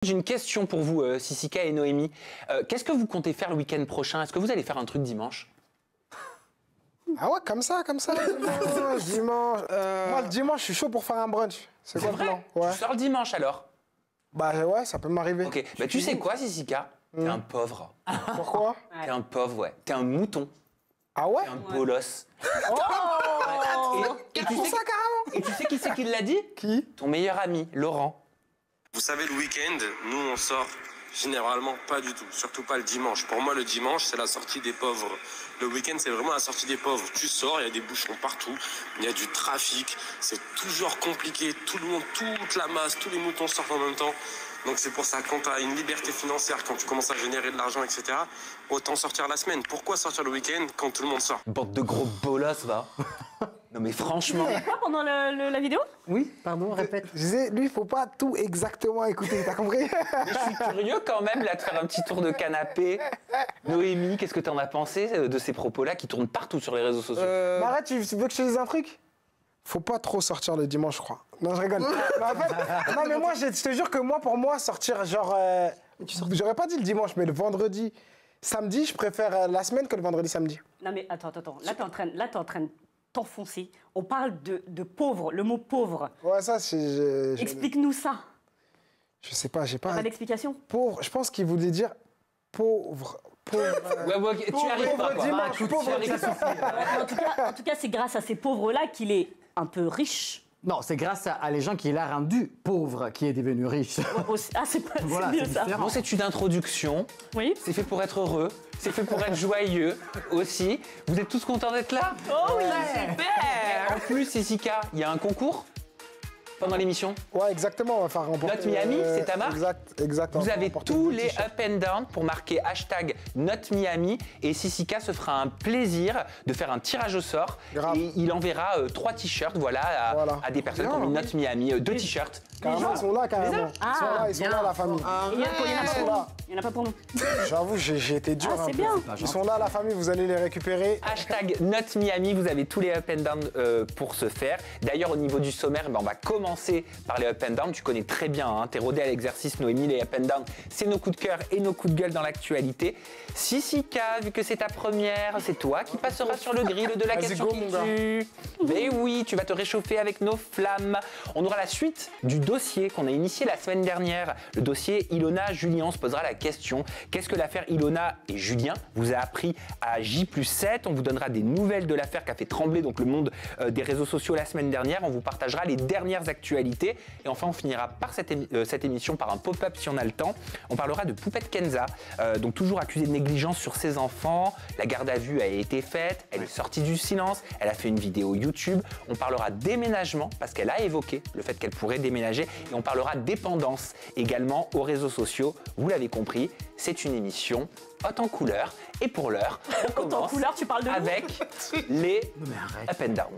J'ai une question pour vous, Sissika et Noémie. Qu'est-ce que vous comptez faire le week-end prochain? Est-ce que vous allez faire un truc dimanche? Ah ouais, comme ça, dimanche. Moi, le dimanche, je suis chaud pour faire un brunch. C'est quoi le plan? Ouais. Tu sors le dimanche alors? Bah ouais, ça peut m'arriver. Ok, bah tu sais quoi, Sissika? T'es un pauvre. Pourquoi? T'es un pauvre, ouais. T'es un mouton. Ah ouais? T'es un bolos. Et tu sais ça, carrément? Et tu sais qui c'est qui l'a dit? Qui? Ton meilleur ami, Laurent. Vous savez, le week-end, nous, on sort généralement pas du tout, surtout pas le dimanche. Pour moi, le dimanche, c'est la sortie des pauvres. Le week-end, c'est vraiment la sortie des pauvres. Tu sors, il y a des bouchons partout, il y a du trafic, c'est toujours compliqué. Tout le monde, toute la masse, tous les moutons sortent en même temps. Donc c'est pour ça, quand tu as une liberté financière, quand tu commences à générer de l'argent, etc., autant sortir la semaine. Pourquoi sortir le week-end quand tout le monde sort? Bande de gros bolos, va. Non mais franchement. Quoi pendant la vidéo? Oui, pardon, répète. Je disais, lui, il faut pas tout exactement écouter, t'as compris? Je suis curieux quand même là de faire un petit tour de canapé. Noémie, qu'est-ce que t'en as pensé de ces propos-là qui tournent partout sur les réseaux sociaux? Mais arrête, tu veux que je te dise un truc? Faut pas trop sortir le dimanche, je crois. Non, je rigole. Mais en fait, non, mais moi, je te jure que pour moi, sortir genre... J'aurais pas dit le dimanche, mais le vendredi, samedi, je préfère la semaine que le vendredi, samedi. Non mais attends. Là, t'es en train de t'enfoncer. On parle de pauvre, le mot pauvre. Ouais, ça, c'est... Explique-nous ça. Je sais pas, j'ai pas... Pas d'explication? Pauvre, je pense qu'il voulait dire pauvre. Ouais, tu arrives pas, quoi. Dimanche, pauvre dimanche. En tout cas, c'est grâce à ces pauvres-là qu'il est un peu riche. Non, c'est grâce à les gens qui l'a rendu pauvre qui est devenu riche. Ah, c'est pas Voilà, mieux c'est ça. différent. Bon, c'est une introduction. Oui. C'est fait pour être heureux. C'est fait pour être joyeux aussi. Vous êtes tous contents d'être là? Oh oui, super. En plus, Sissika, il y a un concours pendant l'émission. Ouais, exactement, on va faire remporter... Note Miami, c'est ta marque? Exact. Vous on va avez remporter tous des les t-shirts. up and down pour marquer hashtag Note Miami et Sissika se fera un plaisir de faire un tirage au sort. Grave. Et il enverra 3 t-shirts à des personnes qui ont mis Note Miami, 2 t-shirts. Carrément, ils sont là, carrément. Ils sont là, la famille. Il n'y en a pas pour nous. J'avoue, j'ai été dur. Ah, c'est un peu. bien. Ils sont là, la famille, vous allez les récupérer. Hashtag Note Miami, vous avez tous les up and down pour ce faire. D'ailleurs, au niveau du sommaire, on va commencer par les up and down. Tu connais très bien, hein, t'es rodé à l'exercice, Noémie, les up and down. C'est nos coups de cœur et nos coups de gueule dans l'actualité. Sissika, vu que c'est ta première, c'est toi qui passeras sur le grill de la Vas-y, question go, qui mon gars. tue. Mais oui, tu vas te réchauffer avec nos flammes. On aura la suite du dossier qu'on a initié la semaine dernière. Le dossier Ilona-Julien. On se posera la question, qu'est-ce que l'affaire Ilona et Julien vous a appris à J+7? On vous donnera des nouvelles de l'affaire qui a fait trembler donc le monde des réseaux sociaux la semaine dernière. On vous partagera les dernières actualités. Et enfin, on finira par cette émission par un pop-up si on a le temps. On parlera de Poupette Kenza, donc toujours accusée de négligence sur ses enfants. La garde à vue a été faite, elle est sortie du silence, elle a fait une vidéo YouTube. On parlera déménagement parce qu'elle a évoqué le fait qu'elle pourrait déménager. Et on parlera dépendance également aux réseaux sociaux. Vous l'avez compris, c'est une émission haute en couleur. Et pour l'heure, on Haute en commence couleur, tu parles de nous. avec les up and down.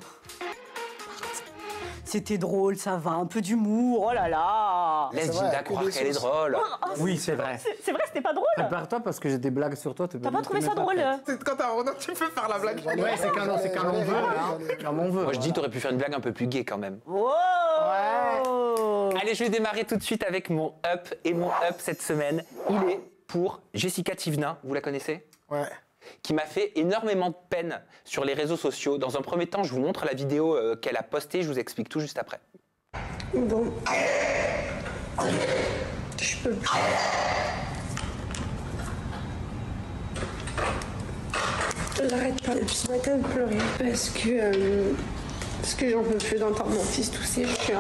C'était drôle, ça va, un peu d'humour, oh là là. Laisse C'est vrai, Ginda que croire des qu'elle est sauces. drôle. Oui, c'est vrai. C'est vrai, c'était pas drôle. Prépare-toi parce que j'ai des blagues sur toi. T'as pas trouvé ça drôle? Quand t'as Renaud, tu peux faire la blague. Ouais, c'est quand on veut. Hein. Quand on veut. Moi je dis, t'aurais pu faire une blague un peu plus gaie quand même. Wow. Allez, je vais démarrer tout de suite avec mon up. Et mon up cette semaine, il est pour Jessica Thivenin. Vous la connaissez? Ouais. Qui m'a fait énormément de peine sur les réseaux sociaux. Dans un premier temps, je vous montre la vidéo qu'elle a postée. Je vous explique tout juste après. Bon. Je peux plus. J'arrête pas depuis ce matin de pleurer parce que j'en peux plus d'entendre mon fils tousser. Je suis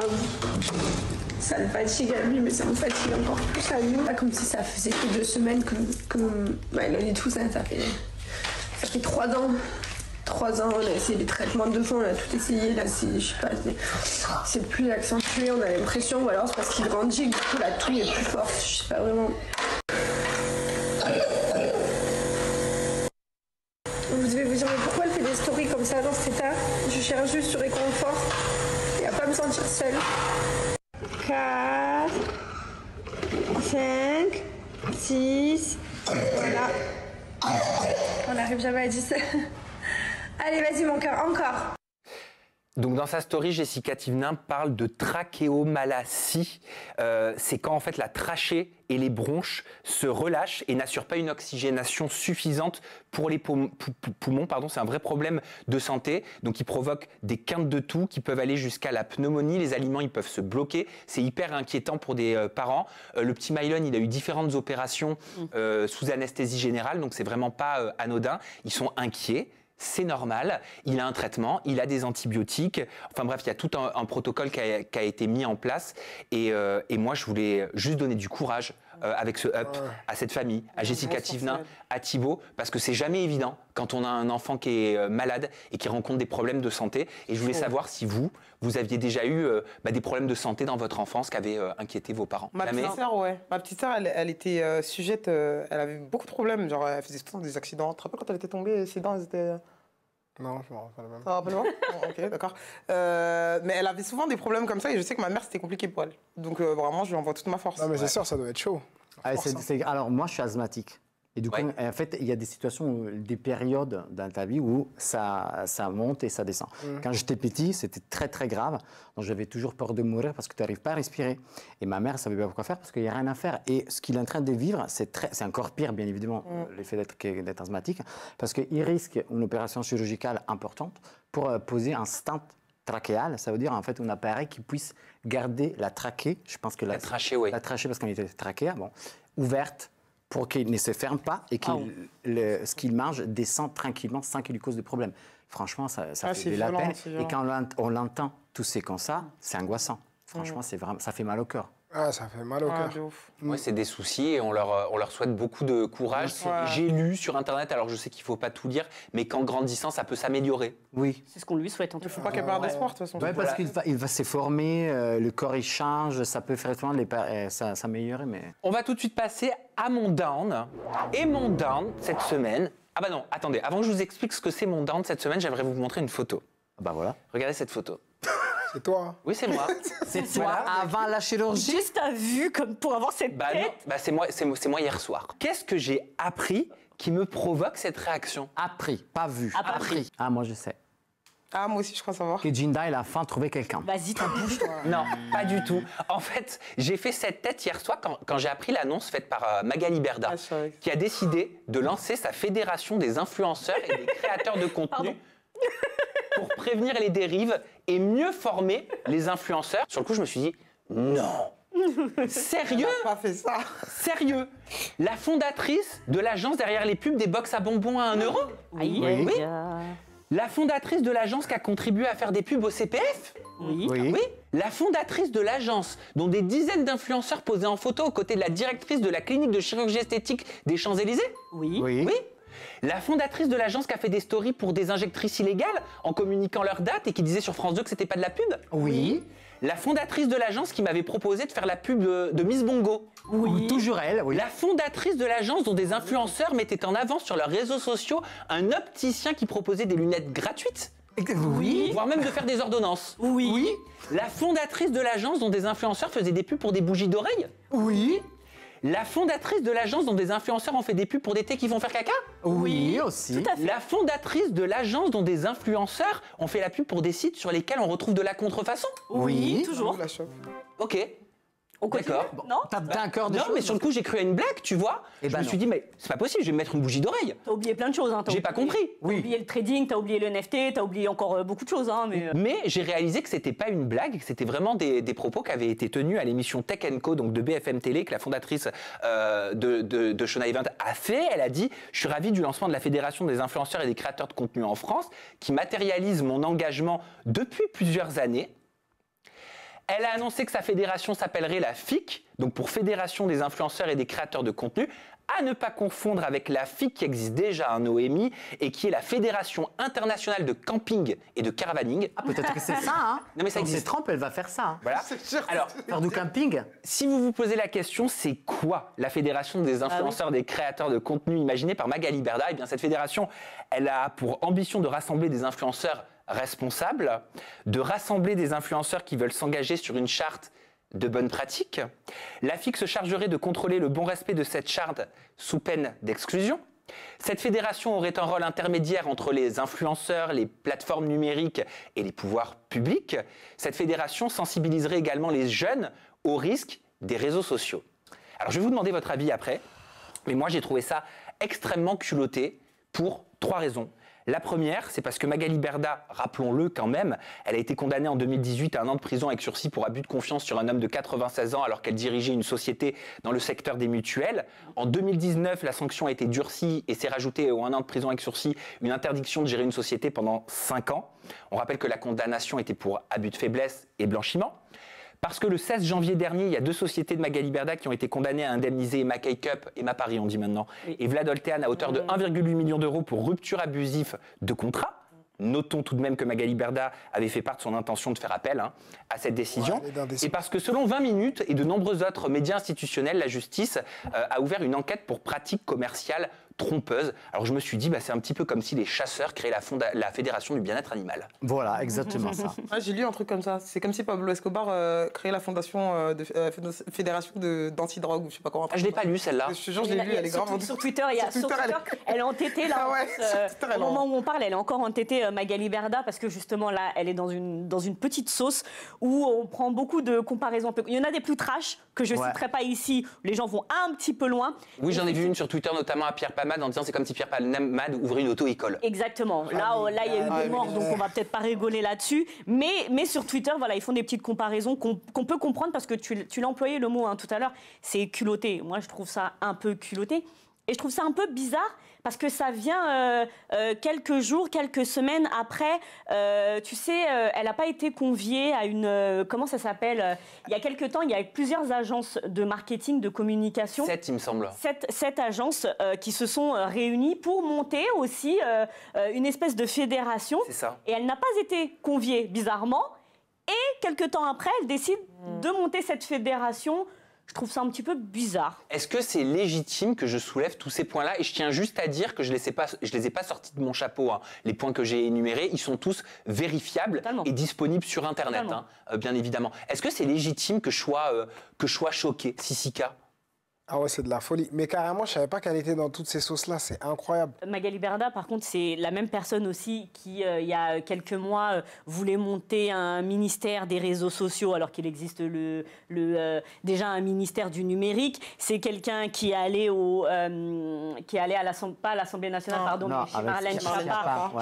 ça le fatigue à lui, mais ça me fatigue encore plus à nous. Pas comme si ça faisait que 2 semaines que il a dit tout ça, ça fait 3 ans. 3 ans, on a essayé des traitements de fond, on a tout essayé, là je sais pas, c'est plus accentué, on a l'impression, ou alors c'est parce qu'il grandit, que du coup la touille est plus forte, je sais pas vraiment. Vous devez vous dire, mais pourquoi elle fait des stories comme ça dans cet état? Je cherche juste du réconfort et à pas me sentir seule. 4, 5, 6, voilà. On n'arrive jamais à 10. Allez, vas-y mon cœur, encore. Donc dans sa story, Jessica Thivenin parle de trachéomalacie. C'est quand en fait la trachée et les bronches se relâchent et n'assurent pas une oxygénation suffisante pour les poumons. C'est un vrai problème de santé. Donc il provoque des quintes de toux qui peuvent aller jusqu'à la pneumonie. Les aliments ils peuvent se bloquer. C'est hyper inquiétant pour des parents. Le petit Mylon, il a eu différentes opérations sous anesthésie générale. Donc c'est vraiment pas anodin. Ils sont inquiets. C'est normal, il a un traitement, il a des antibiotiques. Enfin bref, il y a tout un protocole qui a été mis en place. Et moi, je voulais juste donner du courage avec ce up à cette famille, à Jessica Thivenin, à Thibaut, parce que c'est jamais évident quand on a un enfant qui est malade et qui rencontre des problèmes de santé. Et je voulais savoir si vous aviez déjà eu des problèmes de santé dans votre enfance qui avaient inquiété vos parents. Ma petite sœur, ouais. Ma petite sœur, elle était sujette, elle avait beaucoup de problèmes. Genre, elle faisait tout le temps des accidents. Tu te rappelles quand elle était tombée, ses dents, elles étaient... Non, je me rappelle même. Ça va pas ok, d'accord. Mais elle avait souvent des problèmes comme ça et je sais que ma mère, c'était compliqué pour elle. Donc vraiment, je lui envoie toute ma force. Non, mais c'est sûr, ça doit être chaud. Alors, moi, je suis asthmatique. Et du coup, en fait, il y a des situations, des périodes dans ta vie où ça monte et ça descend. Quand j'étais petit, c'était très, très grave. Donc, j'avais toujours peur de mourir parce que tu n'arrives pas à respirer. Et ma mère ne savait pas quoi faire parce qu'il n'y a rien à faire. Et ce qu'il est en train de vivre, c'est encore pire, bien évidemment, l'effet d'être asthmatique, parce qu'il risque une opération chirurgicale importante pour poser un stent trachéal. Ça veut dire, en fait, un appareil qui puisse garder la trachée. Je pense que La trachée, oui. La trachée, parce qu'on était trachéa, ouverte, pour qu'il ne se ferme pas et que ce qu'il mange descend tranquillement sans qu'il lui cause de problème. Franchement, ça fait de la peine. Et quand on l'entend tousser comme ça, c'est angoissant. Franchement, ça fait mal au cœur. Ah, ça fait mal au cœur. Ouais, c'est des soucis et on leur souhaite beaucoup de courage. J'ai lu sur Internet, alors je sais qu'il ne faut pas tout lire, mais qu'en grandissant, ça peut s'améliorer. Oui. C'est ce qu'on lui souhaite en tout cas. Il ne faut pas qu'elle perde d'espoir, de toute façon. Oui, parce qu'il va se former, le corps il change, ça peut faire s'améliorer. Mais... On va tout de suite passer à mon down. Et mon down, cette semaine... Ah bah non, attendez, avant que je vous explique ce que c'est mon down cette semaine, j'aimerais vous montrer une photo. Bah voilà. Regardez cette photo. C'est toi. Oui, c'est moi. C'est toi avant la chirurgie. Juste à vue comme pour avoir cette tête. Non, c'est moi hier soir. Qu'est-ce que j'ai appris qui me provoque cette réaction? Appris, pas vu. Appris. Ah, moi je sais. Ah, moi aussi, je crois savoir. Que Jinda, il a enfin trouvé quelqu'un. Vas-y, ta bouche, toi. Non, pas du tout. En fait, j'ai fait cette tête hier soir quand j'ai appris l'annonce faite par Magali Berda, qui a décidé de lancer sa fédération des influenceurs et des créateurs de contenu pour prévenir les dérives et mieux former les influenceurs. Sur le coup, je me suis dit, non. Sérieux? Elle n'a pas fait ça. Sérieux? La fondatrice de l'agence derrière les pubs des box à bonbons à 1 euro? Oui. La fondatrice de l'agence qui a contribué à faire des pubs au CPF? Oui. Oui. La fondatrice de l'agence dont des dizaines d'influenceurs posaient en photo aux côtés de la directrice de la clinique de chirurgie esthétique des Champs-Élysées? Oui. Oui. La fondatrice de l'agence qui a fait des stories pour des injectrices illégales en communiquant leur date et qui disait sur France 2 que c'était pas de la pub? Oui. La fondatrice de l'agence qui m'avait proposé de faire la pub de Miss Bongo? Oui. Toujours elle, oui. La fondatrice de l'agence dont des influenceurs mettaient en avant sur leurs réseaux sociaux un opticien qui proposait des lunettes gratuites? Oui. Voire même de faire des ordonnances? Oui. La fondatrice de l'agence dont des influenceurs faisaient des pubs pour des bougies d'oreilles? Oui. La fondatrice de l'agence dont des influenceurs ont fait des pubs pour des thés qui vont faire caca? Oui, aussi. Tout à fait. La fondatrice de l'agence dont des influenceurs ont fait la pub pour des sites sur lesquels on retrouve de la contrefaçon? Oui. Toujours. La chope. Ok. On continue. D'accord. Non? T'as encore des Non, choses mais sur le coup, j'ai cru à une blague, tu vois. Eh Je ben me non. suis dit, mais c'est pas possible, je vais me mettre une bougie d'oreille. T'as oublié plein de choses. Hein. J'ai pas compris. T'as oublié le trading, t'as oublié le NFT, t'as oublié encore beaucoup de choses. Hein, mais... Mais j'ai réalisé que c'était pas une blague, que c'était vraiment des propos qui avaient été tenus à l'émission Tech & Co, donc de BFM Télé, que la fondatrice de Shona Event a fait. Elle a dit « Je suis ravie du lancement de la Fédération des influenceurs et des créateurs de contenu en France, qui matérialise mon engagement depuis plusieurs années. » Elle a annoncé que sa fédération s'appellerait la FIC, donc pour Fédération des influenceurs et des créateurs de contenu, à ne pas confondre avec la FIC qui existe déjà à Noémie et qui est la Fédération internationale de camping et de caravaning. Ah, peut-être que c'est ça, hein. Non, mais ça Donc, existe. c'est Trump, elle va faire ça. Hein. Voilà. Alors, Faire du camping. si vous vous posez la question, c'est quoi la Fédération des influenceurs des créateurs de contenu imaginée par Magali Berda? Eh bien, cette fédération, elle a pour ambition de rassembler des influenceurs responsables, de rassembler des influenceurs qui veulent s'engager sur une charte de bonnes pratiques. La FIC se chargerait de contrôler le bon respect de cette charte sous peine d'exclusion. Cette fédération aurait un rôle intermédiaire entre les influenceurs, les plateformes numériques et les pouvoirs publics. Cette fédération sensibiliserait également les jeunes aux risques des réseaux sociaux. Alors je vais vous demander votre avis après, mais moi j'ai trouvé ça extrêmement culotté pour 3 raisons. La première, c'est parce que Magali Berda, rappelons-le quand même, elle a été condamnée en 2018 à 1 an de prison avec sursis pour abus de confiance sur un homme de 96 ans alors qu'elle dirigeait une société dans le secteur des mutuelles. En 2019, la sanction a été durcie et s'est rajoutée aux 1 an de prison avec sursis une interdiction de gérer une société pendant 5 ans. On rappelle que la condamnation était pour abus de faiblesse et blanchiment. Parce que le 16 janvier dernier, il y a 2 sociétés de Magali Berda qui ont été condamnées à indemniser Emma Cake-Up, Emma Paris on dit maintenant, et Vlad Oltean à hauteur de 1,8 million d'euros pour rupture abusive de contrat. Notons tout de même que Magali Berda avait fait part de son intention de faire appel à cette décision. Et parce que selon 20 minutes et de nombreux autres médias institutionnels, la justice a ouvert une enquête pour pratiques commerciales trompeuses. Alors je me suis dit, c'est un petit peu comme si les chasseurs créaient la Fédération du bien-être animal. Voilà, exactement ça. Ah, j'ai lu un truc comme ça. C'est comme si Pablo Escobar créait la fondation fédération d'anti-drogue ou je sais pas comment. Ah, je l'ai pas lu celle-là. Je te jure, je l'ai lu, elle est grave. Sur Twitter, elle est entêtée là. Au moment où on parle, elle est encore entêtée Magali Berda parce que justement là, elle est dans une petite sauce où on prend beaucoup de comparaisons. Il y en a des plus trash que je citerai pas ici. Les gens vont un petit peu loin. Oui, j'en ai vu une sur Twitter notamment à Pierre Palmade en disant c'est comme si Pierre Palmade ouvrait une auto-école. Exactement. Là, il y a eu des morts, donc on va peut-être pas rigoler là-dessus. Mais sur Twitter, voilà, ils font des petites comparaisons qu'on peut comprendre parce que tu l'as employé le mot tout à l'heure. C'est culotté. Moi, je trouve ça un peu culotté. Et je trouve ça un peu bizarre parce que ça vient quelques jours, quelques semaines après. Tu sais, elle n'a pas été conviée à une... comment ça s'appelle il y a quelques temps, il y a plusieurs agences de marketing, de communication. 7, il me semble. 7 agences qui se sont réunies pour monter aussi une espèce de fédération. C'est ça. Et elle n'a pas été conviée, bizarrement. Et quelques temps après, elle décide de monter cette fédération. Je trouve ça un petit peu bizarre. Est-ce que c'est légitime que je soulève tous ces points-là? Et je tiens juste à dire que je les ai pas sortis de mon chapeau. Les points que j'ai énumérés, ils sont tous vérifiables et disponibles sur Internet, bien évidemment. Est-ce que c'est légitime que je sois choqué, Sissika? Ah ouais, c'est de la folie. Mais carrément, je savais pas qu'elle était dans toutes ces sauces-là. C'est incroyable. Magali Berda, par contre, c'est la même personne aussi qui, il y a quelques mois, voulait monter un ministère des réseaux sociaux, alors qu'il existe déjà un ministère du numérique. C'est quelqu'un qui est allé à l'Assemblée nationale,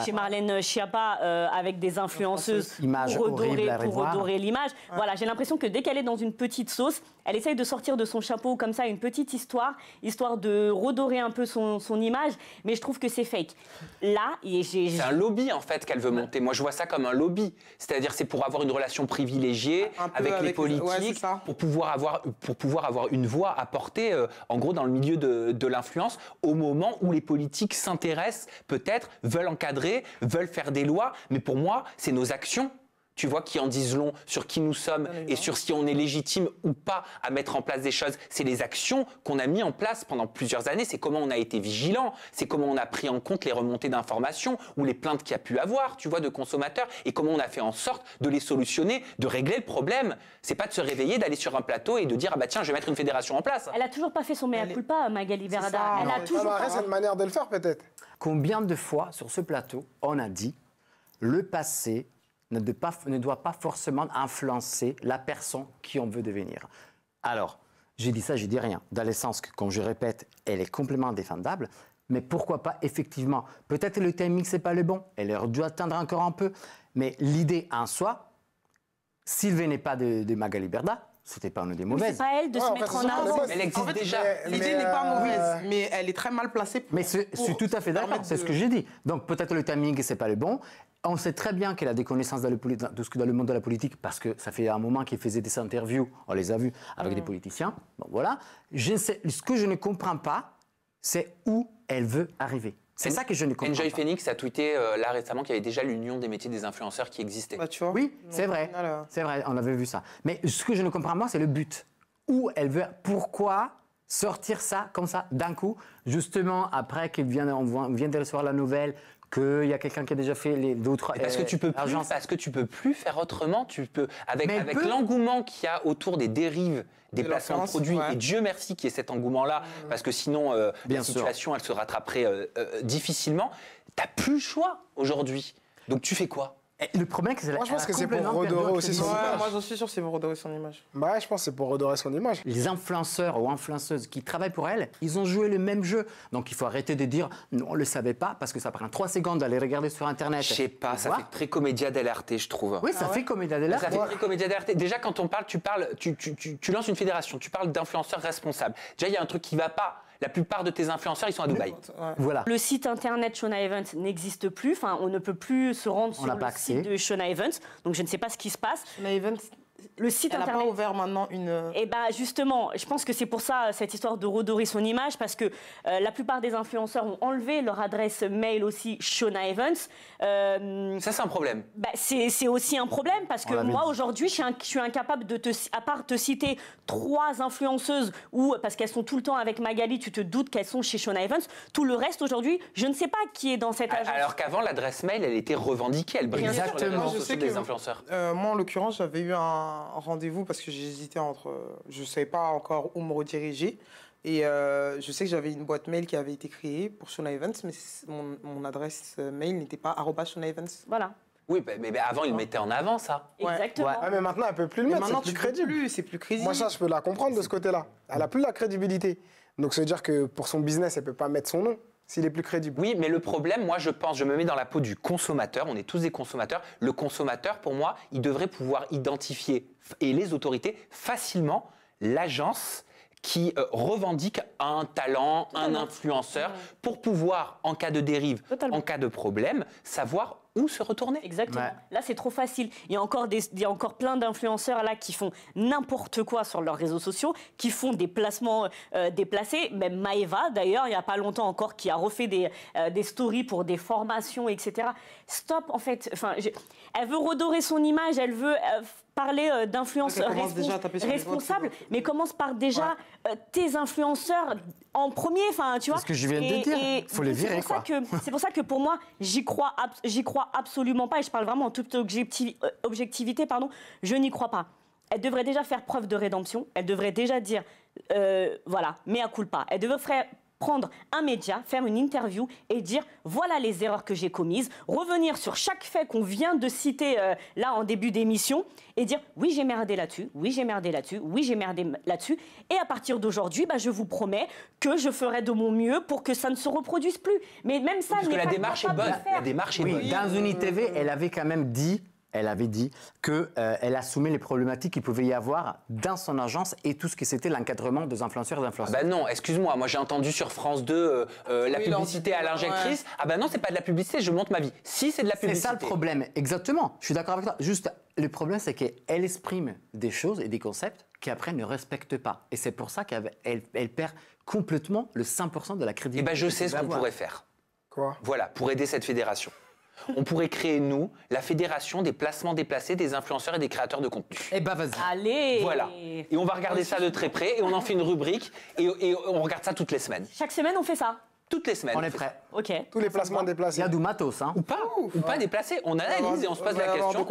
chez Marlène Schiappa, avec des influenceuses pour redorer l'image. Ouais. Voilà, j'ai l'impression que dès qu'elle est dans une petite sauce, elle essaye de sortir de son chapeau comme ça une petite histoire de redorer un peu son image, mais je trouve que c'est fake. Là, c'est un lobby en fait qu'elle veut monter. Moi, je vois ça comme un lobby. C'est-à-dire, c'est pour avoir une relation privilégiée avec les politiques, pour pouvoir avoir une voix à porter, en gros, dans le milieu de l'influence, au moment où les politiques s'intéressent, peut-être, veulent encadrer, veulent faire des lois. Mais pour moi, c'est nos actions, tu vois, qui en disent long sur qui nous sommes et sur si on est légitime ou pas à mettre en place des choses. C'est les actions qu'on a mis en place pendant plusieurs années. C'est comment on a été vigilant. C'est comment on a pris en compte les remontées d'informations ou les plaintes qu'il y a pu avoir, tu vois, de consommateurs et comment on a fait en sorte de les solutionner, de régler le problème. C'est pas de se réveiller, d'aller sur un plateau et de dire, ah bah tiens, je vais mettre une fédération en place. Elle a toujours pas fait son mea culpa, Magali Berda. Elle a toujours pas. C'est une manière de le faire, peut-être. Combien de fois, sur ce plateau, on a dit le passé ne doit pas forcément influencer la personne qui on veut devenir. Alors, j'ai dit ça, je dis rien. Dans le sens que, comme je répète, elle est complètement défendable, mais pourquoi pas, effectivement, peut-être le timing, c'est pas le bon, elle aurait dû attendre encore un peu, mais l'idée en soi, s'il venait pas de Magali Berda, c'était pas une idée mauvaise. C'est pas elle de se mettre en avant. Elle existe déjà. L'idée n'est pas mauvaise, mais elle est très mal placée. Mais je suis tout à fait d'accord, c'est ce que j'ai dit. Donc peut-être le timing, c'est pas le bon. On sait très bien qu'elle a des connaissances dans le monde de la politique parce que ça fait un moment qu'il faisait des interviews, on les a vus avec des politiciens. Bon, voilà. Ce que je ne comprends pas, c'est où elle veut arriver. C'est ça que je ne comprends pas. Enjoy Phoenix a tweeté là récemment qu'il y avait déjà l'union des métiers des influenceurs qui existait. Bah, tu vois. Oui, c'est vrai. C'est vrai, on avait vu ça. Mais ce que je ne comprends pas, c'est le but. Où elle veut, pourquoi sortir ça comme ça d'un coup, justement après on vient de recevoir la nouvelle qu'il y a quelqu'un qui a déjà fait d'autres Parce que tu peux plus, parce que tu peux plus faire autrement. Tu peux avec l'engouement qu'il y a autour des dérives, des placements de produits. Et Dieu merci qu'il y ait cet engouement-là, parce que sinon la situation elle se rattraperait difficilement. T'as plus le choix aujourd'hui. Donc tu fais quoi? Le problème, c'est que moi, je pense que c'est pour redorer aussi son image. Moi, j'en suis sûr que c'est pour redorer son image. Bah ouais, je pense que c'est pour redorer son image. Les influenceurs ou influenceuses qui travaillent pour elle, ils ont joué le même jeu. Donc, il faut arrêter de dire « non, on ne le savait pas » parce que ça prend 3 secondes d'aller regarder sur Internet. Je sais pas, ça fait très comédia dell'arte, je trouve. Oui, ça fait comédia dell'arte. Ça fait très comédia dell'arte. Déjà, quand on parle, tu lances une fédération, tu parles d'influenceurs responsables. Déjà, il y a un truc qui ne va pas. La plupart de tes influenceurs, ils sont à Dubaï. Voilà. Le site internet Shona Evans n'existe plus. Enfin, on ne peut plus se rendre sur le site de Shona Evans. Donc, je ne sais pas ce qui se passe. Shona Evans, le site elle internet. n'a pas ouvert maintenant une. Et bah justement, je pense que c'est pour ça cette histoire de redorer son image, parce que la plupart des influenceurs ont enlevé leur adresse mail aussi Shona Evans. Ça c'est un problème. Bah, c'est aussi un problème parce que moi aujourd'hui, je suis incapable de à part te citer 3 influenceuses ou parce qu'elles sont tout le temps avec Magali, tu te doutes qu'elles sont chez Shona Evans. Tout le reste aujourd'hui, je ne sais pas qui est dans cette agence. Alors qu'avant l'adresse mail, elle était revendiquée, elle brillait sur les réseaux sociaux des influenceurs. Moi en l'occurrence, j'avais eu un rendez-vous parce que j'hésitais entre, je ne savais pas encore où me rediriger et je sais que j'avais une boîte mail qui avait été créée pour Shona Evans, mais mon adresse mail n'était pas @Shona Evans. Voilà. Oui, mais avant il mettait en avant ça. Exactement. Ouais, mais maintenant elle peut plus le mettre, c'est plus crédible. C'est plus crédible. Moi ça je peux la comprendre de ce côté-là. Elle a plus la crédibilité. Donc ça veut dire que pour son business elle peut pas mettre son nom. S'il est plus crédible. Oui, mais le problème, moi, je me mets dans la peau du consommateur. On est tous des consommateurs. Le consommateur, pour moi, il devrait pouvoir identifier, et les autorités, facilement l'agence qui revendique un talent, un influenceur, pour pouvoir, en cas de dérive, en cas de problème, savoir où se retourner. Exactement. Ouais. Là, c'est trop facile. Il y a encore plein d'influenceurs là qui font n'importe quoi sur leurs réseaux sociaux, qui font des placements déplacés. Même Maëva, d'ailleurs, il n'y a pas longtemps encore, qui a refait des stories pour des formations, etc. Stop, en fait. Enfin, elle veut redorer son image, elle veut parler d'influence responsable, mais commence par déjà tes influenceurs en premier, enfin, tu vois. C'est ce que je viens de dire. Il faut les virer, quoi. C'est pour ça que pour moi, j'y crois absolument pas, et je parle vraiment en toute objectivité, pardon, je n'y crois pas. Elle devrait déjà faire preuve de rédemption, elle devrait déjà dire, voilà, mea culpa. Elle devrait prendre un média, faire une interview et dire voilà les erreurs que j'ai commises, revenir sur chaque fait qu'on vient de citer là en début d'émission et dire oui j'ai merdé là-dessus, oui j'ai merdé là-dessus, oui j'ai merdé là-dessus, et à partir d'aujourd'hui je vous promets que je ferai de mon mieux pour que ça ne se reproduise plus. Mais même ça, la démarche est bonne. La démarche est bonne. Dans une ITV, elle avait quand même dit. Elle avait dit qu'elle assumait les problématiques qu'il pouvait y avoir dans son agence et tout ce qui c'était l'encadrement des influenceurs et des influenceurs. Ah bah non, excuse-moi, moi j'ai entendu sur France 2 la publicité à l'injectrice. Ouais. Ah bah non, c'est pas de la publicité, je monte ma vie. Si, c'est de la publicité. C'est ça le problème, exactement. Je suis d'accord avec toi. Juste, le problème, c'est qu'elle exprime des choses et des concepts qui après ne respectent pas. Et c'est pour ça qu'elle perd complètement le 100% de la crédibilité. Eh ben je sais ce qu'on pourrait faire. Quoi ? Voilà, pour aider cette fédération. On pourrait créer, nous, la fédération des placements déplacés des influenceurs et des créateurs de contenu. Eh ben, vas-y. Allez. Voilà. Et on va regarder ça de très près et on en fait une rubrique et on regarde ça toutes les semaines. Chaque semaine, on fait ça. Toutes les semaines. On est prêt. Ok. Tous les placements déplacés. Il y a du matos, hein. Ou pas déplacés. On analyse et on se pose la question.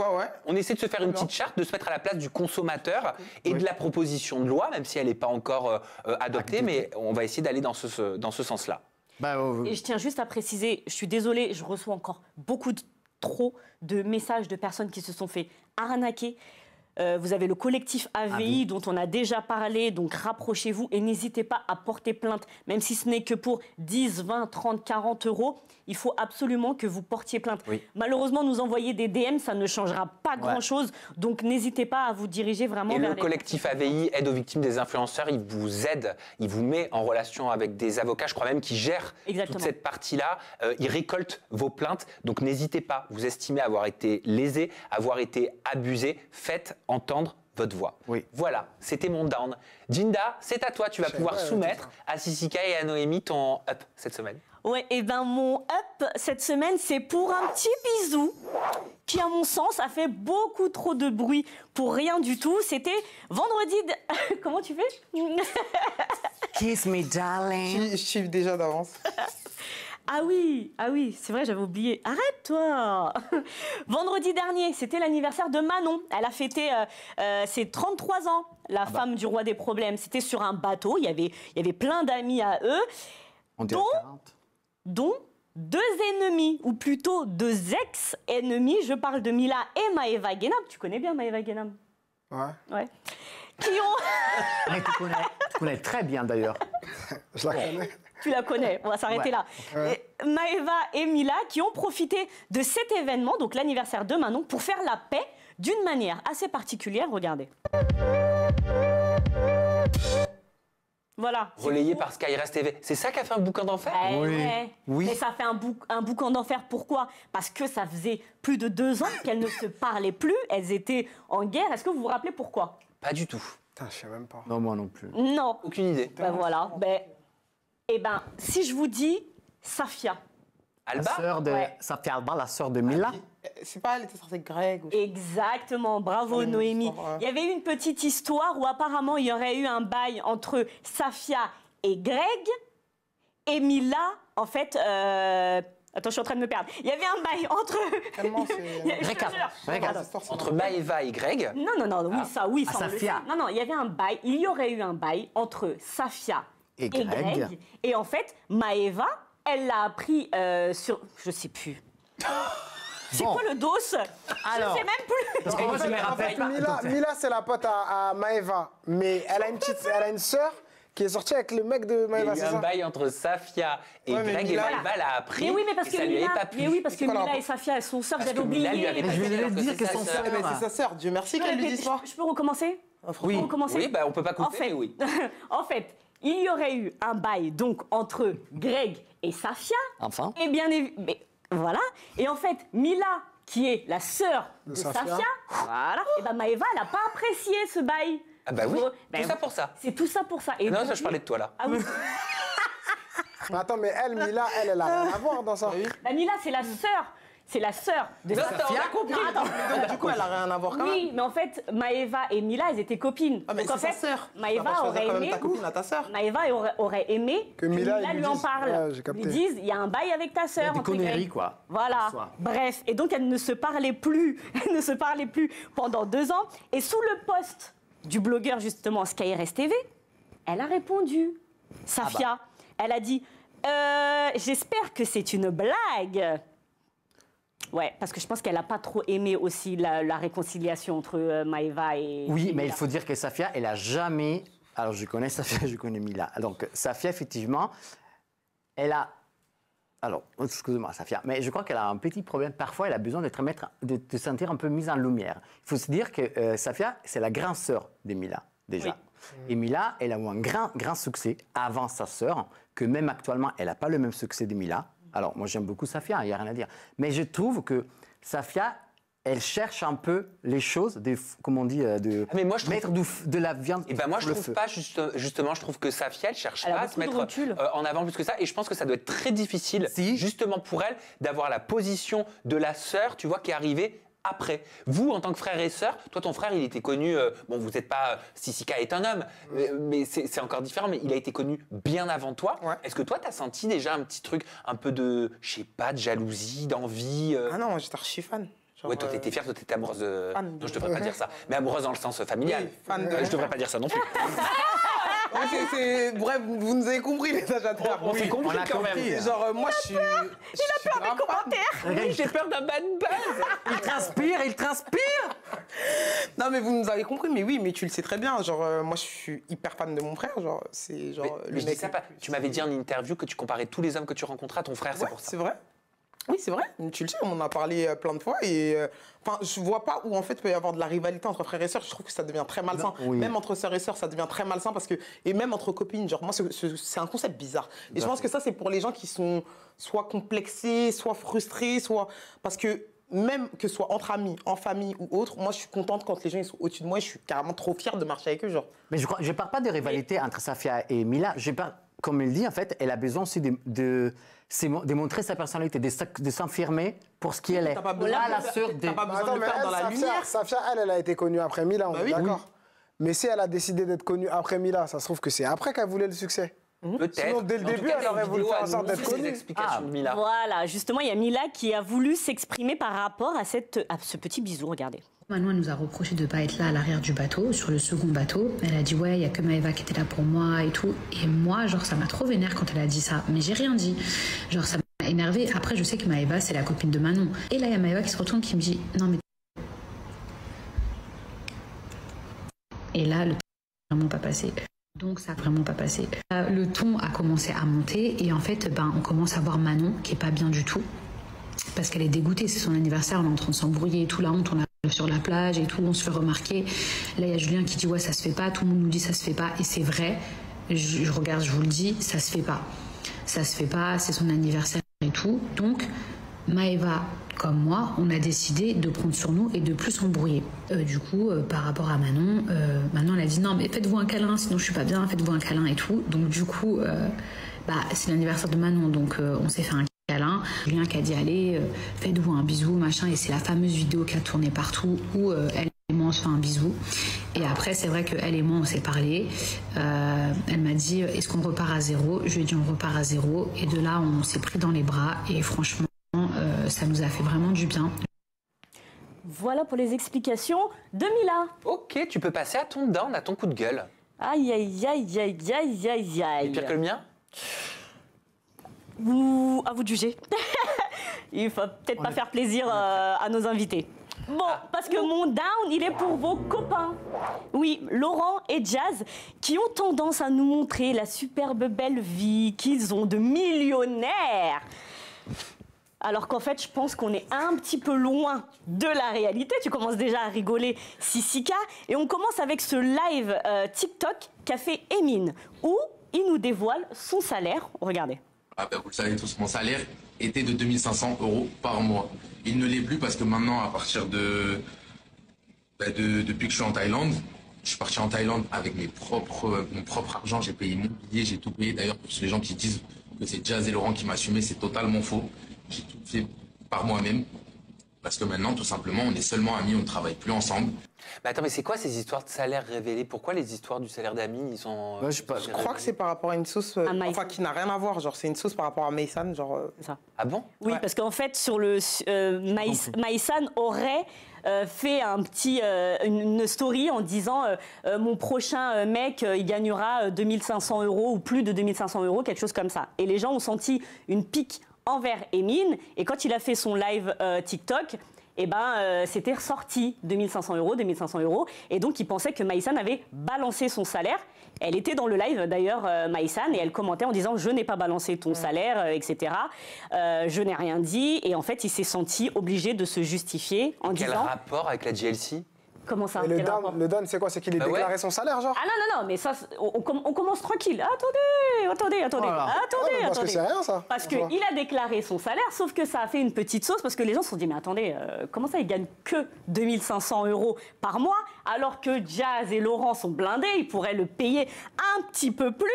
On essaie de se faire une petite charte, de se mettre à la place du consommateur et de la proposition de loi, même si elle n'est pas encore adoptée, mais on va essayer d'aller dans ce sens-là. Et je tiens juste à préciser, je suis désolée, je reçois encore trop de messages de personnes qui se sont fait arnaquer. Vous avez le collectif AVI dont on a déjà parlé, donc rapprochez-vous et n'hésitez pas à porter plainte, même si ce n'est que pour 10, 20, 30, 40 euros. Il faut absolument que vous portiez plainte. Oui. Malheureusement, nous envoyer des DM, ça ne changera pas grand-chose. Donc, n'hésitez pas à vous diriger vraiment vers le collectif AVI, aide aux victimes des influenceurs, il vous aide, il vous met en relation avec des avocats, je crois même, qui gèrent toute cette partie-là. Ils récoltent vos plaintes. Donc, n'hésitez pas. Vous estimez avoir été lésé, avoir été abusé. Faites entendre votre voix. Oui. Voilà, c'était mon down. Jinda, c'est à toi. Tu vas pouvoir soumettre à Sissika et à Noémie ton up cette semaine. Ouais, et ben mon up cette semaine, c'est pour un petit bisou qui, à mon sens, a fait beaucoup trop de bruit pour rien du tout. C'était vendredi... Comment tu fais? Kiss me, darling. Je chiffre déjà d'avance. Ah oui, c'est vrai, j'avais oublié. Arrête-toi. Vendredi dernier, c'était l'anniversaire de Manon. Elle a fêté ses 33 ans, la femme du roi des problèmes. C'était sur un bateau, il y avait plein d'amis à eux, On dirait 40. dont 2 ennemis, ou plutôt 2 ex-ennemis. Je parle de Mila et Maeva Genam. Tu connais bien Maeva Genam? Ouais. Qui ont... Mais tu connais très bien d'ailleurs. Je la connais. Tu la connais, on va s'arrêter là. Ouais. Maeva et Mila qui ont profité de cet événement, donc l'anniversaire de Manon, pour faire la paix d'une manière assez particulière. Regardez. Voilà. Relayé par Skyres TV. C'est ça qui a fait un bouquin d'enfer? Oui. Mais ça fait un boucan d'enfer. Pourquoi? Parce que ça faisait plus de 2 ans qu'elles ne se parlaient plus. Elles étaient en guerre. Est-ce que vous vous rappelez pourquoi? Pas du tout. Putain, je sais même pas. Non, moi non plus. Non. Aucune idée. Ben voilà. Si je vous dis Safia. Alba? Ouais. Safia Alba, la sœur de Mila. C'est pas, elle était censée être Greg ou... Exactement, bravo Ouais, Noémie. histoire, ouais. Il y avait eu une petite histoire où apparemment il y aurait eu un bail entre Safia et Greg. Et Mila, en fait... Attends, je suis en train de me perdre. Il y avait un bail entre... Tellement, c'est... Regarde. Entre Maeva et Greg? Non, oui, ça, on le Safia. sait. Non, il y avait un bail, il y aurait eu un bail entre Safia Et Greg. Et en fait, Maeva, elle l'a appris sur... Je sais plus. C'est Bon. quoi le dos? Alors. Je sais même plus. Parce que moi, je me rappelle pas. Mila, c'est la pote à Maeva. Mais elle a une sœur qui est sortie avec le mec de Il y Maeva, a eu c'est un ça? bail entre Safia et Ouais, mais Greg, Mila- et Maeva l'a appris. Mais oui, mais parce et que ça lui avait Mila, pas plu. C'est quoi Mila la- et Safia, elles sont sœurs, Parce j'avais que Mila lui oublié. avait Mais pas je dit vais alors lui que dire c'est que sa son sœur. Eh ben, c'est sa sœur, Dieu merci qu'elle lui dise pas. Je peux recommencer? Oui, recommencer oui, bah, on peut pas En couper, fait, mais oui. en fait, il y aurait eu un bail donc entre Greg et Safia. Enfin. Et bien évidemment, voilà. Et en fait, Mila, qui est la sœur de Safia. Safia, voilà. Et ben Maeva, elle n'a pas apprécié ce bail. Ah bah oui, Ben, tout ça pour ça. C'est tout ça pour ça. Et Non, donc, ça, je parlais de toi, là. Ah oui. Mais attends, mais Mila, elle a rien à voir dans ça. Bah, Mila, c'est la sœur. C'est la sœur de Non, Safia. on a compris. Non, attends. Donc, du coup, elle a rien à voir quand même. Oui, mais en fait, Maeva et Mila, elles étaient copines. Ah, mais Donc en c'est fait, sa sœur. Maeva Tu vas pas aurait choisir quand même aimé. ta copine à ta sœur. Maeva aurait aimé Que Mila, lui lui en dise. parle. Ouais, j'ai capté. Lui dise, il y a un bail avec ta sœur. Des entre guillemets. conneries, quoi. Voilà. En soi. Bref, et donc elles ne se parlaient plus. Elles ne se parlaient plus pendant 2 ans. Et sous le post du blogueur justement Skyres TV, elle a répondu. Safia, elle a dit, j'espère que c'est une blague. Ouais, parce que je pense qu'elle n'a pas trop aimé aussi la réconciliation entre Maeva et... Oui, et mais il Mila. faut dire que Safia, elle a jamais. Alors, je connais Safia, je connais Mila. Donc, Safia, effectivement, elle a. Alors, excusez-moi, Safia, mais je crois qu'elle a un petit problème. Parfois, elle a besoin de se sentir un peu mise en lumière. Il faut se dire que Safia, c'est la grande sœur de Mila, déjà. Et Mila, elle a eu un grand succès avant sa sœur, que même actuellement, elle n'a pas le même succès de Mila. Alors, moi, j'aime beaucoup Safia, il n'y a rien à dire. Mais je trouve que Safia, elle cherche un peu les choses, comment on dit, de mais moi, je trouve- mettre de la viande Et ben moi, je sur le trouve feu. pas, justement, je trouve que Safia, elle cherche Elle a pas à se beaucoup de mettre recul. en avant plus que ça. Et je pense que ça doit être très difficile, Si. justement pour elle, d'avoir la position de la sœur, tu vois, qui est arrivée après. Vous, en tant que frère et sœur, toi, ton frère, il était connu, bon, vous n'êtes pas, Sissika est un homme, mais c'est encore différent, mais il a été connu bien avant toi. Ouais. Est-ce que toi, tu as senti déjà un petit truc, un peu de, je sais pas, de jalousie, d'envie Ah non, j'étais archi fan. Genre, Ouais, toi, t'étais fière, toi, t'étais amoureuse de... fan de- Non, je devrais pas dire ça, mais amoureuse dans le sens familial. Oui, fan de- Je devrais pas dire ça non plus. Ouais, bref, vous nous avez compris les agitaires. On s'est compris on a quand compris. même. Genre, moi, je suis. Il a peur des commentaires. Oui, j'ai peur d'un bad buzz. Il transpire. Non, mais vous nous avez compris, mais oui, mais tu le sais très bien. Genre, moi, je suis hyper fan de mon frère. Genre, c'est genre Mais le je mec. dis ça pas. Tu m'avais dit en interview que tu comparais tous les hommes que tu rencontrais à ton frère, c'est Ouais, pour ça. c'est vrai. Oui, c'est vrai. Tu le sais, on en a parlé plein de fois. Et enfin, je vois pas où en fait peut y avoir de la rivalité entre frères et sœurs. Je trouve que ça devient très malsain. Oui. Même entre sœurs et sœurs, ça devient très malsain parce que et même entre copines. Genre moi, c'est un concept bizarre. Et je pense que ça, c'est pour les gens qui sont soit complexés, soit frustrés, soit parce que même que ce soit entre amis, en famille ou autre, moi, je suis contente quand les gens ils sont au-dessus de moi. Et je suis carrément trop fière de marcher avec eux, genre. Mais je ne parle pas de rivalité entre Safia et Mila. Je parle comme elle dit, en fait, elle a besoin aussi de montrer sa personnalité, de s'affirmer pour ce qu'elle est. T'as pas besoin Là, la sœur de... T'as pas besoin de le faire dans la Safia, lumière. Safia, elle a été connue après Mila, on Bah est oui. d'accord. Mais si elle a décidé d'être connue après Mila, ça se trouve que c'est après qu'elle voulait le succès. Peut-être. Sinon, dès le En tout début, cas, elle les aurait voulu vidéos faire en sorte d'être annoncent les connue. explications de Mila. Voilà, justement, il y a Mila qui a voulu s'exprimer par rapport à ce petit bisou, regardez. Manon, elle nous a reproché de ne pas être là à l'arrière du bateau, sur le second bateau. Elle a dit, ouais, il n'y a que Maëva qui était là pour moi et tout. Et moi, genre, ça m'a trop vénère quand elle a dit ça. Mais j'ai rien dit. Genre, ça m'a énervée. Après, je sais que Maëva, c'est la copine de Manon. Et là, il y a Maëva qui se retourne, qui me dit, non, mais... Et là, le ton n'a vraiment pas passé. Donc, ça n'a vraiment pas passé. Le ton a commencé à monter. Et en fait, on commence à voir Manon, qui est pas bien du tout. Parce qu'elle est dégoûtée, c'est son anniversaire, on est en train de s'embrouiller et tout, la honte, on arrive sur la plage et tout, on se fait remarquer. Là, il y a Julien qui dit, ouais, ça se fait pas, tout le monde nous dit, ça se fait pas, et c'est vrai, je regarde, je vous le dis, ça se fait pas. Ça se fait pas, c'est son anniversaire et tout. Donc, Maëva, comme moi, on a décidé de prendre sur nous et de plus s'embrouiller. Du coup, par rapport à Manon, Manon, elle a dit, non, mais faites-vous un câlin, sinon je suis pas bien, faites-vous un câlin et tout. Donc, du coup, c'est l'anniversaire de Manon, donc on s'est fait un câlin. Julien qui a dit allez, faites-vous un bisou, machin, et c'est la fameuse vidéo qui a tourné partout où elle et moi on se fait un bisou. Et après c'est vrai qu'elle et moi on s'est parlé. Elle m'a dit est-ce qu'on repart à zéro? Je lui ai dit on repart à zéro, et de là on s'est pris dans les bras et franchement ça nous a fait vraiment du bien. Voilà pour les explications de Mila. Ok, tu peux passer à ton down, à ton coup de gueule. Aïe, aïe, aïe, aïe, aïe, aïe, aïe. Et pire que le mien? Ou à vous de juger. Il faut peut-être pas faire plaisir à nos invités. Bon, parce que mon down, il est pour vos copains. Oui, Laurent et Jazz, qui ont tendance à nous montrer la superbe belle vie qu'ils ont de millionnaires. Alors qu'en fait, je pense qu'on est un petit peu loin de la réalité. Tu commences déjà à rigoler, Sissika. Et on commence avec ce live TikTok qu'a fait Emine, où il nous dévoile son salaire. Regardez. Ah ben, vous le savez tous, mon salaire était de 2500 € par mois. Il ne l'est plus parce que maintenant, à partir depuis que je suis en Thaïlande, je suis parti en Thaïlande avec mon propre argent. J'ai payé mon billet, j'ai tout payé. D'ailleurs, pour les gens qui disent que c'est Jazz et Laurent qui m'assumaient, c'est totalement faux. J'ai tout fait par moi-même. Parce que maintenant, tout simplement, on est seulement amis, on ne travaille plus ensemble. Mais attends, mais c'est quoi ces histoires de salaire révélées? Pourquoi les histoires du salaire d'amis, ils sont... Ouais, je sais pas. Je crois que c'est par rapport à une sauce, enfin qui n'a rien à voir. Genre, c'est une sauce par rapport à Maïsan, genre. Ça. Ah bon? Oui, Ouais. parce qu'en fait, sur le Maïsan aurait fait une story en disant mon prochain mec, il gagnera 2500 € ou plus de 2500 €, quelque chose comme ça. Et les gens ont senti une pique envers Emine. Et quand il a fait son live TikTok, c'était ressorti 2500 €, 2500 €. Et donc, il pensait que Maïsan avait balancé son salaire. Elle était dans le live, d'ailleurs, Maïsan, et elle commentait en disant « Je n'ai pas balancé ton salaire, etc. Je n'ai rien dit. » Et en fait, il s'est senti obligé de se justifier en Quel disant... rapport avec la GLC? Comment ça? Et Quel rapport le down, c'est quoi? C'est qu'il ait Bah ouais. déclaré son salaire, genre? Ah non, mais ça, on commence tranquille. Attendez. Voilà. Parce que c'est rien, ça. Parce qu'il a déclaré son salaire, sauf que ça a fait une petite sauce, parce que les gens se sont dit, mais attendez, comment ça, il gagne que 2500 € par mois, alors que Jazz et Laurent sont blindés, ils pourraient le payer un petit peu plus.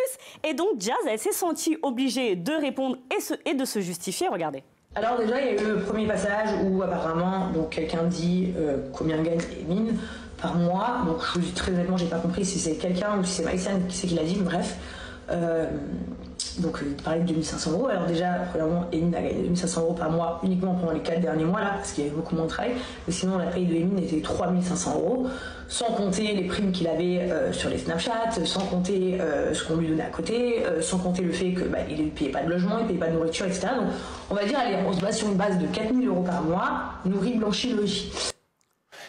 Et donc, Jazz, elle s'est sentie obligée de répondre et de se justifier. Regardez. Alors déjà, il y a eu le premier passage où apparemment donc quelqu'un dit combien gagne Emine par mois. Donc je vous dis très honnêtement, j'ai pas compris si c'est quelqu'un ou si c'est Maïsan qui l'a dit, mais bref. Donc il parlait de 2500 €. Alors déjà, premièrement, Emine a gagné 2500 € par mois uniquement pendant les 4 derniers mois là, parce qu'il y avait beaucoup moins de travail. Mais sinon, la paye de Emine était 3500 €, sans compter les primes qu'il avait sur les Snapchat, sans compter ce qu'on lui donnait à côté, sans compter le fait que il ne payait pas de logement, il ne payait pas de nourriture, etc. Donc on va dire, allez, on se base sur une base de 4000 € par mois, nourri, blanchi, logis.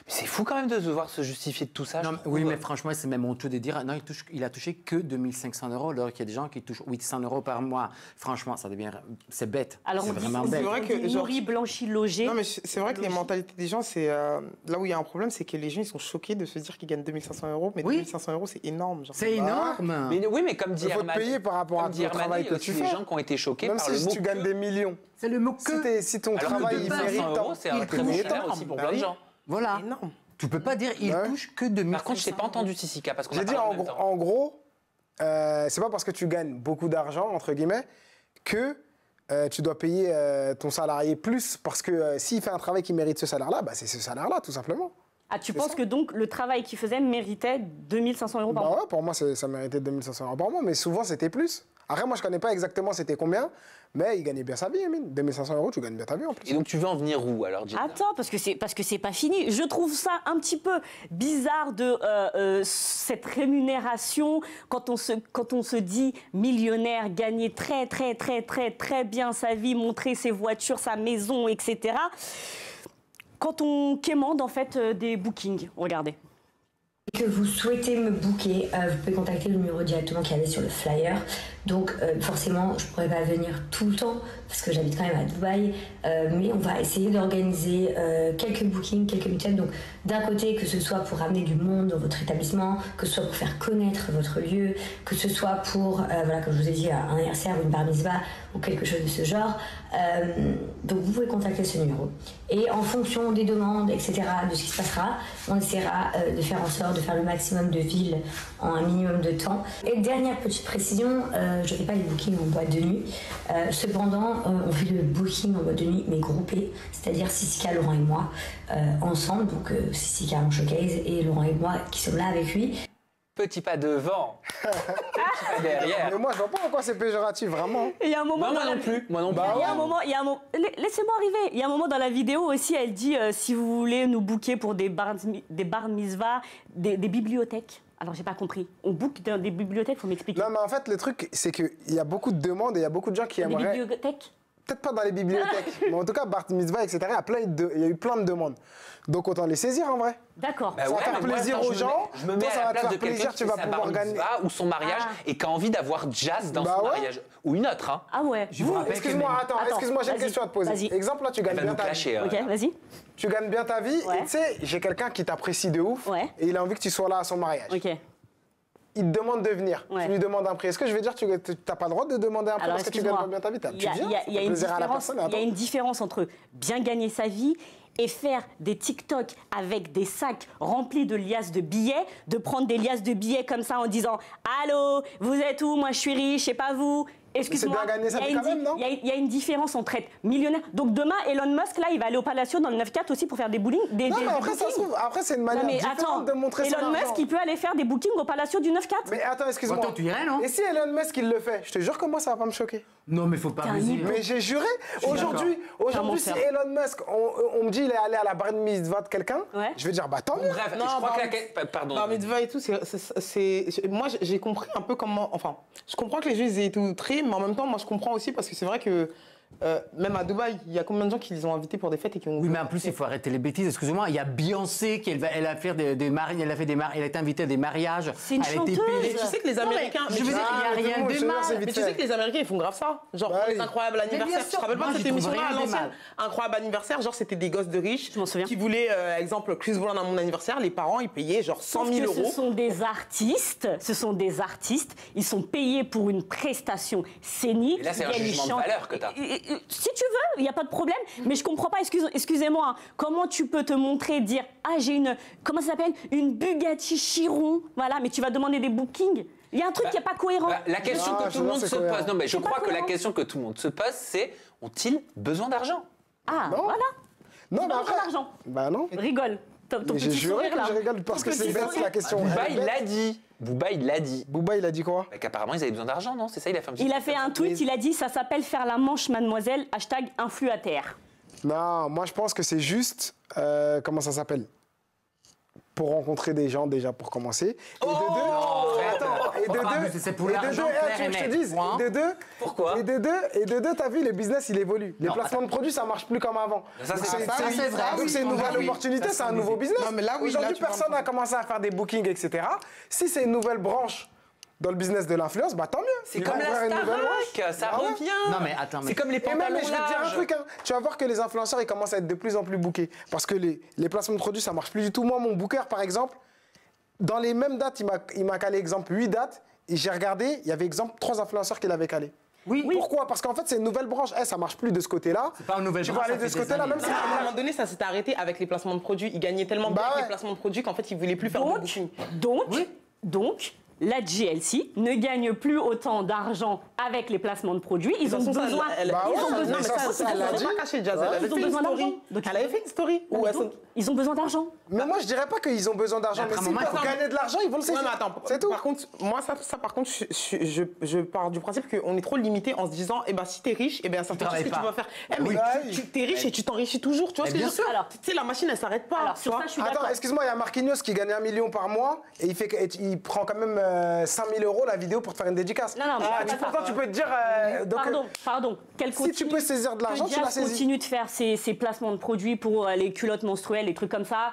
Mais c'est fou quand même de devoir se justifier de tout ça. Non, je trouve. oui, mais franchement, c'est même honteux de dire non, il a touché que 2500 €, alors qu'il y a des gens qui touchent 800 € par mois. Franchement, ça devient. C'est bête. Alors, c'est on dit, vraiment c'est bête. vrai que, genre- nourri, blanchi, logé. Non, mais c'est vrai que les mentalités des gens, c'est là où il y a un problème, c'est que les gens ils sont choqués de se dire qu'ils gagnent 2500 €, mais Oui. 2500 €, c'est énorme. Genre. C'est énorme. Mais oui, mais comme dit Il faut te Herman, payer par rapport comme à dit ton Herman, travail il y a que aussi tu des fais. gens qui ont été choqués Même par le si mot tu gagnes des millions. C'est le mot que. Si ton Alors que travail, il 2500 mérite €, c'est un il très te bon mérite salaire tant. aussi pour Bah plein de oui. gens. Voilà. Énorme. Tu peux pas dire il Ouais. touche que 2500 €. Par contre, je t'ai pas entendu, Sissika, parce qu'on a J'ai dit, parlé en même temps. en gros, c'est pas parce que tu gagnes beaucoup d'argent, entre guillemets, que tu dois payer ton salarié plus, parce que s'il fait un travail qui mérite ce salaire-là, bah, c'est ce salaire-là, tout simplement. Ah, tu penses que donc le travail qu'il faisait méritait 2500 € par Bah mois? ouais, pour moi, ça méritait 2500 € par mois, mais souvent, c'était plus. Après, moi, je connais pas exactement c'était combien, mais il gagnait bien sa vie, Amine. 2500 €, tu gagnes bien ta vie en plus. Et donc tu veux en venir où alors, Gina? Attends, parce que c'est pas fini. Je trouve ça un petit peu bizarre de cette rémunération quand on se dit millionnaire, gagner très bien sa vie, montrer ses voitures, sa maison, etc. Quand on quémande en fait des bookings, regardez. Que vous souhaitez me booker, vous pouvez contacter le numéro directement qui avait sur le flyer. Donc forcément, je ne pourrais pas venir tout le temps parce que j'habite quand même à Dubaï, mais on va essayer d'organiser quelques bookings, quelques meet-ups. Donc d'un côté, que ce soit pour ramener du monde dans votre établissement, que ce soit pour faire connaître votre lieu, que ce soit pour, voilà, comme je vous ai dit, un anniversaire ou une bar mitzvah ou quelque chose de ce genre. Donc vous pouvez contacter ce numéro. Et en fonction des demandes, etc., de ce qui se passera, on essaiera de faire en sorte de faire le maximum de villes en un minimum de temps. Et dernière petite précision, je ne fais pas les bookings en boîte de nuit. Cependant, on fait le booking en boîte de nuit, mais groupé, c'est-à-dire Sissika, Laurent et moi, ensemble. Donc Sissika en showcase et Laurent et moi qui sommes là avec lui. Petit pas devant, petit pas derrière. Mais moi, je vois pas en quoi c'est péjoratif, vraiment. Il y a un moment. Moi non plus. Moi non plus. Il y a un moment. Laissez-moi arriver. Il y a un moment dans la vidéo aussi, elle dit si vous voulez nous booker pour des bar mitzvah, des bibliothèques. Alors, j'ai pas compris. On book dans des bibliothèques, faut m'expliquer. Non, mais en fait, le truc, c'est qu'il y a beaucoup de demandes et il y a beaucoup de gens qui Des aimeraient. bibliothèques? Peut-être pas dans les bibliothèques, mais en tout cas, Bar Mitzvah, etc., il y a eu plein de demandes. Donc, autant les saisir en vrai. D'accord. Bah Ça va ouais, faire mais moi, plaisir attends, aux gens. Je me mets Toi, ça à la va te place faire de quelqu'un plaisir, qui tu fait vas sa pouvoir bar gagner. mitzvah ou son mariage et qui a envie d'avoir jazz dans Bah son ouais. mariage. Ou une autre, hein. Ah ouais. Excuse-moi, excuse-moi, j'ai une vas-y, question à te poser. vas-y. Exemple, là, tu Elle gagnes va bien nous ta vie. clasher. Ok, vas-y. Tu gagnes bien ta vie Ouais. et tu sais, j'ai quelqu'un qui t'apprécie de ouf Ouais. et il a envie que tu sois là à son mariage. Ok. Il te demande de venir. Ouais. Tu lui demandes un prix. Est-ce que je vais dire que tu n'as pas le droit de demander un prix Alors, parce que tu gagnes excuse-moi. pas bien ta vie? Il Tu y a- viens, il y a- ça il y a fait une plaisir à la différence- personne. il y a attends. une différence entre bien gagner sa vie et faire des TikTok avec des sacs remplis de liasses de billets, de prendre des liasses de billets comme ça en disant « Allô, vous êtes où? Moi, je suis riche, et pas vous ». Excuse-moi, bien gagner sa il y a vie une quand même, non? il y a une différence entre être millionnaire. Donc demain, Elon Musk, là, il va aller au Palacio dans le 9-4 aussi pour faire des bowling. Non, mais après, ça se trouve, après, c'est une manière Non, mais différente attends, de montrer son Elon argent. Musk, il peut aller faire des bookings au Palacio du 9-4. Mais attends, excuse-moi. Toi, tu irais, non? Et si Elon Musk, il le fait, je te jure que moi, ça va pas me choquer. Non, mais faut pas abuser. Mais j'ai juré, aujourd'hui, si menteur. Elon Musk, on me dit il est allé à la bar mitzvah de quelqu'un, Ouais. je vais dire, bah tant mieux. Bref, Non, je crois bar que pardon. Bar mitzvah et tout, moi j'ai compris un peu comment. Enfin, je comprends que les jeux ils aient tout très, mais en même temps, moi je comprends aussi parce que c'est vrai que même à Dubaï, il y a combien de gens qui les ont invités pour des fêtes et qui ont. Oui, mais en plus, il faut arrêter les bêtises. Excusez-moi, il y a Beyoncé qui elle a fait des mariages, elle a été invitée à des mariages. C'est une elle a été chanteuse. payée. Tu sais que les Américains. Je veux dire, il n'y a rien de mal. Mais tu sais que les Américains ils font grave ça. Genre Bah pour les oui. incroyables bien anniversaires. Tu sûr. te rappelles pas Moi, de cette j'y trouve émission-là à rien de l'ancienne mal. Incroyable anniversaire, genre c'était des gosses de riches. Je m'en souviens. Qui voulaient, exemple, Chris Brown à mon anniversaire, les parents ils payaient genre 100 000 Sauf que euros. ce sont des artistes, ils sont payés pour une prestation scénique. Et là, c'est un Ils jugement de chantent. valeur que t'as. Si tu veux, il n'y a pas de problème, mais je comprends pas, excusez-moi, hein, comment tu peux te montrer, dire, ah j'ai une, comment ça s'appelle, une Bugatti Chiron, voilà, mais tu vas demander des bookings. Il y a un truc qui n'est pas cohérent. La question Non, que je tout le vois, monde c'est se cohérent. pose, non mais je C'est pas crois que la cohérent. question que tout le monde se pose, c'est ont-ils besoin d'argent? Ah, Non. voilà, Non, ils mais ont après. d'argent. Bah non. Rigole. Ton Mais j'ai petit juré sourire, que là. je rigole parce que Ton c'est petit bête sourire. la question. Booba, Elle est il bête. l'a dit. Booba, il l'a dit. Booba, il a dit quoi? Bah, qu'apparemment, ils avaient besoin d'argent, non? C'est ça, il a fait un petit Il a fait un tweet, il a dit, ça s'appelle faire la manche, mademoiselle, #influataire. Non, moi je pense que c'est juste, comment ça s'appelle? Pour rencontrer des gens déjà pour commencer. Et de deux, c'est pour et de l'argent, deux, clair tu veux et que je te net. dise, Point. et de deux, Pourquoi? et de deux, t'as vu, le business il évolue. Les Non, placements de produits, ça marche plus comme avant. Ça, Donc, c'est- c'est ça, c'est vrai. donc c'est une Oui, nouvelle oui. opportunité, Ça, c'est un c'est nouveau business. Non, mais là, oui, Aujourd'hui, là, tu vois personne un n'a commencé à faire des bookings, etc. Si c'est une nouvelle branche dans le business de l'influence, bah tant mieux. C'est Ils comme vont la ouvrir une nouvelle branche. Starac, ça Ah ouais. revient. Non, mais attends, mais. C'est comme les Et même, pantalons mais je vais te dire un larges. truc, hein. Tu vas voir que les influenceurs, ils commencent à être de plus en plus bookés. Parce que les placements de produits, ça marche plus du tout. Moi, mon booker, par exemple, dans les mêmes dates, il m'a calé, exemple, 8 dates. Et j'ai regardé, il y avait, exemple, 3 influenceurs qui l'avaient calé. Oui. Pourquoi? Parce qu'en fait, c'est une nouvelle branche. Ça marche plus de ce côté-là. C'est pas une nouvelle Tu branche, vas aller ça de ce fait des côté-là, années. même si À un moment donné, ça s'est arrêté avec les placements de produits. Ils gagnaient tellement bien Bah avec ouais. les placements de produits qu'en fait, ils voulaient plus faire de booking. Donc, la GLC ne gagne plus autant d'argent avec les placements de produits. Ils ont besoin. Elle a pas caché Jazz. Ils ont besoin d'argent. Elle avait fait une story. Ils ont besoin d'argent. Mais moi, je dirais pas qu'ils ont besoin d'argent. Mais s'ils peuvent gagner de l'argent, ils vont le saisir. Ouais, mais attends, c'est tout. Par contre, moi, ça par contre, je pars du principe qu'on est trop limité en se disant, eh ben, si t'es riche, eh ben, ça fait ce que tu vas faire. Eh, mais t'es riche et tu t'enrichis toujours. Tu vois ce que je veux dire? Tu sais, la machine, elle s'arrête pas. Alors, sur ça, je suis d'accord. Attends, excuse-moi, il y a Marquinhos qui gagne 1 million par mois et il prend quand même 5 000 € la vidéo pour te faire une dédicace. Non, pourtant, tu peux te dire. Pardon. Si tu peux saisir de l'argent, tu la saisis. Continue de faire ces placements de produits pour les culottes menstruelles, les trucs comme ça.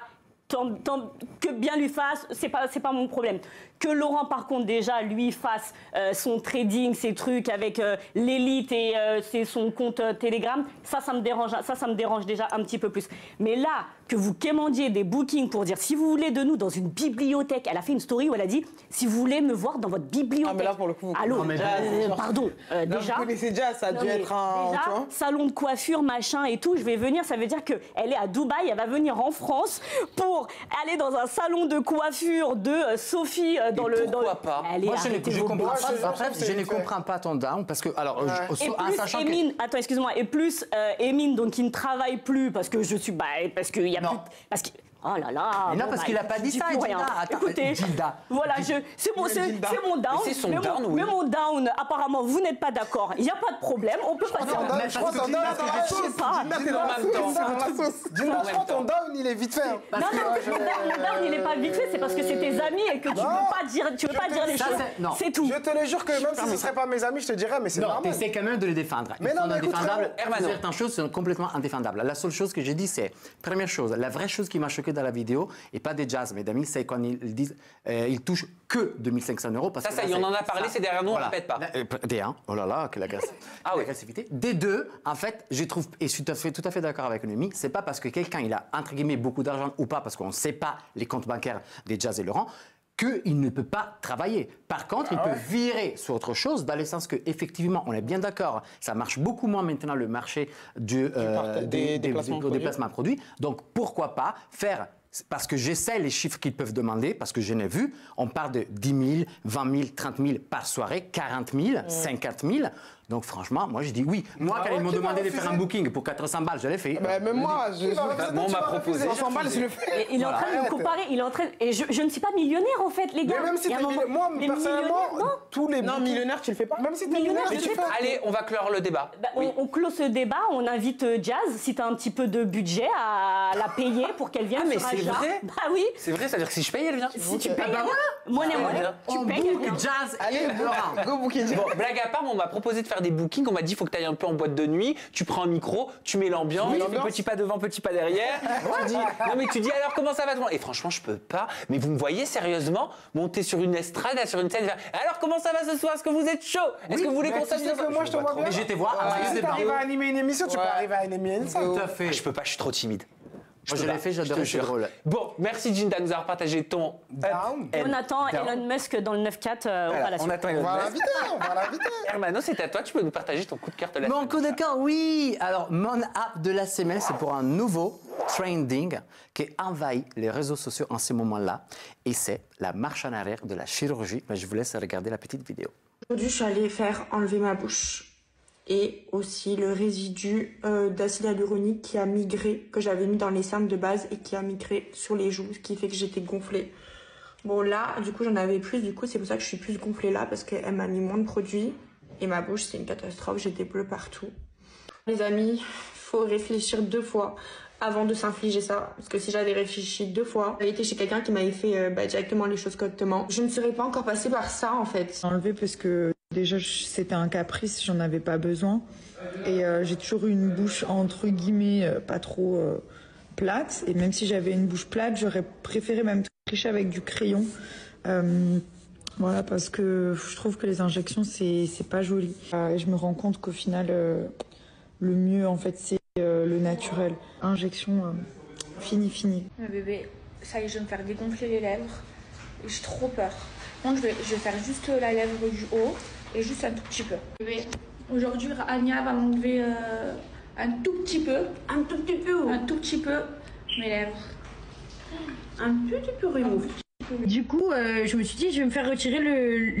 Que bien lui fasse, c'est pas mon problème. Que Laurent, par contre, déjà, lui fasse son trading, ses trucs avec l'élite et son compte Telegram, ça me dérange. Ça me dérange déjà un petit peu plus. Mais là, que vous quémandiez des bookings pour dire si vous voulez de nous dans une bibliothèque, elle a fait une story où elle a dit si vous voulez me voir dans votre bibliothèque. Ah, mais là, pour le coup, allô, pardon, déjà. Vous connaissez déjà, ça a dû être un. Déjà, tu vois, salon de coiffure, machin et tout, je vais venir, ça veut dire qu'elle est à Dubaï, elle va venir en France pour aller dans un salon de coiffure de Sophie pourquoi pas? Moi, je ne comprends pas ton down parce que, alors, en sachant Emine, attends, excuse-moi, et plus Emine, donc qui ne travaille plus parce que je suis, parce qu'il y a plus, parce que. Oh là là. Mais non, parce qu'il n'a pas dit ça, Gilda. Écoutez, voilà, c'est mon down. C'est son down, oui. Mais mon down, apparemment, vous n'êtes pas d'accord. Il n'y a pas de problème. On peut passer. Je crois que ton down, ton down, il est vite fait. Non, mon down, il n'est pas vite fait. C'est parce que c'est tes amis et que tu ne veux pas dire les choses. C'est tout. Je te le jure que même si ce ne seraient pas mes amis, je te dirais, mais c'est normal. Non, tu essaies quand même de les défendre. Mais non, mais écoute, certaines choses sont complètement indéfendables. La seule chose que j'ai dit, c'est, première chose, la vraie chose qui m'a choqué dans la vidéo, et pas des Jazz, mais d'amis, c'est quand ils disent ils touchent que 2500 €. Parce ça, on en a parlé, c'est derrière nous, on ne répète pas. Des 1, oh là là, quelle agressivité. Des 2, en fait, je trouve, et je suis tout à fait d'accord avec Noémie, c'est pas parce que quelqu'un il a entre guillemets beaucoup d'argent ou pas, parce qu'on ne sait pas les comptes bancaires des Jazz et Laurent, qu'il ne peut pas travailler. Par contre, il peut virer sur autre chose, dans le sens qu'effectivement, on est bien d'accord, ça marche beaucoup moins maintenant le marché des placements de produits. Donc, pourquoi pas faire, parce que j'essaie les chiffres qu'ils peuvent demander, parce que je n'ai vu, on parle de 10 000, 20 000, 30 000 par soirée, 40 000, 50 000. Donc franchement, moi je dis oui. Moi, quand ils m'ont demandé de faire un booking pour 400 balles, je l'ai fait. Même moi, on m'a proposé 400 balles, je le fais. Il est en train de me comparer, et je ne suis pas millionnaire en fait, les gars. Mais même si t'es millionnaire, moi personnellement, tous les non, millionnaire, tu le fais pas. Même si t'es millionnaire, tu le fais. Allez, on va clore le débat. On close ce débat, on invite Jazz, si t'as un petit peu de budget, à la payer pour qu'elle vienne. Mais c'est vrai. Bah oui. C'est vrai, c'est-à-dire que si je paye, elle vient. Si tu payes, elle vient. Monnaie, tu payes, elle vient. Jazz, allez, go booking. Bon, blague à part, on m'a proposé de faire des bookings, on m'a dit il faut que tu ailles un peu en boîte de nuit, tu prends un micro, tu mets l'ambiance, petit pas devant, petit pas derrière. Tu dis alors comment ça va toi? Et franchement, je peux pas. Mais vous me voyez sérieusement monter sur une estrade, sur une scène, alors comment ça va ce soir? Est-ce que vous êtes chaud? Est-ce que vous voulez qu'on s'amuse? Moi, je te vois bien. Mais j'étais voir. Si t'arrives à animer une émission, tu peux arriver à animer une scène. Tout à fait. Je peux pas, je suis trop timide. Moi, je l'ai fait, j'adorais ce rôle. Bon, merci Ginda de nous avoir partagé ton down. On attend Elon Musk dans le 9-4. On attend Elon Musk. On va l'inviter. Hermano, c'est à toi, tu peux nous partager ton coup de cœur de la semaine. Mon coup de cœur, oui. Alors, mon app de la semaine, c'est pour un nouveau trending qui envahit les réseaux sociaux en ce moment-là. Et c'est la marche en arrière de la chirurgie. Mais je vous laisse regarder la petite vidéo. Aujourd'hui, je suis allée faire enlever ma bouche. Et aussi le résidu d'acide hyaluronique qui a migré, que j'avais mis dans les cernes de base et qui a migré sur les joues, ce qui fait que j'étais gonflée. Bon là, du coup j'en avais plus, du coup c'est pour ça que je suis plus gonflée là, parce qu'elle m'a mis moins de produits. Et ma bouche c'est une catastrophe, j'ai des bleus partout. Les amis, faut réfléchir 2 fois avant de s'infliger ça. Parce que si j'avais réfléchi 2 fois, j'avais été chez quelqu'un qui m'avait fait directement les choses correctement, je ne serais pas encore passée par ça en fait. Enlevé parce que déjà c'était un caprice, j'en avais pas besoin. Et j'ai toujours eu une bouche entre guillemets pas trop plate. Et même si j'avais une bouche plate, j'aurais préféré même tricher avec du crayon. Voilà, parce que je trouve que les injections c'est pas joli. Et je me rends compte qu'au final le mieux en fait c'est le naturel. Injection fini. Bébé, ça y est, je vais me faire dégonfler les lèvres. J'ai trop peur. Donc je vais faire juste la lèvre du haut et juste un tout petit peu. Bébé, aujourd'hui Anya va m'enlever un tout petit peu. Un tout petit peu. Un tout petit peu mes lèvres. Un petit peu remove. Du coup, je me suis dit, je vais me faire retirer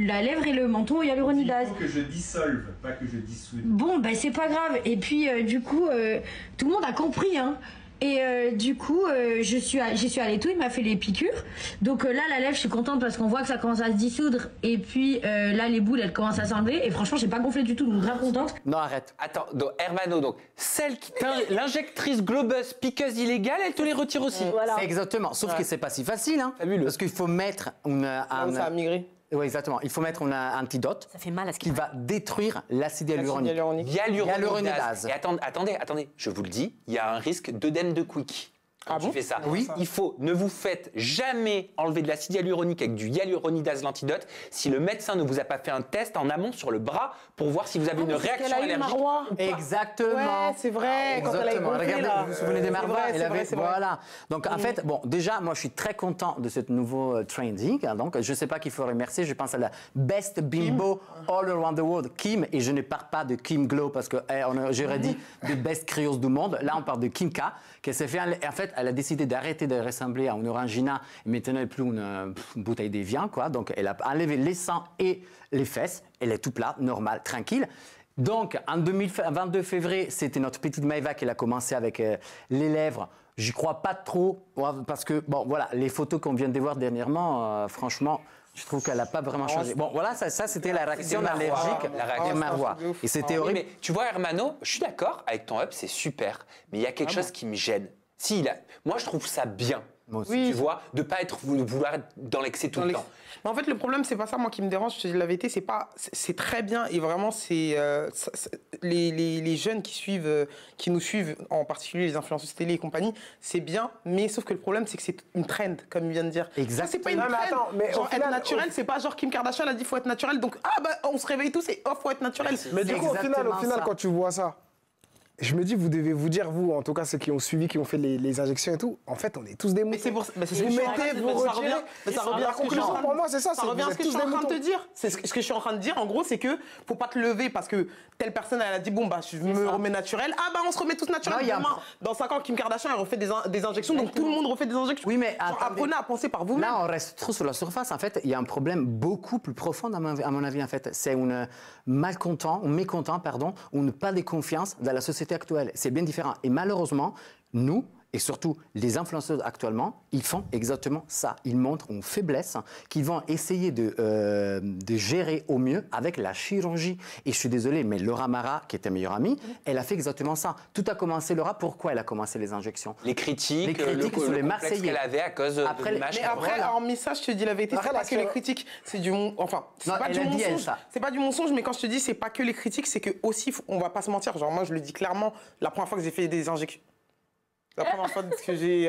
la lèvre et le menton au hyaluronidase. Il faut que je dissolve, pas que je dissoude. Bon, bah c'est pas grave. Et puis, du coup, tout le monde a compris, hein. Et du coup, j'y suis allée tout, il m'a fait les piqûres. Donc là, la lèvre, je suis contente parce qu'on voit que ça commence à se dissoudre. Et puis là, les boules, elles commencent à s'enlever. Et franchement, j'ai pas gonflé du tout, donc grave contente. Non, arrête. Attends, donc, Hermano, donc celle qui l'injectrice globeuse piqueuse illégale, elle te les retire aussi. Voilà. C'est exactement. Sauf que c'est pas si facile, hein. Fabuleux. Parce qu'il faut mettre Ça a migré. Oui, exactement. Il faut mettre un antidote Ça fait mal à ce qui va détruire l'acide hyaluronique. Hyaluronidase. Et attendez, je vous le dis, il y a un risque d'œdème de Quick. Quand tu fais ça. Oui. Ne vous faites jamais enlever de l'acide hyaluronique avec du hyaluronidase l'antidote si le médecin ne vous a pas fait un test en amont sur le bras pour voir si vous avez une réaction allergique. Exactement. Ouais, c'est vrai. Quand elle a Exactement. gonflé, Regardez, là. vous vous souvenez des Marwa, C'est vrai. voilà. Donc en fait, bon, déjà, moi je suis très content de ce nouveau trending. Donc je ne sais pas qu'il faut remercier. Je pense à la best bimbo all around the world, Kim. Et je ne parle pas de Kim Glow parce que j'aurais dit de best créose du monde. Là, on parle de Kim K, qui s'est fait. En fait, elle a décidé d'arrêter de ressembler à une orangina. Et maintenant, elle n'est plus une bouteille d'évian, quoi. Donc elle a enlevé les seins et les fesses. Elle est tout plat, normal, tranquille. Donc, en 22 février, c'était notre petite Maëva qui a commencé avec les lèvres. J'y crois pas trop, parce que, bon, voilà, les photos qu'on vient de voir dernièrement, franchement, je trouve qu'elle n'a pas vraiment changé. Bon, voilà, ça c'était la réaction allergique de Marwa. Et c'était horrible. Mais tu vois, Hermano, je suis d'accord avec ton up, c'est super. Mais il y a quelque chose qui me gêne. Moi, je trouve ça bien. Oui. Tu vois, de pas vouloir être dans l'excès tout le temps. Mais en fait, le problème, c'est pas ça, moi, qui me dérange. Je te dis la vérité, c'est très bien. Et vraiment, c'est les jeunes qui nous suivent, en particulier les influenceuses télé et compagnie, c'est bien. Mais sauf que le problème, c'est que c'est une trend, comme il vient de dire. Exactement. Ça, c'est pas une trend. Genre, être naturel, c'est pas genre Kim Kardashian a dit faut être naturel. Donc, on se réveille tous et faut être naturel. Mais du coup, au final, quand tu vois ça, je me dis, vous devez vous dire, vous, en tout cas ceux qui ont suivi, qui ont fait les injections et tout, en fait, on est tous des moutons. Mais c'est pour ça. Vous mettez, vous retirez. Ça revient à la conclusion pour moi, c'est ça. Ça revient à ce que je suis en train de te dire. C'est ce que je suis en train de dire. En gros, c'est que faut pas te lever parce que telle personne, elle a dit bon, je me remets naturel. On se remet tous naturels. Dans 5 ans, Kim Kardashian, elle refait des injections. Donc tout le monde refait des injections. Oui, mais apprenez à penser par vous-même. Là, on reste trop sur la surface. En fait, il y a un problème beaucoup plus profond, à mon avis. En fait, c'est un mécontent, ou pas de confiance dans la société actuelle. C'est bien différent. Et malheureusement, nous, et surtout les influenceurs actuellement, ils font exactement ça. Ils montrent une faiblesse qu'ils vont essayer de gérer au mieux avec la chirurgie. Et je suis désolé, mais Laura Mara, qui était meilleure amie, elle a fait exactement ça. Tout a commencé, Laura, pourquoi elle a commencé les injections? Les critiques sur les Marseillais qu'elle avait à cause de l'image. Mais après, en message, je te dis la vérité, c'est pas que les critiques, c'est du enfin, c'est pas du mensonge. C'est pas du mensonge, mais quand je te dis c'est pas que les critiques, c'est que aussi, on va pas se mentir. Genre moi, je le dis clairement, la première fois que j'ai fait des injections. La première fois que j'ai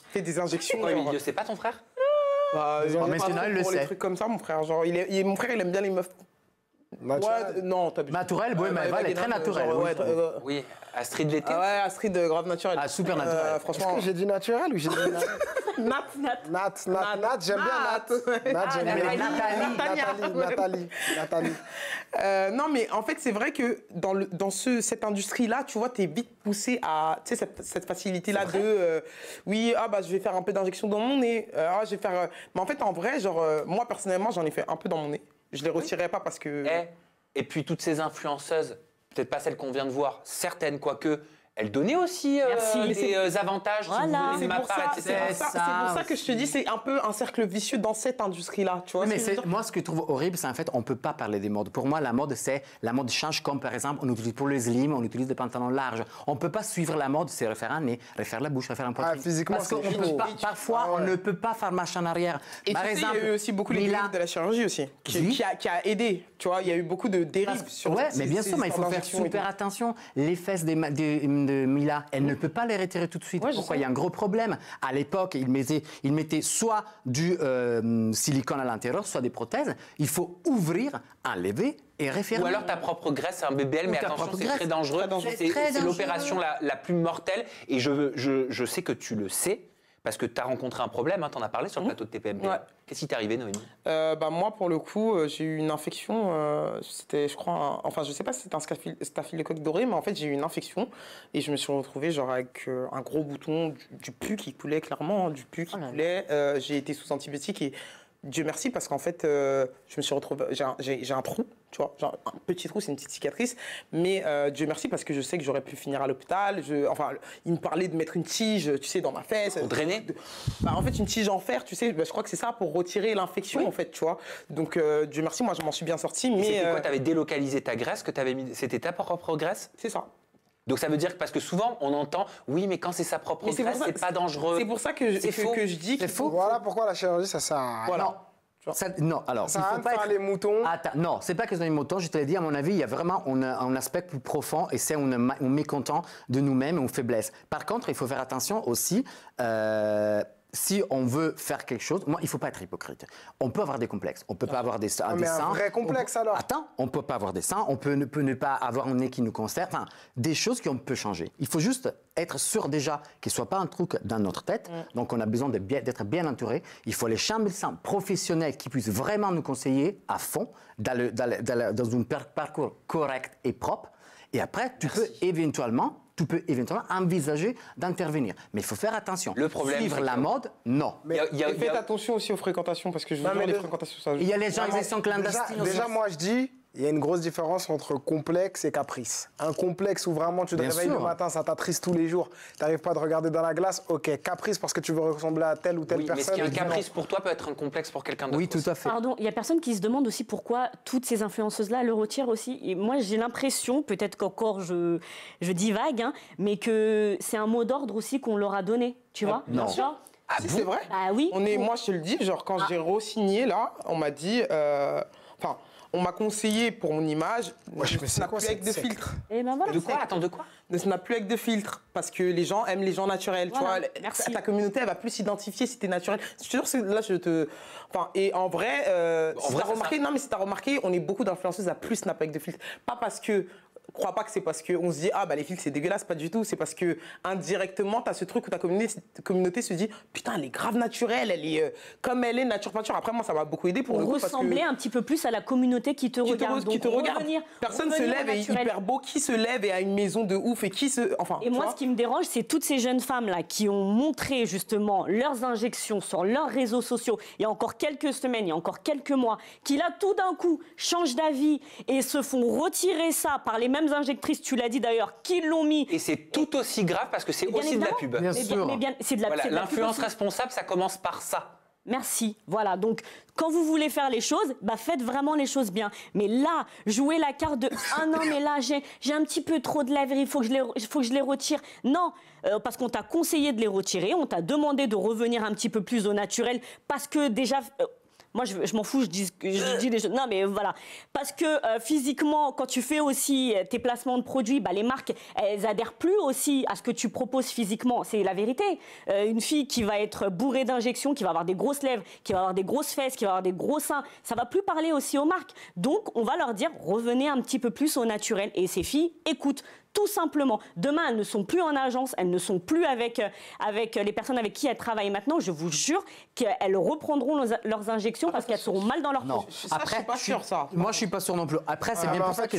fait des injections. Emilio, c'est pas ton frère? Maintenant, il le sait. Les trucs comme ça, mon frère. Genre, mon frère, il aime bien les meufs. Non, t'as naturel, elle est très naturelle. Oui, Astrid l'été. Ouais, Astrid, grave naturelle. Ah, super naturelle. Franchement. Est-ce que j'ai dit naturel ou j'ai dit Nat, j'aime bien Nat, j'aime bien Nathalie. Non, mais en fait, c'est vrai que dans cette industrie-là, tu vois, t'es vite poussé à, tu sais, cette facilité-là de, je vais faire un peu d'injection dans mon nez, je vais faire... Mais en fait, en vrai, genre, moi, personnellement, j'en ai fait un peu dans mon nez. Je les retirerai pas parce que... Et puis, toutes ces influenceuses, peut-être pas celles qu'on vient de voir, certaines, quoique... Elle donnait aussi des avantages, voilà. C'est pour ça que je te dis, c'est un peu un cercle vicieux dans cette industrie-là. Tu vois, mais moi, ce que je trouve horrible, c'est en fait, on ne peut pas parler des modes. Pour moi, la mode change comme par exemple, on utilise pour les slim, on utilise des pantalons larges. On ne peut pas suivre la mode, c'est refaire un nez, refaire la bouche, refaire un poitrine. Physiquement, parce qu'on parfois, on ne peut pas faire marche en arrière. Et par exemple, il y a eu aussi beaucoup les dérives de la chirurgie aussi, qui a aidé. Tu vois, il y a eu beaucoup de dérives sur. Ouais, mais bien sûr, mais il faut faire super attention. Les fesses de Mila, elle ne peut pas les retirer tout de suite. Pourquoi? Il y a un gros problème. À l'époque, il mettait soit du silicone à l'intérieur, soit des prothèses. Il faut ouvrir, enlever et refermer. Ou alors ta propre graisse, un BBL, mais attention, c'est très dangereux. C'est l'opération la plus mortelle. Et je sais que tu le sais, Parce que tu as rencontré un problème, hein, tu en as parlé sur le plateau de TPMP. Ouais. Qu'est-ce qui t'est arrivé, Noémie? Moi, pour le coup, j'ai eu une infection. C'était, je crois, enfin, je sais pas si c'était un staphylocoque doré, mais en fait, j'ai eu une infection et je me suis retrouvée genre avec un gros bouton, du pus qui coulait clairement, du pus qui coulait. J'ai été sous antibiotiques et Dieu merci parce qu'en fait, je me suis retrouvée, j'ai un trou, tu vois, genre un petit trou, c'est une petite cicatrice, mais Dieu merci parce que je sais que j'aurais pu finir à l'hôpital. Enfin, il me parlait de mettre une tige, tu sais, dans ma fesse. Pour drainer En fait, une tige en fer, tu sais, je crois que c'est ça pour retirer l'infection, en fait, tu vois. Donc, Dieu merci, moi, je m'en suis bien sorti. Mais c'était quoi? Tu avais délocalisé ta graisse, que t'avais mis... C'était ta propre graisse? C'est ça. Donc ça veut dire que, parce que souvent on entend, oui, mais quand c'est sa propre graisse, c'est pas dangereux. C'est pour ça que je dis c'est faux. Voilà pourquoi la chirurgie, ça sert à rien. Voilà. Non, alors, ça il faut pas faire les moutons. Attends, non, c'est pas que les moutons, je te l'ai dit, à mon avis, il y a vraiment un aspect plus profond et c'est on est mécontent de nous-mêmes, on faiblesse. Par contre, il faut faire attention aussi, si on veut faire quelque chose, moi, il ne faut pas être hypocrite. On peut avoir des complexes, on ne peut pas avoir des seins. Mais un vrai complexe alors. Attends, on ne peut pas avoir des seins, on peut ne pas avoir un nez qui nous concerne, enfin, des choses qu'on peut changer. Il faut juste être sûr déjà qu'il ne soit pas un truc dans notre tête, donc on a besoin d'être bien entouré. Il faut aller chez un médecin professionnel qui puisse vraiment nous conseiller à fond dans un parcours correct et propre. Et après, tu peux éventuellement envisager d'intervenir. Mais il faut faire attention. Le problème, suivre la mode, non. Mais faites attention aussi aux fréquentations, parce que je vous jure, les fréquentations, ça... Il y a les gens qui sont clandestines. Déjà, moi, je dis, il y a une grosse différence entre complexe et caprice. Un complexe où vraiment tu te réveilles le matin, ça t'attriste tous les jours, tu n'arrives pas à te regarder dans la glace, ok. Caprice parce que tu veux ressembler à telle ou telle personne. Mais ce qui est un caprice pour toi peut être un complexe pour quelqu'un d'autre. Oui, tout à fait. Pardon, il y a personne qui se demande aussi pourquoi toutes ces influenceuses-là le retirent aussi. Et moi, j'ai l'impression, peut-être qu'encore je divague, hein, mais que c'est un mot d'ordre aussi qu'on leur a donné, tu vois? Non. Ah, si, c'est vrai. Ah oui. Moi, je te le dis, genre quand j'ai re-signé là, on m'a dit, on m'a conseillé pour mon image, ne snap plus avec de filtres. Et ben voilà. De quoi? Attends, de quoi? Ne snap plus avec de filtres, parce que les gens aiment les gens naturels. Voilà, tu vois, merci. ta communauté, elle va plus s'identifier si t'es naturel. Je te jure, là, je te... Enfin, et en vrai, si t'as remarqué, on est beaucoup d'influenceuses à plus snap avec de filtres. Pas parce que... Crois pas que c'est parce qu'on se dit les filtres c'est dégueulasse, pas du tout. C'est parce que indirectement tu as ce truc où ta communauté se dit putain, elle est grave naturelle, elle est comme elle est nature peinture. Après moi ça m'a beaucoup aidé pour ressembler un petit peu plus à la communauté qui te regarde. Personne se lève et est hyper beau, qui se lève et a une maison de ouf et qui se et moi ce qui me dérange c'est toutes ces jeunes femmes là qui ont montré justement leurs injections sur leurs réseaux sociaux il y a encore quelques semaines, il y a encore quelques mois, qui là tout d'un coup changent d'avis et se font retirer ça par les mêmes injectrices, tu l'as dit d'ailleurs, qui l'ont mis. Et c'est tout aussi grave parce que c'est aussi de la pub. Bien sûr. C'est de la pub. L'influence responsable, ça commence par ça. Merci. Voilà. Donc, quand vous voulez faire les choses, faites vraiment les choses bien. Mais là, jouer la carte de ah non, mais là, j'ai un petit peu trop de lèvres, il faut que je les retire. Non, parce qu'on t'a conseillé de les retirer, on t'a demandé de revenir un petit peu plus au naturel, parce que déjà. Moi, je m'en fous, je dis les choses. Non, mais voilà. Parce que physiquement, quand tu fais aussi tes placements de produits, les marques, elles adhèrent plus aussi à ce que tu proposes physiquement. C'est la vérité. Une fille qui va être bourrée d'injections, qui va avoir des grosses lèvres, qui va avoir des grosses fesses, qui va avoir des gros seins, ça va plus parler aussi aux marques. Donc, on va leur dire, revenez un petit peu plus au naturel. Et ces filles, écoute. Tout simplement. Demain, elles ne sont plus en agence, elles ne sont plus avec les personnes avec qui elles travaillent maintenant. Je vous jure qu'elles reprendront leurs injections parce qu'elles seront mal dans leur peau. Après, je suis pas sûr ça. Moi, je suis pas sûr non plus. Après, c'est bien pour ça que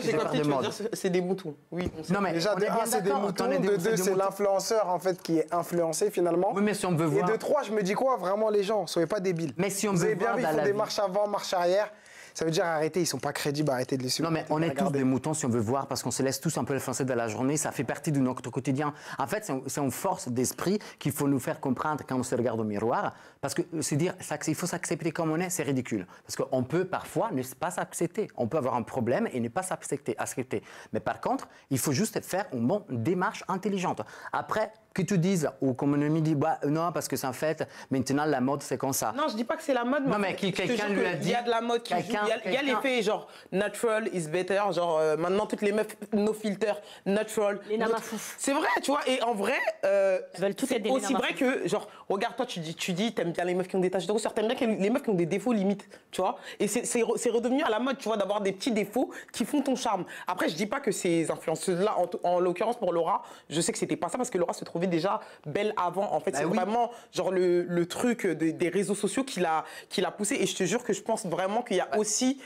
j'ai peur de mode. C'est des moutons. Oui. Non, mais déjà, de 1, c'est des moutons. De 2, c'est l'influenceur en fait qui est influencé finalement. Oui, mais si on veut voir. Et de 3, je me dis quoi? Vraiment, les gens, soyez pas débiles. Mais si on vous veut avez bien voir vu, ils font des marches avant, marches arrière. Ça veut dire arrêtez, ils sont pas crédibles, arrêtez de les suivre. Non mais on est tous des moutons si on veut voir parce qu'on se laisse tous un peu influencer de la journée, ça fait partie de notre quotidien. En fait, c'est une force d'esprit qu'il faut nous faire comprendre quand on se regarde au miroir parce que se dire il faut s'accepter comme on est, c'est ridicule. Parce qu'on peut parfois ne pas s'accepter, on peut avoir un problème et ne pas s'accepter. Mais par contre, il faut juste faire une bonne démarche intelligente. Après, que tu dises, ou comme on me dit, non, parce que c'est en fait, maintenant la mode c'est comme ça. Non, je dis pas que c'est la mode. Non, mais quelqu'un lui a dit. Il y a de la mode qui joue il y a l'effet genre natural is better, genre maintenant toutes les meufs no filter, natural. Les namafouf. C'est vrai, tu vois, et en vrai, c'est aussi vrai que, genre, regarde, toi, tu dis, t'aimes bien les meufs qui ont des taches de rousseur, t'aimes bien les meufs qui ont des défauts limites, tu vois. Et c'est redevenu à la mode, tu vois, d'avoir des petits défauts qui font ton charme. Après, je dis pas que ces influenceuses-là, en l'occurrence pour Laura, je sais que c'était pas ça parce que Laura se trouvait déjà belle avant. En fait, c'est vraiment genre le truc des réseaux sociaux qui l'a poussée. Et je te jure que je pense vraiment qu'il y a aussi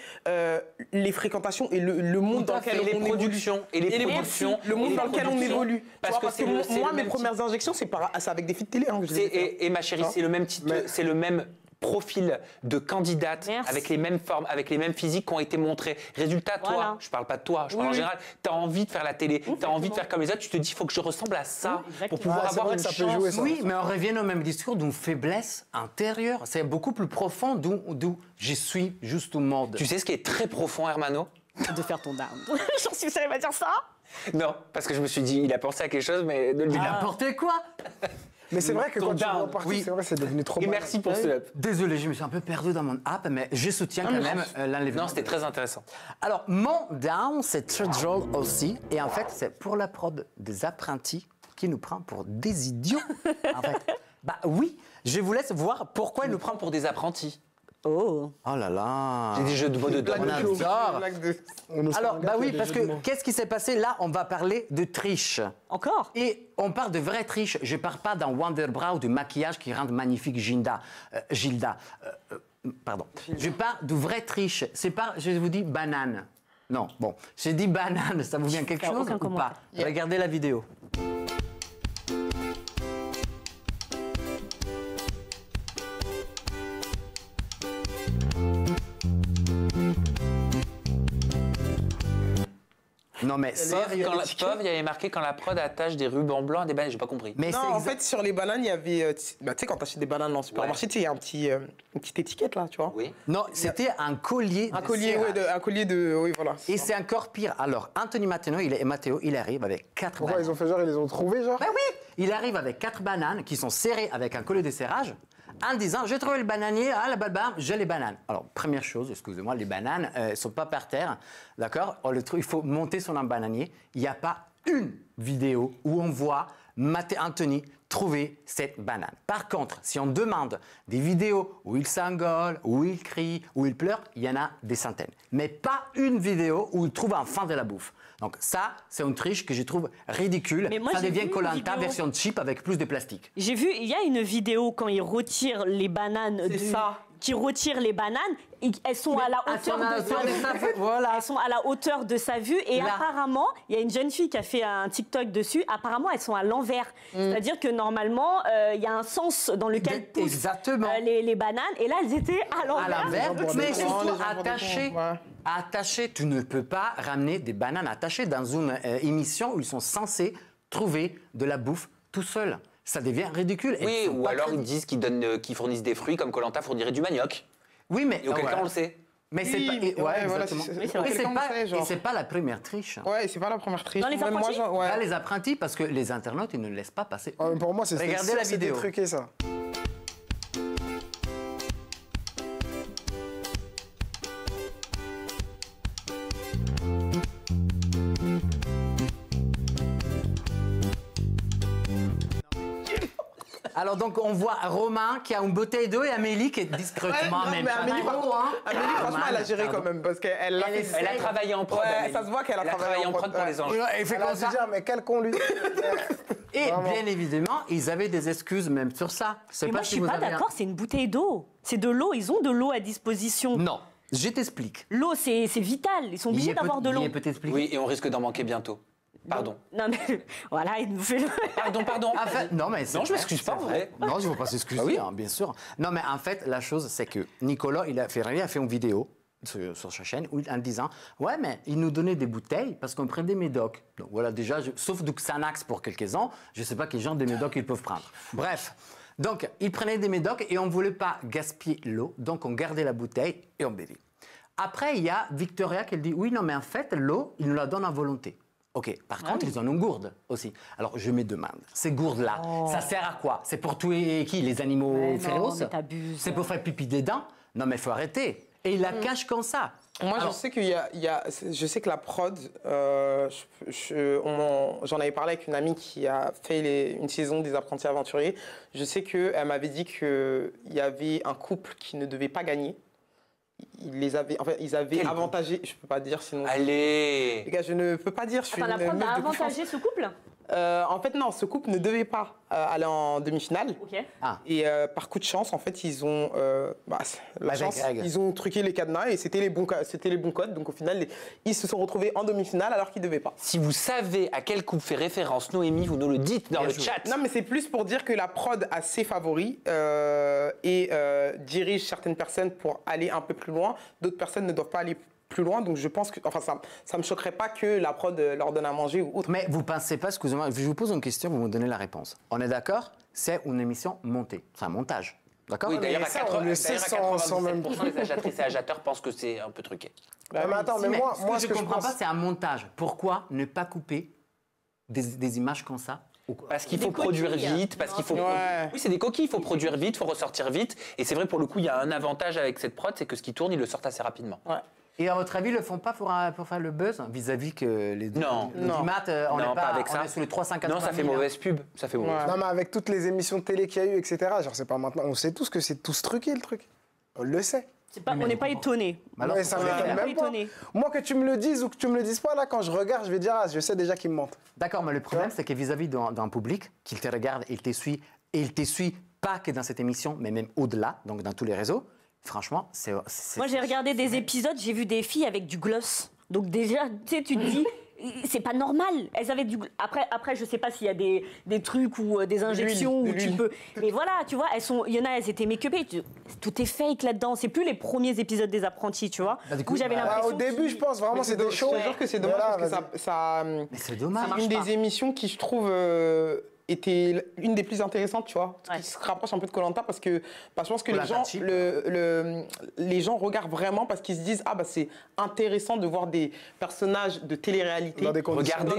les fréquentations et le monde dans lequel on évolue. Le monde dans lequel on évolue. Parce que moi, mes premières injections, c'est avec des filles de télé. Hein, et ma chérie, c'est le même titre, c'est le même profil de candidate avec les mêmes formes, avec les mêmes physiques qui ont été montrés. Résultat, toi, je parle pas de toi, je parle en général, tu as envie de faire la télé, tu as envie de faire comme les autres, tu te dis, il faut que je ressemble à ça pour pouvoir avoir une chance. Oui, mais on revient au même discours d'une faiblesse intérieure. C'est beaucoup plus profond d'où je suis juste au mode. Tu sais ce qui est très profond, Hermano? De faire ton down. J'en suis sûre, elle va dire ça. Non, parce que je me suis dit, il a pensé à quelque chose, mais de lui n'importe quoi. Mais c'est vrai que quand tu es reparti, c'est vrai, c'est devenu trop mal. Et merci pour ce up. Désolé, je me suis un peu perdu dans mon app, mais je soutiens quand même l'enlèvement. Non, c'était très intéressant. Alors, mon down, c'est très drôle aussi. Et en fait, c'est pour la prod des apprentis qui nous prend pour des idiots. En fait, bah oui, je vous laisse voir pourquoi il nous prend pour des apprentis. Oh là là. J'ai des jeux de mots dedans. On adore. Alors, bah oui, parce que qu'est-ce qui s'est passé là? On va parler de triche. Encore? Et on parle de vraie triche. Je ne parle pas d'un Wonderbrow de maquillage qui rend magnifique Gilda. Pardon. Je parle de vraie triche. C'est pas, je vous dis, banane. Non, bon. J'ai dit banane, ça vous vient quelque chose ou pas? Regardez la vidéo. Non mais pauvre, il y avait marqué quand la prod attache des rubans blancs à des bananes, j'ai pas compris. Mais non, en fait sur les bananes, il y avait, tu sais quand t'achètes des bananes dans le supermarché, il y a une petite étiquette là, tu vois. Oui. Non, c'était un collier. Un collier de, oui voilà. Et c'est encore pire. Alors Anthony Matteo, il arrive avec 4 bananes. Pourquoi ils ont fait genre, ils les ont trouvés genre? Ben oui. Il arrive avec 4 bananes qui sont serrées avec un collier de serrage. En disant, j'ai trouvé le bananier, ah la bam, j'ai les bananes. Alors, première chose, excusez-moi, les bananes ne sont pas par terre, d'accord? Il faut monter sur un bananier. Il n'y a pas une vidéo où on voit Anthony trouver cette banane. Par contre, si on demande des vidéos où il s'engueule, où il crie, où il pleure, il y en a des centaines. Mais pas une vidéo où il trouve enfin de la bouffe. Donc ça, c'est une triche que je trouve ridicule. Mais moi, ça devient Koh-Lanta version cheap avec plus de plastique. J'ai vu, il y a une vidéo quand ils retirent les bananes. Qui retirent les bananes, elles sont à la hauteur de sa vue. Voilà. Elles sont à la hauteur de sa vue et apparemment, il y a une jeune fille qui a fait un TikTok dessus. Apparemment, elles sont à l'envers. C'est-à-dire que normalement, il y a un sens dans lequel poussent les bananes. Et là, elles étaient à l'envers. Mais surtout attachées. Tu ne peux pas ramener des bananes attachées dans une émission où ils sont censés trouver de la bouffe tout seuls. Ça devient ridicule. Oui, ou alors ils disent qu'ils fournissent des fruits comme Koh-Lanta fournirait du manioc. Oui, mais et auquel cas on le sait. Mais c'est pas. Et c'est pas la première triche. Ouais, c'est pas la première triche. Dans les apprentis. Là, les apprentis, parce que les internautes, ils ne laissent pas passer. Pour moi, c'est regardez la vidéo. Truqué, ça. Alors donc on voit Romain qui a une bouteille d'eau et Amélie qui est discrètement Amélie, franchement, elle a géré quand même parce qu'elle a travaillé en prod. Ouais, ça se voit qu'elle a travaillé en prod pour les anges. Elle fait comme ça. Mais quel con lui. Et bien évidemment, ils avaient des excuses même sur ça. Mais moi, je suis pas d'accord. C'est une bouteille d'eau. C'est de l'eau. Ils ont de l'eau à disposition. Non. Je t'explique. L'eau, c'est vital. Ils sont obligés d'avoir de l'eau. Oui, et on risque d'en manquer bientôt. Pardon. Non, mais voilà, il nous fait le. Pardon. En fait, non, je m'excuse pas, en vrai. Non, je ne veux pas s'excuser, oui. Bien sûr. Non, mais en fait, la chose, c'est que Nicolas, il a fait une vidéo sur sa chaîne en disant ouais, mais il nous donnait des bouteilles parce qu'on prenait des médocs. Donc voilà, déjà, sauf du Xanax pour quelques-uns, je ne sais pas quel genre de médocs ils peuvent prendre. Bref. Donc, ils prenaient des médocs et on ne voulait pas gaspiller l'eau, donc on gardait la bouteille et on buvait. Après, il y a Victoria qui dit oui, non, mais en fait, l'eau, ils nous la donnent à volonté. Ok, par contre, ils ont une gourde aussi. Alors, je me demande, ces gourdes-là, ça sert à quoi? C'est pour tuer qui? Les animaux féroces? C'est pour faire pipi dedans? Non, mais il faut arrêter. Et il la cache comme ça. Moi, je sais je sais que la prod, j'en avais parlé avec une amie qui a fait une saison des Apprentis Aventuriers. Je sais qu'elle m'avait dit qu'il y avait un couple qui ne devait pas gagner. Ils avaient avantagé, je peux pas dire sinon. Allez. Les gars, je ne peux pas dire. La prod a avantagé ce couple? En fait, non, ce couple ne devait pas aller en demi-finale. Ok. Et par coup de chance, en fait, ils ont ils ont truqué les cadenas et c'était les bons codes. Donc au final, ils se sont retrouvés en demi-finale alors qu'ils ne devaient pas. Si vous savez à quel couple fait référence Noémie, vous nous le dites dans le chat. Non, mais c'est plus pour dire que la prod a ses favoris et dirige certaines personnes pour aller un peu plus loin. D'autres personnes ne doivent pas aller plus loin, donc je pense que, ça me choquerait pas que la prod leur donne à manger ou autre. Mais vous pensez pas, excusez-moi, je vous pose une question, vous me donnez la réponse. On est d'accord? C'est une émission montée, c'est un montage, d'accord? Oui, d'ailleurs, à 97% des agiatrices et agiateurs pensent que c'est un peu truqué. Mais attends, mais moi, ce que je comprends pas, c'est un montage. Pourquoi ne pas couper des images comme ça? Parce qu'il faut produire vite, parce qu'il faut. Oui, c'est des coquilles, il faut produire vite, il faut ressortir vite. Et c'est vrai, pour le coup, il y a un avantage avec cette prod, c'est que ce qui tourne, ils le sortent assez rapidement. Ouais. Et à votre avis, ils le font pas pour faire le buzz vis-à-vis que les non. on n'est pas avec ça. On est sur les 380 000. Non, ça fait mauvaise pub. Ça fait mauvaise. Non, mais avec toutes les émissions de télé qu'il y a eu, etc. Genre, c'est pas maintenant. On sait tous que c'est tous truqué le truc. On le sait. On n'est pas étonné. Mais ça m'étonne même pas. Moi, que tu me le dises ou que tu me le dises pas, là, quand je regarde, je vais dire, je sais déjà qu'ils me mentent. D'accord, mais le problème, c'est que vis-à-vis d'un public, qu'il te regarde et il te suit pas que dans cette émission, mais même au-delà, donc dans tous les réseaux. Franchement, c'est... Moi, j'ai regardé des épisodes, j'ai vu des filles avec du gloss. Donc déjà, tu sais, tu te dis, c'est pas normal. Elles avaient du... Après, je sais pas s'il y a des trucs ou des injections où tu peux... Mais voilà, tu vois, il y en a, elles étaient make-upées. Tout est fake là-dedans. C'est plus les premiers épisodes des Apprentis, tu vois. Bah, du coup, j'avais l'impression... Au début, je pense vraiment c'était chaud. Je te jure que c'est dommage parce que ça... Mais c'est dommage. C'est une des émissions qui, je trouve... était une des plus intéressantes, tu vois, qui se rapproche un peu de Koh-Lanta parce que je pense que les gens regardent vraiment parce qu'ils se disent c'est intéressant de voir des personnages de télé-réalité dans des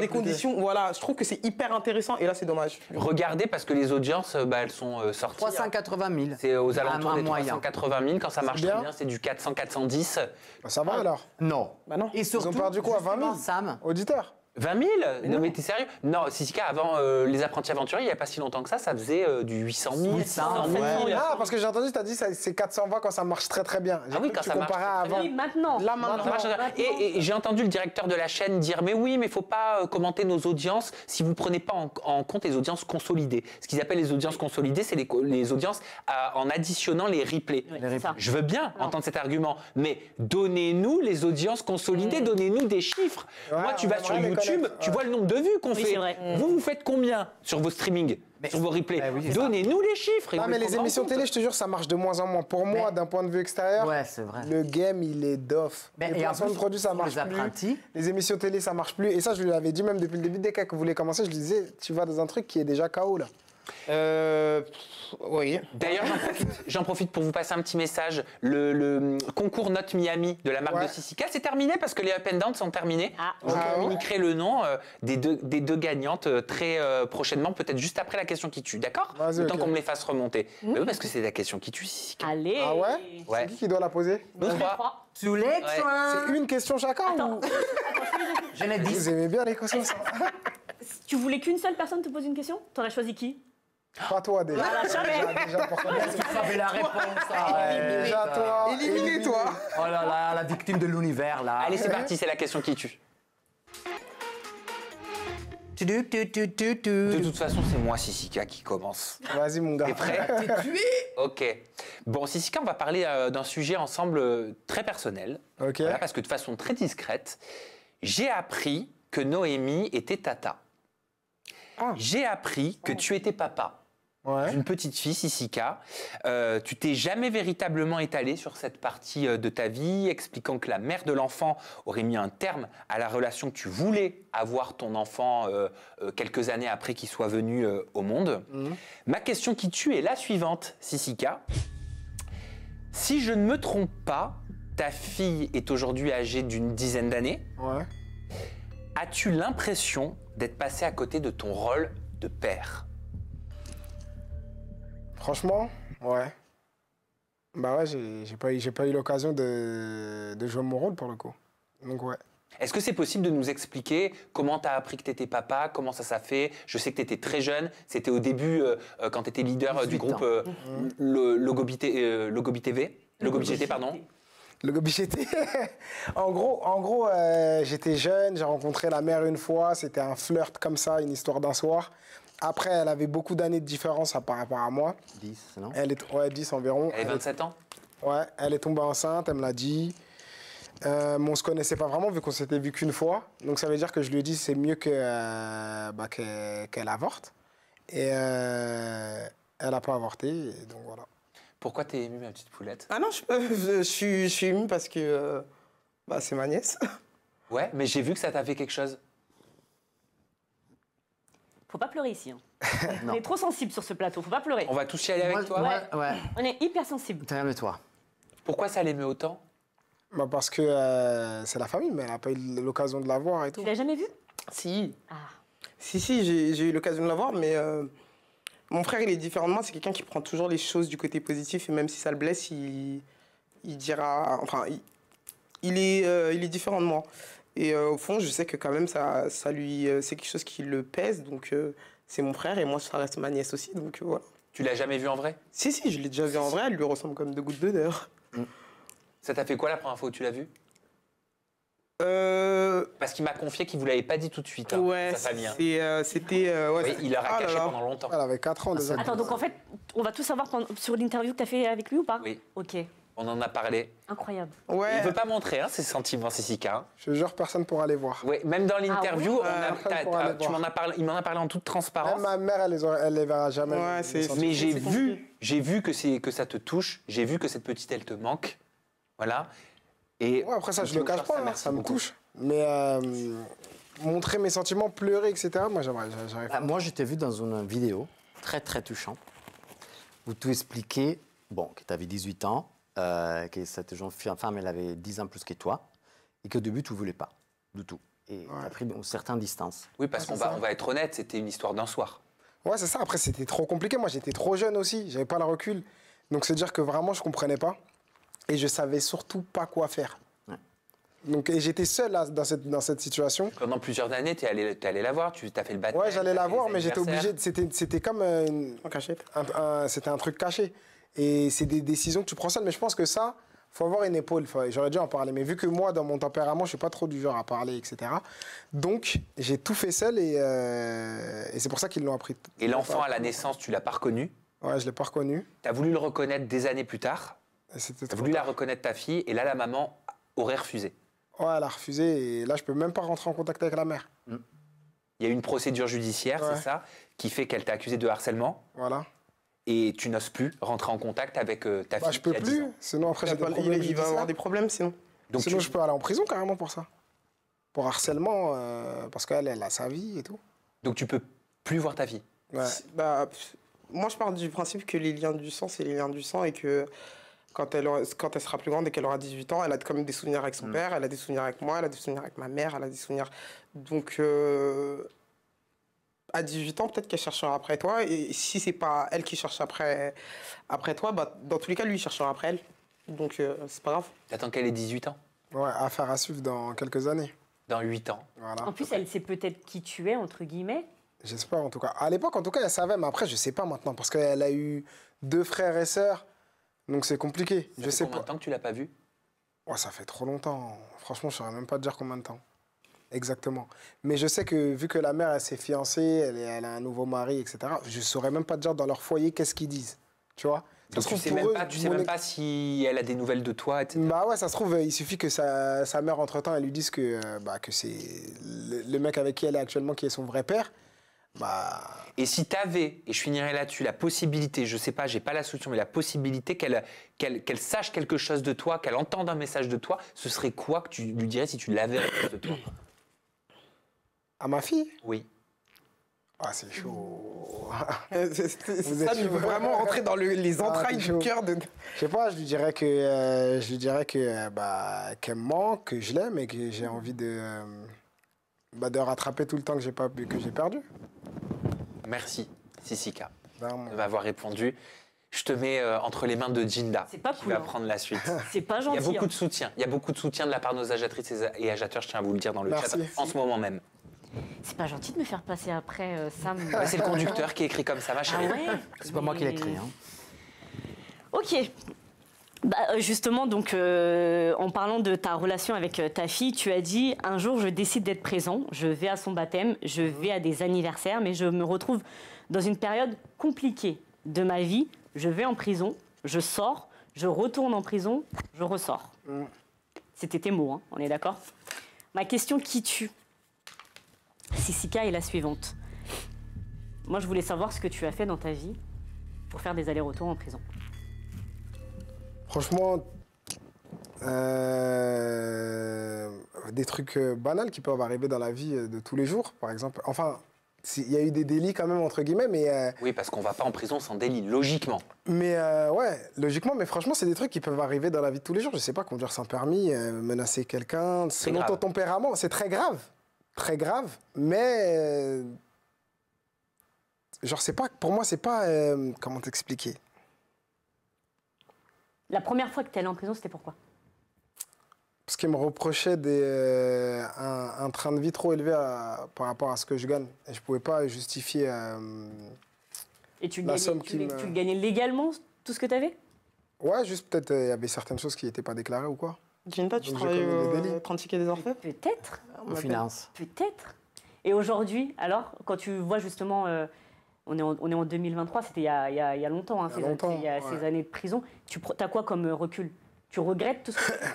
conditions, voilà, je trouve que c'est hyper intéressant et là c'est dommage. Regardez parce que les audiences, elles sont sorties. 380 000. C'est aux alentours des 380 000. Quand ça marche très bien, c'est du 400, 410. Ça va alors? Non. Bah non. Et surtout, ils ont perdu quoi, 20 000 Sam auditeurs? 20 000? Non, mais t'es sérieux? Non, Sissika, avant les Apprentis Aventuriers, il n'y a pas si longtemps que ça faisait du 800 000, 600 000. Ah, parce que j'ai entendu, tu as dit c'est 420 quand ça marche très très bien. Ah oui, quand ça marche. Avant. Oui, maintenant. Là, maintenant. Et j'ai entendu le directeur de la chaîne dire mais oui, mais il ne faut pas commenter nos audiences si vous ne prenez pas en compte les audiences consolidées. Ce qu'ils appellent les audiences consolidées, c'est les audiences en additionnant les replays. Je veux bien entendre cet argument, mais donnez-nous les audiences consolidées, donnez-nous des chiffres. Moi, tu vas sur YouTube, tu vois le nombre de vues qu'on fait. Vous faites combien sur vos streamings, sur vos replays? Donnez-nous les chiffres. Non, mais les émissions télé, je te jure, ça marche de moins en moins. Pour moi, d'un point de vue extérieur, c'est vrai. le game, il est doff. Les placements de produits, ça marche plus. Les émissions télé, ça marche plus. Et ça, je lui avais dit même depuis le début, dès qu'elle voulait commencer, je lui disais, tu vas dans un truc qui est déjà KO, là. Oui. D'ailleurs, j'en profite pour vous passer un petit message. Le concours Note Miami de la marque de Sissika, c'est terminé parce que les Up and Down sont terminés. Je communiquerai le nom des deux gagnantes très prochainement, peut-être juste après la question qui tue, d'accord? Le temps qu'on me les fasse remonter. Mais oui, parce que c'est la question qui tue, Sissika. Allez. Ah ouais? C'est qui doit la poser? Nous trois. Tous les C'est une question chacun ou... J'en ai 10. Vous aimez bien les questions? Tu voulais qu'une seule personne te pose une question? T'aurais choisi qui? Pas toi déjà. Déjà pour commencer. Tu savais la réponse. Déjà toi. Éliminé-toi. Oh là là, la victime de l'univers là. Allez, c'est parti, c'est la question qui tue. De toute façon, c'est moi, Sissika, qui commence. Vas-y, mon gars. T'es prêt? T'es tué? Ok. Bon, Sissika, on va parler d'un sujet ensemble très personnel. Ok. Voilà, parce que de façon très discrète, j'ai appris que Noémie était tata. J'ai appris que tu étais papa. D'une petite fille, Sissika. Tu t'es jamais véritablement étalé sur cette partie de ta vie, expliquant que la mère de l'enfant aurait mis un terme à la relation que tu voulais avoir ton enfant quelques années après qu'il soit venu au monde. Ma question qui tue est la suivante, Sissika. Si je ne me trompe pas, ta fille est aujourd'hui âgée d'une dizaine d'années. As-tu l'impression d'être passé à côté de ton rôle de père? Franchement, ouais. Bah ouais, j'ai pas eu l'occasion de jouer mon rôle pour le coup. Donc ouais. Est-ce que c'est possible de nous expliquer comment tu as appris que tu étais papa, comment ça s'est fait? Je sais que tu étais très jeune, c'était au début quand tu étais leader du groupe Logobi TV, Logobi GT, pardon. Logobi GT. En gros, j'étais jeune, j'ai rencontré la mère une fois, c'était un flirt comme ça, une histoire d'un soir. Après, elle avait beaucoup d'années de différence par rapport à moi. 10, non? Ouais, 10 environ. Elle avait 27 ans? Ouais, elle est tombée enceinte, elle me l'a dit. Mais on se connaissait pas vraiment vu qu'on s'était vu qu'une fois. Donc ça veut dire que je lui ai dit c'est mieux qu'elle avorte. Et elle n'a pas avorté, et donc voilà. Pourquoi t'es émue, ma petite poulette? Ah non, je suis émue parce que c'est ma nièce. Ouais, mais j'ai vu que ça t'a fait quelque chose. Faut pas pleurer ici. Hein. On est trop sensible sur ce plateau, faut pas pleurer. On va tous y aller avec toi? Ouais. On est hyper sensible. Calme-toi. Pourquoi ça l'émeut autant? Bah parce que c'est la famille, mais elle n'a pas eu l'occasion de la voir et tout. Tu l'as jamais vu? Si. Ah. Si, j'ai eu l'occasion de la voir, mais mon frère, il est différent de moi. C'est quelqu'un qui prend toujours les choses du côté positif, et même si ça le blesse, il dira... Enfin, il est différent de moi. Et au fond, je sais que quand même, ça lui, c'est quelque chose qui le pèse, donc c'est mon frère, et moi, ça reste ma nièce aussi, donc voilà. Tu l'as jamais vu en vrai? Si, je l'ai déjà vu en vrai, elle lui ressemble comme 2 gouttes d'eau, d'ailleurs. Ça t'a fait quoi la première fois où tu l'as vu? Parce qu'il m'a confié qu'il vous l'avait pas dit tout de suite, ouais, sa famille. c'était... oui, il leur a caché pendant longtemps. Elle avait 4 ans déjà. Attends, donc en fait, on va tout savoir sur l'interview que tu as fait avec lui ou pas? Oui. Ok. On en a parlé. Incroyable. Ouais. Il veut pas montrer ses sentiments, Sissika. Je jure, personne pour aller voir. Oui, même dans l'interview, il m'en a parlé en toute transparence. Même ma mère, elle les verra jamais. Ouais, mais j'ai vu que ça te touche, j'ai vu que cette petite, elle te manque. Voilà. Et ouais, après ça, je le cache pas, ça me touche. Mais montrer mes sentiments, pleurer, etc., moi, j'arrive pas. Moi, je t'ai vu dans une vidéo très, très touchante où tu expliquais que tu avais 18 ans, que cette jeune femme, elle avait 10 ans plus que toi, et qu'au début, tu ne voulais pas du tout. Et tu as pris une certaine distance. Oui, parce qu'on va être honnête, c'était une histoire d'un soir. Ouais, c'est ça. Après, c'était trop compliqué. Moi, j'étais trop jeune aussi. J'avais pas le recul. Donc, c'est dire que vraiment, je comprenais pas. Et je savais surtout pas quoi faire. Ouais. Donc, et j'étais seul là, dans cette situation. Pendant plusieurs années, t'es allé la voir, tu t'as fait le baptême. Ouais, j'allais la voir, mais j'étais obligé. C'était comme en cachette. C'était un truc caché. Et c'est des décisions que tu prends seul. Mais je pense que ça, faut avoir une épaule. J'aurais dû en parler. Mais vu que moi, dans mon tempérament, je suis pas trop du genre à parler, etc. Donc, j'ai tout fait seul et c'est pour ça qu'ils l'ont appris. Et l'enfant à la naissance, tu l'as pas reconnu? Ouais, je l'ai pas reconnu. Tu as voulu le reconnaître des années plus tard. Tu as voulu la reconnaître ta fille, et là, la maman aurait refusé. Ouais, elle a refusé, et là, je peux même pas rentrer en contact avec la mère. Il y a une procédure judiciaire, c'est ça, qui fait qu'elle t'a accusé de harcèlement. Voilà. Et tu n'oses plus rentrer en contact avec ta fille. Je peux plus, sinon après j'ai des problèmes. Il va avoir des problèmes sinon. Donc sinon je peux aller en prison carrément pour ça. Pour harcèlement, parce qu'elle a sa vie et tout. Donc tu peux plus voir ta fille? Ouais. Moi je pars du principe que les liens du sang, c'est les liens du sang, et que quand elle sera plus grande et qu'elle aura 18 ans, elle a quand même des souvenirs avec son père, elle a des souvenirs avec moi, elle a des souvenirs avec ma mère, elle a des souvenirs... Donc... à 18 ans, peut-être qu'elle cherchera après toi. Et si c'est pas elle qui cherche après toi, dans tous les cas, lui, il cherchera après elle. Donc, c'est pas grave. T'attends qu'elle ait 18 ans? Ouais, affaire à suivre dans quelques années. Dans 8 ans. Voilà. En plus, elle sait peut-être qui tu es, entre guillemets. J'espère, en tout cas. À l'époque, en tout cas, elle savait, mais après, je sais pas maintenant. Parce qu'elle a eu 2 frères et sœurs. Donc, c'est compliqué. Ça fait combien de temps que tu l'as pas vue? Ouais, ça fait trop longtemps. Franchement, je saurais même pas te dire combien de temps. Exactement. Mais je sais que vu que la mère, elle s'est fiancée, elle a un nouveau mari, etc., je ne saurais même pas te dire dans leur foyer qu'est-ce qu'ils disent. Tu vois? Donc tu sais même pas si elle a des nouvelles de toi, etc. Bah ouais, ça se trouve, il suffit que sa mère, entre-temps, elle lui dise que c'est le mec avec qui elle est actuellement qui est son vrai père. Et si tu avais, et je finirai là-dessus, la possibilité, je sais pas, j'ai pas la solution, mais la possibilité qu'elle sache quelque chose de toi, qu'elle entende un message de toi, ce serait quoi que tu lui dirais si tu l'avais de toi? À ma fille? Oui. Ah, c'est chaud. Ça, tu veux vraiment rentrer dans les entrailles du cœur de... Je sais pas, je lui dirais qu'elle me manque, que je l'aime et que j'ai envie de rattraper tout le temps que j'ai perdu. Merci, Sissika, de m'avoir répondu. Je te mets entre les mains de Jinda. C'est pas qui cool, va hein. prendre la suite. C'est pas gentil. Il y a beaucoup hein. de soutien. Il y a beaucoup de soutien de la part de nos agiatrices et agitateurs, je tiens à vous le dire dans le Merci. chat, en ce moment même. C'est pas gentil de me faire passer après, Sam. Ouais, c'est le conducteur qui écrit comme ça, ma Ah chérie. ouais. C'est pas moi qui l'ai écrit. Hein. Ok. Bah, justement, donc, en parlant de ta relation avec ta fille, tu as dit un jour je décide d'être présent, je vais à son baptême, je vais à des anniversaires, mais je me retrouve dans une période compliquée de ma vie. Je vais en prison, je sors, je retourne en prison, je ressors. C'était tes mots, hein, on est d'accord? Ma question qui tue, Sissika, est la suivante. Moi, je voulais savoir ce que tu as fait dans ta vie pour faire des allers-retours en prison. Franchement, des trucs banals qui peuvent arriver dans la vie de tous les jours, par exemple. Enfin, il y a eu des délits quand même, entre guillemets, mais... Oui, parce qu'on va pas en prison sans délit, logiquement. Mais ouais, logiquement, mais franchement, c'est des trucs qui peuvent arriver dans la vie de tous les jours. Je sais pas, conduire sans permis, menacer quelqu'un, selon ton tempérament, c'est très grave, mais... genre, c'est pas... Pour moi, c'est pas... comment t'expliquer? La première fois que tu es allé en prison, c'était pourquoi? Parce qu'il me reprochait un train de vie trop élevé par rapport à ce que je gagne. Et je pouvais pas justifier Et tu la somme qui me... tu gagnais légalement tout ce que tu avais? Ouais, juste peut-être il y avait certaines choses qui n'étaient pas déclarées ou quoi. Jinda, tu Donc, travailles j'ai commis des au délits. 30 tickets des orfèvres? Peut-être. En finance. Peut-être. Et aujourd'hui, alors, quand tu vois justement, on est en 2023, c'était il y a longtemps, hein, ces années de prison, tu as quoi comme recul? Tu regrettes tout ce que tu fais?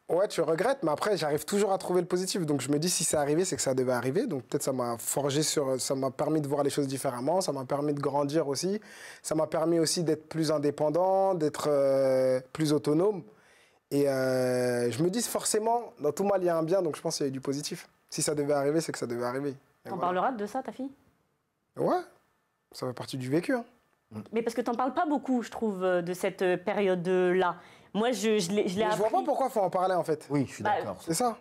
Ouais, tu regrettes, mais après, j'arrive toujours à trouver le positif. Donc je me dis, si c'est arrivé, c'est que ça devait arriver. Donc peut-être ça m'a forgé ça m'a permis de voir les choses différemment, ça m'a permis de grandir aussi. Ça m'a permis aussi d'être plus indépendant, d'être plus autonome. Et je me dis, forcément, dans tout mal, il y a un bien, donc je pense qu'il y a eu du positif. Si ça devait arriver, c'est que ça devait arriver. T'en parleras de ça, ta fille? Ouais, ça fait partie du vécu. Hein. Mais parce que t'en parles pas beaucoup, je trouve, de cette période-là. Moi, je l'ai appris. Je vois pas pourquoi il faut en parler, en fait. Oui, je suis d'accord. C'est ça.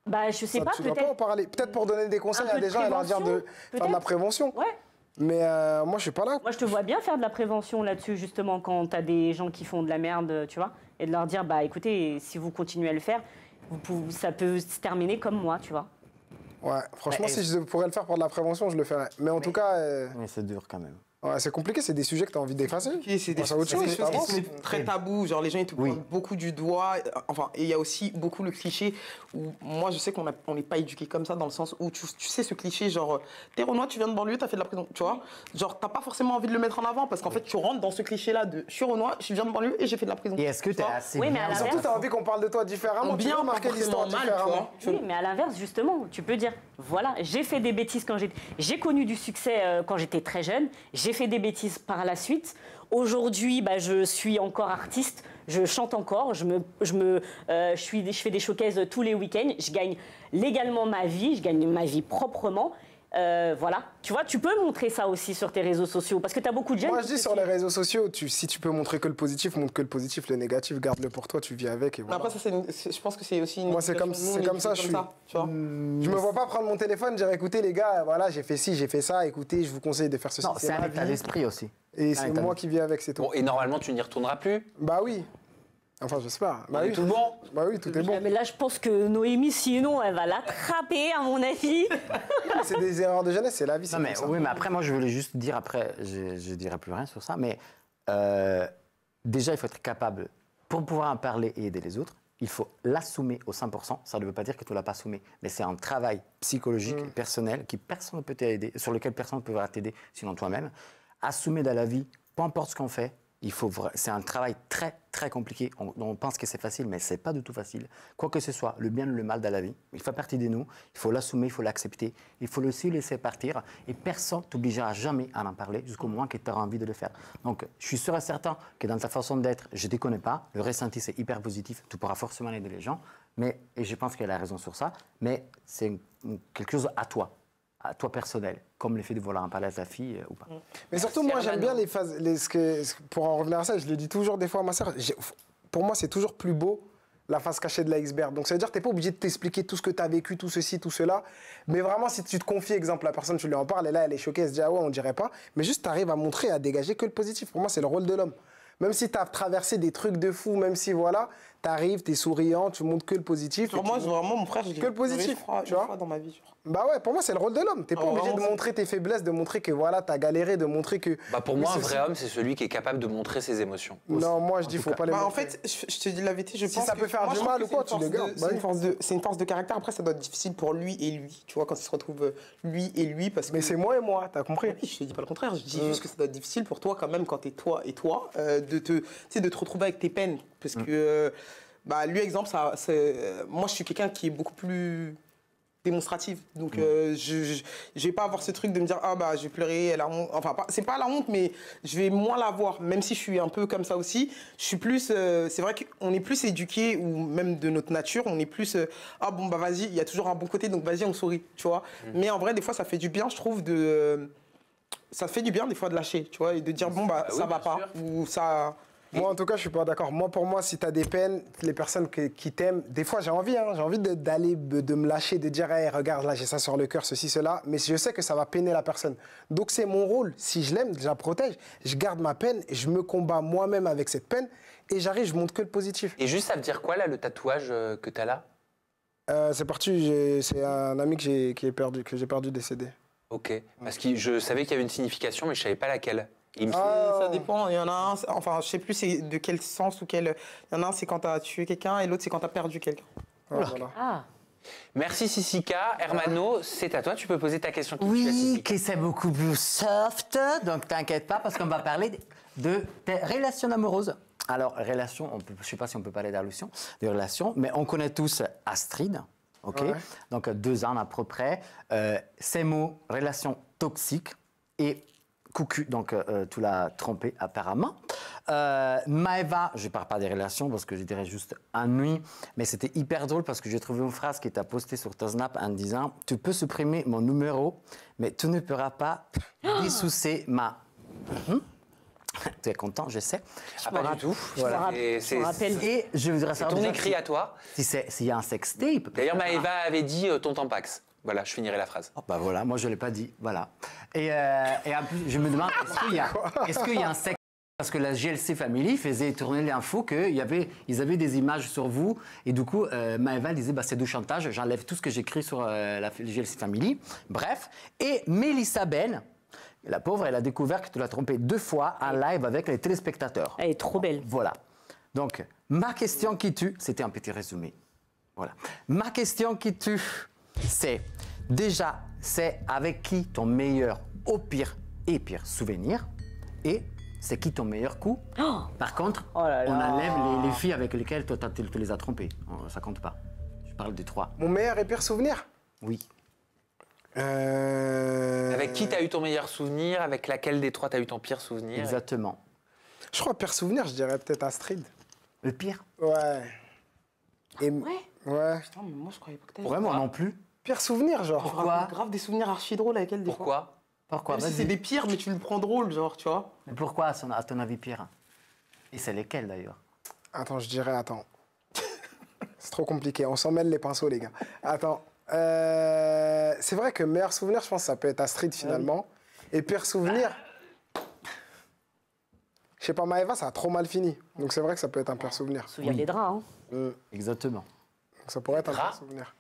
Bah, je sais pas, tu dois peut-être. pas en parler. Peut-être pour donner des conseils à des gens et leur dire de faire de la prévention. Ouais. Mais moi, je suis pas là. Moi, je te vois bien faire de la prévention là-dessus, justement, quand t'as des gens qui font de la merde, tu vois, et de leur dire, bah, écoutez, si vous continuez à le faire, ça peut se terminer comme moi, tu vois. Ouais, franchement, si je pourrais le faire pour de la prévention, je le ferais. Mais en tout cas... Mais c'est dur quand même. Ouais, c'est compliqué, c'est des sujets que tu as envie d'effacer. C'est des autre chose, choses qui sont très tabous. Genre, les gens, ils te pointent beaucoup du doigt. Enfin, et il y a aussi beaucoup le cliché où, moi, je sais qu'on n'est pas éduqué comme ça, dans le sens où, tu sais, ce cliché, genre, t'es Renoir, tu viens de banlieue, t'as fait de la prison, tu vois. Genre, t'as pas forcément envie de le mettre en avant parce qu'en fait, tu rentres dans ce cliché-là de je suis Renoir, je viens de banlieue et j'ai fait de la prison. Et est-ce que t'es assez oui, mais bien? Surtout, t'as envie qu'on parle de toi différemment. Bien, tu peux marquer l'histoire différemment. Oui, mais à l'inverse, justement, tu peux dire, voilà, j'ai fait des bêtises quand j'ai connu du succès quand j'étais très jeune, j'ai fait des bêtises par la suite. Aujourd'hui, bah, je suis encore artiste, je chante encore, je fais des showcases tous les week-ends, je gagne légalement ma vie, je gagne ma vie proprement. Voilà, tu vois, tu peux montrer ça aussi sur tes réseaux sociaux parce que tu as beaucoup de jeunes. Moi, je dis sur les réseaux sociaux, si tu peux montrer que le positif, montre que le positif, le négatif, garde-le pour toi, tu vis avec. Et voilà. Après, ça, je pense que c'est aussi une. Moi, c'est comme ça, je suis. Tu vois. Je me vois pas prendre mon téléphone, dire écoutez, les gars, voilà, j'ai fait ci, j'ai fait ça, écoutez, je vous conseille de faire ceci. Non, c'est un état d'esprit aussi. Et c'est moi qui vis avec, c'est tout. Bon, et normalement, tu n'y retourneras plus? Bah oui. Enfin, j'espère. Bah oui. Tout bon? Bah oui, tout est bon. Mais là, je pense que Noémie, sinon, elle va l'attraper, à mon avis. C'est des erreurs de jeunesse, c'est la vie. Non, mais, oui, mais après, moi, je voulais juste dire, après, je dirai plus rien sur ça, mais déjà, il faut être capable, pour pouvoir en parler et aider les autres, il faut l'assumer au 100%. Ça ne veut pas dire que tu ne l'as pas assumé, mais c'est un travail psychologique et personnel qui personne ne peut t'aider, sur lequel personne ne peut t'aider, sinon toi-même. Assumer dans la vie, peu importe ce qu'on fait, c'est un travail très, très compliqué. On pense que c'est facile, mais ce n'est pas du tout facile. Quoi que ce soit, le bien ou le mal dans la vie, il fait partie de nous. Il faut l'assumer, il faut l'accepter. Il faut aussi laisser partir. Et personne ne t'obligera jamais à en parler jusqu'au moment que tu auras envie de le faire. Donc, je suis sûr et certain que dans ta façon d'être, je ne te connais pas. Le ressenti, c'est hyper positif. Tu pourras forcément aider les gens. Et je pense qu'elle a raison sur ça. Mais c'est quelque chose à toi personnel, comme le fait de vouloir en parler à ta fille ou pas. Mais surtout, moi, j'aime bien les phases. Pour en revenir à ça, je le dis toujours des fois à ma sœur, pour moi, c'est toujours plus beau la face cachée de l'iceberg. Donc, ça veut dire que tu n'es pas obligé de t'expliquer tout ce que tu as vécu, tout ceci, tout cela. Mais vraiment, si tu te confies, exemple, la personne, tu lui en parles, et là, elle est choquée, elle se dit, ah ouais, on dirait pas. Mais juste, tu arrives à montrer, à dégager que le positif. Pour moi, c'est le rôle de l'homme. Même si tu as traversé des trucs de fou, même si voilà, tu arrives, tu es souriant, tu montres que le positif. Pour moi, vraiment, mon frère, je l'ai que le positif, tu vois, dans ma vie. Genre. Bah ouais, pour moi, c'est le rôle de l'homme. T'es pas obligé de montrer tes faiblesses, de montrer que voilà, t'as galéré, de montrer que. Bah pour moi, un vrai homme, c'est celui qui est capable de montrer ses émotions. Non, moi, je dis, faut pas les montrer. En fait, je te dis la vérité, je pense si ça peut faire du mal ou quoi, tu le gardes. C'est une force de caractère. Après, ça doit être difficile pour lui et lui. Tu vois, quand il se retrouve lui et lui. Mais c'est moi et moi, t'as compris? Oui, je te dis pas le contraire. Je dis juste que ça doit être difficile pour toi, quand même, quand t'es toi et toi, de te retrouver avec tes peines. Parce que, lui, exemple, moi, je suis quelqu'un qui est beaucoup plus démonstrative. Donc, je vais pas avoir ce truc de me dire, je vais pleurer, elle a honte. Enfin, c'est pas la honte, mais je vais moins la voir. Même si je suis un peu comme ça aussi, je suis plus. C'est vrai qu'on est plus éduqué, ou même de notre nature, on est plus. Vas-y, il y a toujours un bon côté, donc vas-y, on sourit, tu vois. Mais en vrai, des fois, ça fait du bien, je trouve, ça fait du bien, des fois, de lâcher, tu vois, et de dire, ça va pas, ou ça. Moi, en tout cas, je suis pas d'accord. Moi, pour moi, si tu as des peines, les personnes qui t'aiment, des fois, j'ai envie d'aller, de me lâcher, de dire, hey, regarde, là, j'ai ça sur le cœur, ceci, cela, mais je sais que ça va peiner la personne. Donc, c'est mon rôle. Si je l'aime, je la protège, je garde ma peine, je me combats moi-même avec cette peine, et j'arrive, je montre que le positif. Et juste, ça veut dire quoi, là, le tatouage que tu as là? C'est parti, c'est un ami que j'ai perdu décédé. Ok, parce que je savais qu'il y avait une signification, mais je savais pas laquelle. Ça dépend, il y en a un, enfin je sais plus c'est de quel sens ou quel. Il y en a un c'est quand tu as tué quelqu'un et l'autre c'est quand tu as perdu quelqu'un. Voilà. Merci Sissika. Hermano, c'est à toi, tu peux poser ta question. Oui, que c'est beaucoup plus soft, donc t'inquiète pas parce qu'on va parler de tes relations amoureuses. Alors, relations, je ne sais pas si on peut parler de relations, mais on connaît tous Astrid, ok? Ouais. Donc 2 ans à peu près. Ces mots, relation toxique et Coucou, donc tu l'as trompé apparemment. Maëva, je ne parle pas des relations parce que je dirais juste ennui, mais c'était hyper drôle parce que j'ai trouvé une phrase qui t'a postée sur ta Snap en disant « Tu peux supprimer mon numéro, mais tu ne pourras pas dissocier ma... » Tu es content, je sais. Pas du tout. Voilà. Je me rappelle. Et je voudrais savoir... ton écrit à toi. S'il y a un sextape. D'ailleurs, Maëva avait dit ton tampax. Voilà, je finirai la phrase. Bah voilà, moi je ne l'ai pas dit, voilà. Et en plus, je me demande, est-ce qu'il y a un sexe? Parce que la GLC Family faisait tourner l'info qu'ils avaient des images sur vous. Et du coup, Maëva disait, c'est du chantage, j'enlève tout ce que j'écris sur la GLC Family. Bref. Et Mélissa Ben, la pauvre, elle a découvert que tu l'as trompée 2 fois en live avec les téléspectateurs. Elle est trop belle. Voilà. Donc, ma question qui tue, c'était un petit résumé. Voilà. Ma question qui tue, c'est avec qui ton meilleur au pire et pire souvenir et c'est qui ton meilleur coup. Par contre, on enlève les filles avec lesquelles tu les as trompées. Ça compte pas. Je parle des 3. Mon meilleur et pire souvenir? Oui. Avec qui tu as eu ton meilleur souvenir? Avec laquelle des 3 tu as eu ton pire souvenir? Exactement. Je crois pire souvenir, je dirais peut-être Astrid. Le pire? Ouais. Et ouais. Putain, mais moi je croyais pas que t'avais. Vraiment non plus. Pire souvenir, genre. Pourquoi? Grave des souvenirs archi drôles avec elle des fois. Pourquoi? Même si c'est des pires, mais tu le prends drôle, genre, tu vois. Mais pourquoi, à ton avis, pire? Et c'est lesquels, d'ailleurs? Attends. C'est trop compliqué. On s'en mêle les pinceaux, les gars. Attends. C'est vrai que meilleur souvenir, je pense que ça peut être Astrid, finalement. Et pire souvenir... Je sais pas, Maëva, ça a trop mal fini. Donc c'est vrai que ça peut être un pire souvenir. Souviens des draps, hein. Exactement. Donc ça pourrait être un pire souvenir.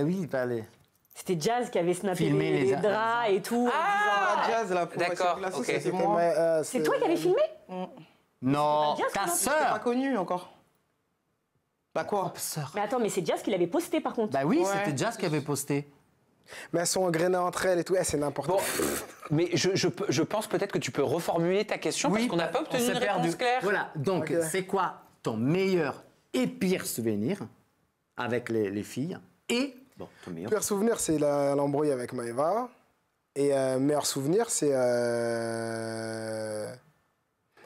Oui, allez. C'était Jazz qui avait snappé les draps et tout. Jazz, là, pour d'accord, c'est moi. C'est toi qui avais filmé? Non, ta C'est sœur. pas connu encore. Bah quoi? Mais attends, mais c'est Jazz qui l'avait posté par contre. Bah oui, c'était Jazz qui avait posté. Mais elles sont engrenées entre elles et tout. C'est n'importe quoi. Mais je pense peut-être que tu peux reformuler ta question parce qu'on n'a pas obtenu une réponse claire. Voilà, donc c'est quoi ton meilleur et pire souvenir avec les filles et ton meilleur. Pire souvenir, c'est l'embrouille avec Maëva. Et meilleur souvenir, c'est...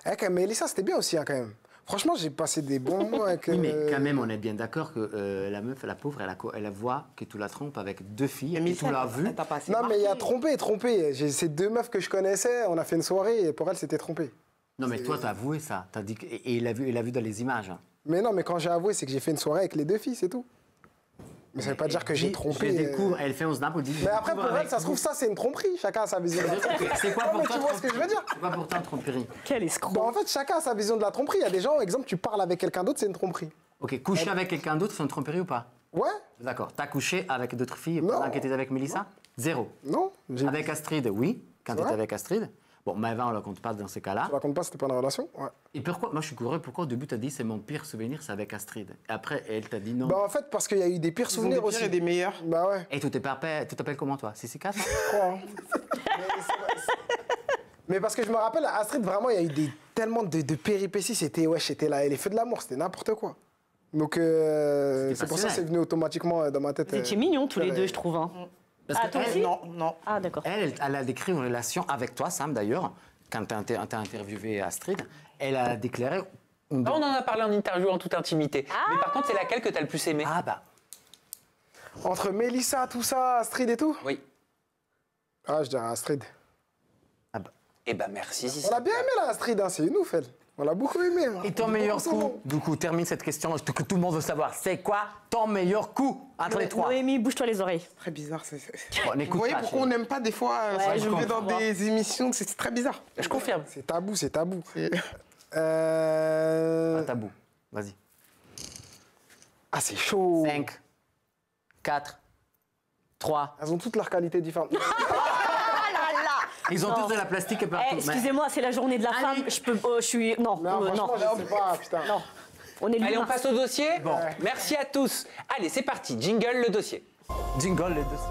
Avec Mélissa, c'était bien aussi, quand même. Franchement, j'ai passé des bons moments avec... Oui, mais quand même, on est bien d'accord que la meuf, la pauvre, elle voit que tu la trompes avec 2 filles et tu l'as vue. Non, mais il y a trompé. Ces 2 meufs que je connaissais, on a fait une soirée et pour elle, c'était trompé. Non, mais toi, t'as avoué ça. T'as dit et il a vu dans les images. Mais non, mais quand j'ai avoué, c'est que j'ai fait une soirée avec les 2 filles, c'est tout. Mais ça veut pas dire que j'ai trompé. Je découvre, elle fait un snap, elle dit. Mais après, pour elle, ça se trouve, ça, c'est une tromperie. Chacun a sa vision. C'est quoi pour toi? Tu vois ce que je veux dire? C'est quoi pour toi une tromperie? Quel escroc. Bah, en fait, chacun a sa vision de la tromperie. Il y a des gens, exemple, tu parles avec quelqu'un d'autre, c'est une tromperie. Ok, coucher avec quelqu'un d'autre, c'est une tromperie ou pas? Ouais. D'accord. T'as couché avec d'autres filles pendant que t'étais avec Mélissa? Zéro. Non. Avec Astrid, oui, quand t'étais avec Astrid. Bon, Maëva, on ne la compte pas dans ces cas-là. Tu la comptes pas, c'était pas une relation? Ouais. Et pourquoi, moi je suis curieux, pourquoi au début tu as dit c'est mon pire souvenir, c'est avec Astrid? Et après, elle t'a dit non. Bah en fait, parce qu'il y a eu des pires souvenirs aussi. Des pires et des meilleurs. Bah ouais. Et tu t'appelles comment toi? CC4? Je crois. Mais parce que je me rappelle, Astrid, vraiment, il y a eu tellement de péripéties. C'était les feux de l'amour, c'était n'importe quoi. Donc c'est pour ça que c'est venu automatiquement dans ma tête. Vous étiez mignons tous les deux, je trouve. Hein. Parce toi aussi? Non. Ah, d'accord. Elle a décrit une relation avec toi, Sam, d'ailleurs, quand tu as interviewé Astrid. Elle a déclaré... On en a parlé en interview en toute intimité. Mais par contre, c'est laquelle que tu as le plus aimé? Ah bah. Entre Mélissa, tout ça, Astrid et tout? Oui. Ah, je dirais Astrid. Ah bah. Eh ben merci. On l'a bien aimé, là, Astrid, hein, c'est une ouf, elle. On l'a beaucoup aimé. Hein. Et ton meilleur coup, du coup, termine cette question que tout le monde veut savoir. C'est quoi ton meilleur coup entre les trois? Noémie, bouge-toi les oreilles. Très bizarre. Bon, Vous voyez pourquoi on n'aime pas des fois je jouer dans des émissions, c'est très bizarre. Je confirme. C'est tabou, c'est tabou. Pas tabou. Vas-y. Ah, c'est chaud. 5, 4, 3. Elles ont toutes leurs qualités différentes. Ils ont tous de la plastique partout. Excusez-moi, c'est la journée de la femme. Je suis. Non, non. non. Je sais pas, putain. Non. Allez, on passe au dossier. Bon. Merci à tous. Allez, c'est parti. Jingle, le dossier. Jingle, le dossier.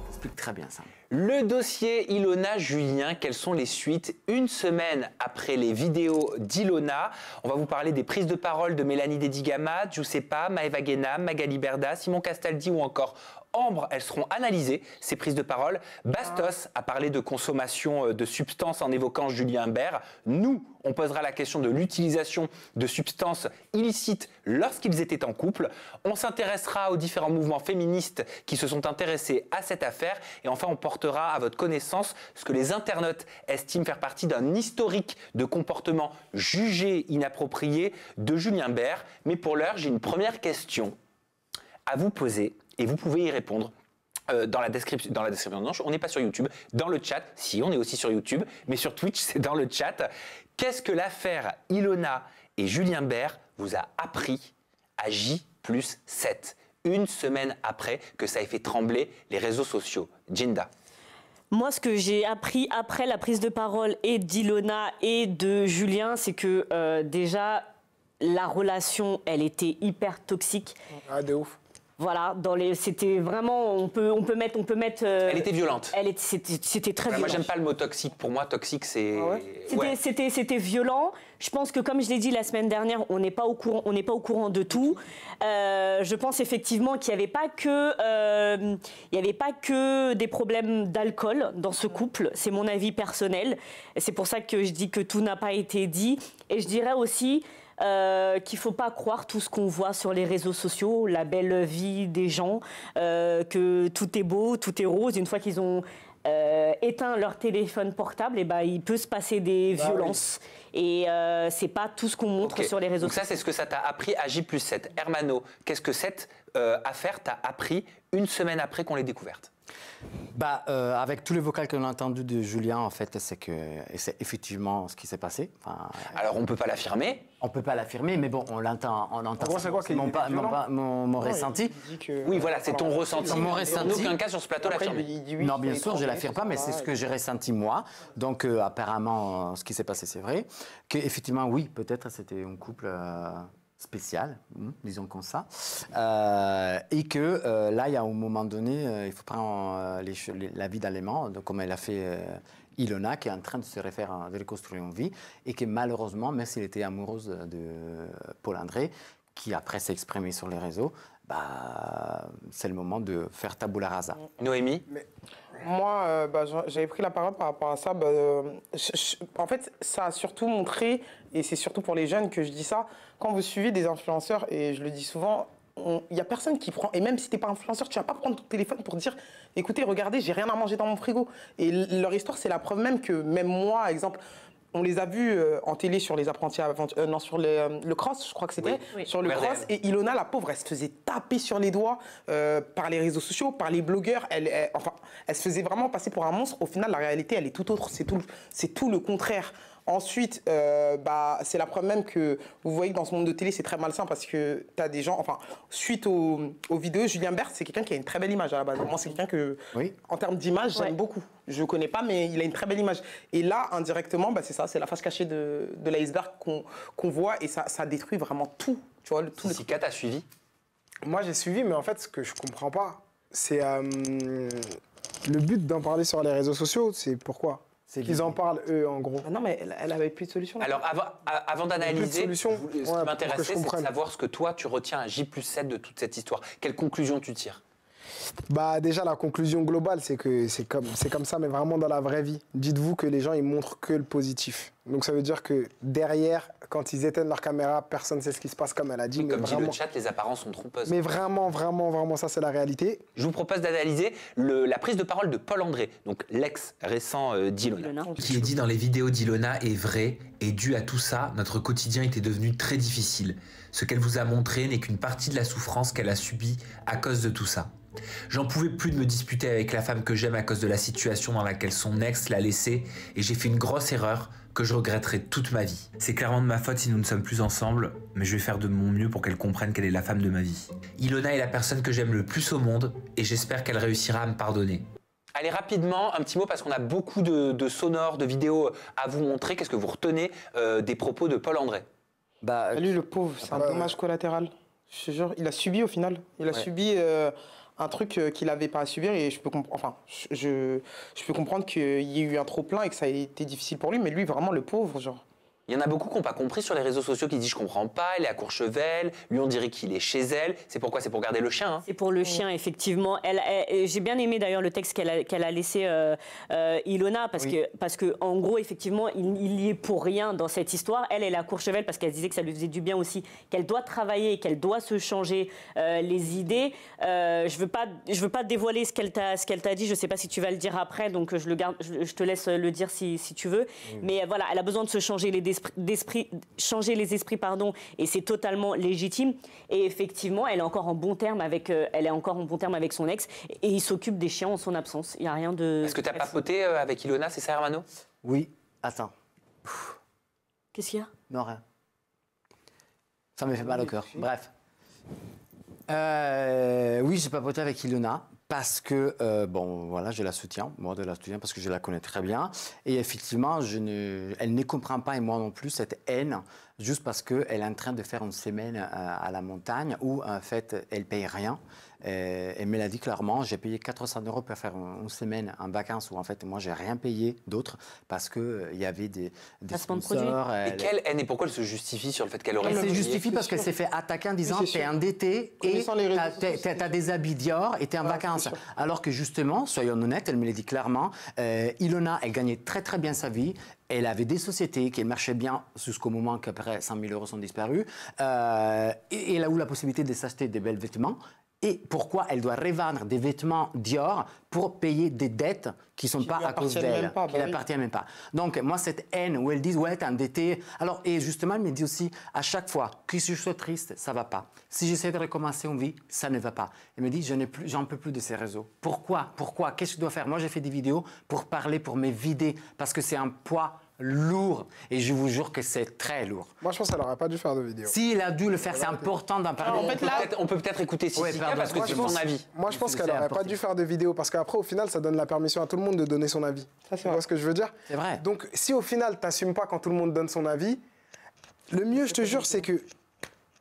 Explique très bien ça. Le dossier Ilona Julien, quelles sont les suites? Une semaine après les vidéos d'Ilona, on va vous parler des prises de parole de Mélanie Dedigama, Giuseppa, Maëva Guénam, Magali Berda, Simon Castaldi ou encore Ambre. Elles seront analysées, ces prises de parole. Bastos a parlé de consommation de substances en évoquant Julien Bert. Nous, on posera la question de l'utilisation de substances illicites lorsqu'ils étaient en couple. On s'intéressera aux différents mouvements féministes qui se sont intéressés à cette affaire. Et enfin, on portera à votre connaissance ce que les internautes estiment faire partie d'un historique de comportement jugé inapproprié de Julien Bert. Mais pour l'heure, j'ai une première question à vous poser et vous pouvez y répondre. Dans la description, non, on n'est pas sur YouTube, dans le chat, si on est aussi sur YouTube, mais sur Twitch, c'est dans le chat. Qu'est-ce que l'affaire Ilona et Julien Bert vous a appris à J+7, une semaine après que ça ait fait trembler les réseaux sociaux? Jinda. Moi, ce que j'ai appris après la prise de parole et d'Ilona et de Julien, c'est que déjà, la relation, elle était hyper toxique. Ah, de ouf. Voilà, c'était vraiment, on peut mettre. Elle était violente. C'était très violent. Moi, j'aime pas le mot toxique. Pour moi, toxique, c'est. Ah ouais. C'était violent. Je pense que, comme je l'ai dit la semaine dernière, on n'est pas au courant de tout. Je pense effectivement qu'il n'y avait pas que des problèmes d'alcool dans ce couple. C'est mon avis personnel. C'est pour ça que je dis que tout n'a pas été dit. Et je dirais aussi qu'il ne faut pas croire tout ce qu'on voit sur les réseaux sociaux, la belle vie des gens, que tout est beau, tout est rose. Une fois qu'ils ont éteint leur téléphone portable, et ben, il peut se passer des violences. Oui. Et c'est pas tout ce qu'on montre sur les réseaux sociaux. Donc ça, c'est ce que ça t'a appris à J+7. Hermano, qu'est-ce que cette affaire t'a appris une semaine après qu'on l'ait découverte? Avec tous les vocals qu'on a entendus de Julien, en fait, c'est effectivement ce qui s'est passé. Enfin, alors, on ne peut pas l'affirmer. On ne peut pas l'affirmer, mais bon, on l'entend. C'est mon ressenti. Oui, voilà, c'est ton ressenti. Mon ressenti. En aucun cas, sur ce plateau, l'affirmer. Non, bien sûr, je ne l'affirme pas, mais c'est ce que j'ai ressenti moi. Donc, apparemment, ce qui s'est passé, c'est vrai. Qu'effectivement, oui, peut-être c'était un couple spécial, disons comme ça, et que là, il y a un moment donné, il faut prendre la vie d'éléments, comme elle a fait Ilona, qui est en train de se de reconstruire une vie, et que malheureusement, même s'il était amoureuse de Paul André, qui après s'est exprimé sur les réseaux, c'est le moment de faire tabula rasa. Noémie? Moi, j'avais pris la parole par rapport à ça. En fait, ça a surtout montré, et c'est surtout pour les jeunes que je dis ça, quand vous suivez des influenceurs, et je le dis souvent, il n'y a personne qui prend, et même si tu n'es pas influenceur, tu ne vas pas prendre ton téléphone pour dire écoutez, regardez, j'ai rien à manger dans mon frigo. Et leur histoire, c'est la preuve même que, même moi, exemple, on les a vus en télé sur les apprentis non, sur le cross, je crois que c'était, sur le cross. Et Ilona, la pauvre, elle se faisait taper sur les doigts par les réseaux sociaux, par les blogueurs. Enfin, elle se faisait vraiment passer pour un monstre. Au final, la réalité, elle est tout autre. C'est tout le contraire. Ensuite, c'est la preuve même que vous voyez que dans ce monde de télé, c'est très malsain parce que tu as des gens... Enfin, suite aux vidéos, Julien Bert, c'est quelqu'un qui a une très belle image à la base. Moi, c'est quelqu'un que, en termes d'image, j'aime beaucoup. Je ne connais pas, mais il a une très belle image. Et là, indirectement, c'est ça, c'est la face cachée de l'iceberg qu'on voit et ça détruit vraiment tout. Tu vois, tout Sika, t'as suivi? Moi, j'ai suivi, mais en fait, ce que je comprends pas, c'est le but d'en parler sur les réseaux sociaux, c'est pourquoi qu'ils en parlent, eux, en gros. Non, mais elle avait plus de solution. Alors, avant d'analyser, ce qui m'intéressait, c'est de savoir ce que toi, tu retiens à J+7 de toute cette histoire. Quelle conclusion tu tires? Déjà, la conclusion globale, c'est que c'est comme ça, mais vraiment dans la vraie vie. Dites-vous que les gens, ils montrent que le positif. Donc, ça veut dire que derrière, quand ils éteignent leur caméra, personne ne sait ce qui se passe, comme elle a dit. Comme dit le chat, les apparences sont trompeuses. Mais vraiment, ça, c'est la réalité. Je vous propose d'analyser la prise de parole de Paul André, donc l'ex récent d'Ilona. Ce qui est dit dans les vidéos d'Ilona est vrai, et dû à tout ça, notre quotidien était devenu très difficile. Ce qu'elle vous a montré n'est qu'une partie de la souffrance qu'elle a subie à cause de tout ça. J'en pouvais plus de me disputer avec la femme que j'aime à cause de la situation dans laquelle son ex l'a laissée, et j'ai fait une grosse erreur que je regretterai toute ma vie. C'est clairement de ma faute si nous ne sommes plus ensemble, mais je vais faire de mon mieux pour qu'elle comprenne qu'elle est la femme de ma vie. Ilona est la personne que j'aime le plus au monde, et j'espère qu'elle réussira à me pardonner. Allez, rapidement, un petit mot, parce qu'on a beaucoup de sonores, de vidéos à vous montrer. Qu'est-ce que vous retenez des propos de Paul André? Lui, le pauvre, c'est un dommage collatéral. Je te jure, il a subi au final. Il a subi un truc qu'il n'avait pas à subir et je peux comprendre qu'il y ait eu un trop-plein et que ça a été difficile pour lui, mais lui, vraiment, le pauvre, genre. Il y en a beaucoup qui n'ont pas compris sur les réseaux sociaux qui disent « je comprends pas, elle est à Courchevel, lui on dirait qu'il est chez elle ». C'est pourquoi? C'est pour garder le chien, hein. C'est pour le chien, effectivement. J'ai bien aimé d'ailleurs le texte qu'elle a laissé Ilona, parce que en gros, effectivement, il y est pour rien dans cette histoire. Elle est à Courchevel parce qu'elle disait que ça lui faisait du bien aussi, qu'elle doit travailler, qu'elle doit se changer les idées. Je veux pas dévoiler ce qu'elle t'a dit, je sais pas si tu vas le dire après, donc je te laisse le dire si tu veux. Mais voilà, elle a besoin de se changer changer les esprits, pardon, et c'est totalement légitime. Et effectivement, elle est encore en bon terme avec son ex, et il s'occupe des chiens en son absence. Il y a rien de. Est-ce que tu as papoté avec Ilona, c'est ça, Hermano? Oui. Attends. Qu'est-ce qu'il y a? Non, rien. Ça me fait mal au cœur. Bref. Oui, j'ai papoté avec Ilona. Parce que, voilà, je la soutiens, parce que je la connais très bien. Et effectivement, elle ne comprend pas, et moi non plus, cette haine, juste parce qu'elle est en train de faire une semaine à la montagne où, en fait, elle ne paye rien. Elle me l'a dit clairement, j'ai payé 400 € pour faire une semaine en vacances où, en fait, moi, je n'ai rien payé d'autre parce qu'il y avait des sponsors. Et quelle haine, et pourquoi elle se justifie sur le fait qu'elle aurait... Elle se justifie parce qu'elle s'est fait attaquer en disant tu es endetté et tu as des habits Dior et tu es en vacances. Alors que justement, soyons honnêtes, elle me l'a dit clairement, Ilona, elle gagnait très très bien sa vie. Elle avait des sociétés qui marchaient bien jusqu'au moment qu'après 100 000 € sont disparus. Et elle a eu la possibilité de s'acheter des belles vêtements. Et pourquoi elle doit revendre des vêtements Dior pour payer des dettes qui ne sont pas à cause d'elle, qui ne l'appartiennent même pas. Donc, moi, cette haine où elle dit « ouais, t'es endetté ». Alors, et justement, elle me dit aussi, à chaque fois que je suis triste, ça ne va pas. Si j'essaie de recommencer une vie, ça ne va pas. Elle me dit « j'en peux plus de ces réseaux ». Pourquoi? Qu'est-ce que je dois faire? Moi, j'ai fait des vidéos pour parler, pour me vider, parce que c'est un poids lourd. Et je vous jure que c'est très lourd. Moi, je pense qu'elle n'aurait pas dû faire de vidéo. S'il a dû le faire, c'est important d'en parler. On peut peut-être écouter Sika parce que c'est son avis. Moi, je pense qu'elle n'aurait pas dû faire de vidéo parce qu'après, au final, ça donne la permission à tout le monde de donner son avis. Tu vois ce que je veux dire? C'est vrai. Donc, si au final, tu n'assumes pas quand tout le monde donne son avis, le mieux, je te jure, c'est que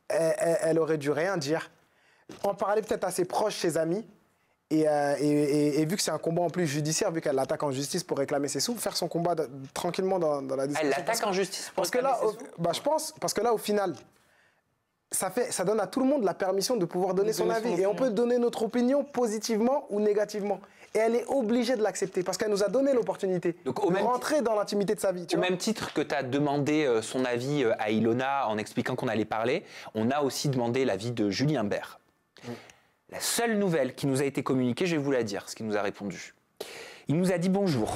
elle aurait dû rien dire. En parler peut-être à ses proches, ses amis. Et vu que c'est un combat en plus judiciaire, vu qu'elle l'attaque en justice pour réclamer ses sous, faire son combat tranquillement dans la discussion. Elle l'attaque en justice pour réclamer ses sous? Je pense, parce que là, au final, ça donne à tout le monde la permission de pouvoir donner son avis. Et on peut donner notre opinion positivement ou négativement. Et elle est obligée de l'accepter parce qu'elle nous a donné l'opportunité de rentrer dans l'intimité de sa vie. Au même titre que tu as demandé son avis à Ilona en expliquant qu'on allait parler, on a aussi demandé l'avis de Julien Bert. La seule nouvelle qui nous a été communiquée, je vais vous la dire, ce qu'il nous a répondu. Il nous a dit « Bonjour,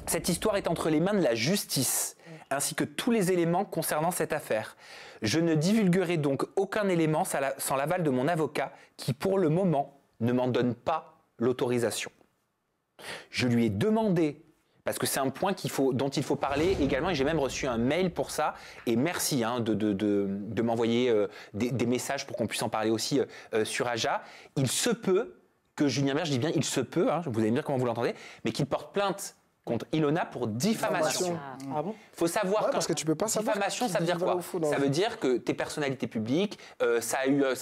cette histoire est entre les mains de la justice. ainsi que tous les éléments concernant cette affaire. Je ne divulguerai donc aucun élément sans l'aval de mon avocat qui, pour le moment, ne m'en donne pas l'autorisation. Je lui ai demandé, parce que c'est un point dont il faut parler également, et j'ai même reçu un mail pour ça, et merci de m'envoyer des messages pour qu'on puisse en parler aussi sur Aja. Il se peut que Julien Bert, je dis bien il se peut, vous allez me dire comment vous l'entendez, mais qu'il porte plainte contre Ilona pour diffamation. Ah bon ? Faut savoir parce que tu peux pas savoir diffamation, ça veut dire quoi ? Ça veut dire que tes personnalités publiques, ça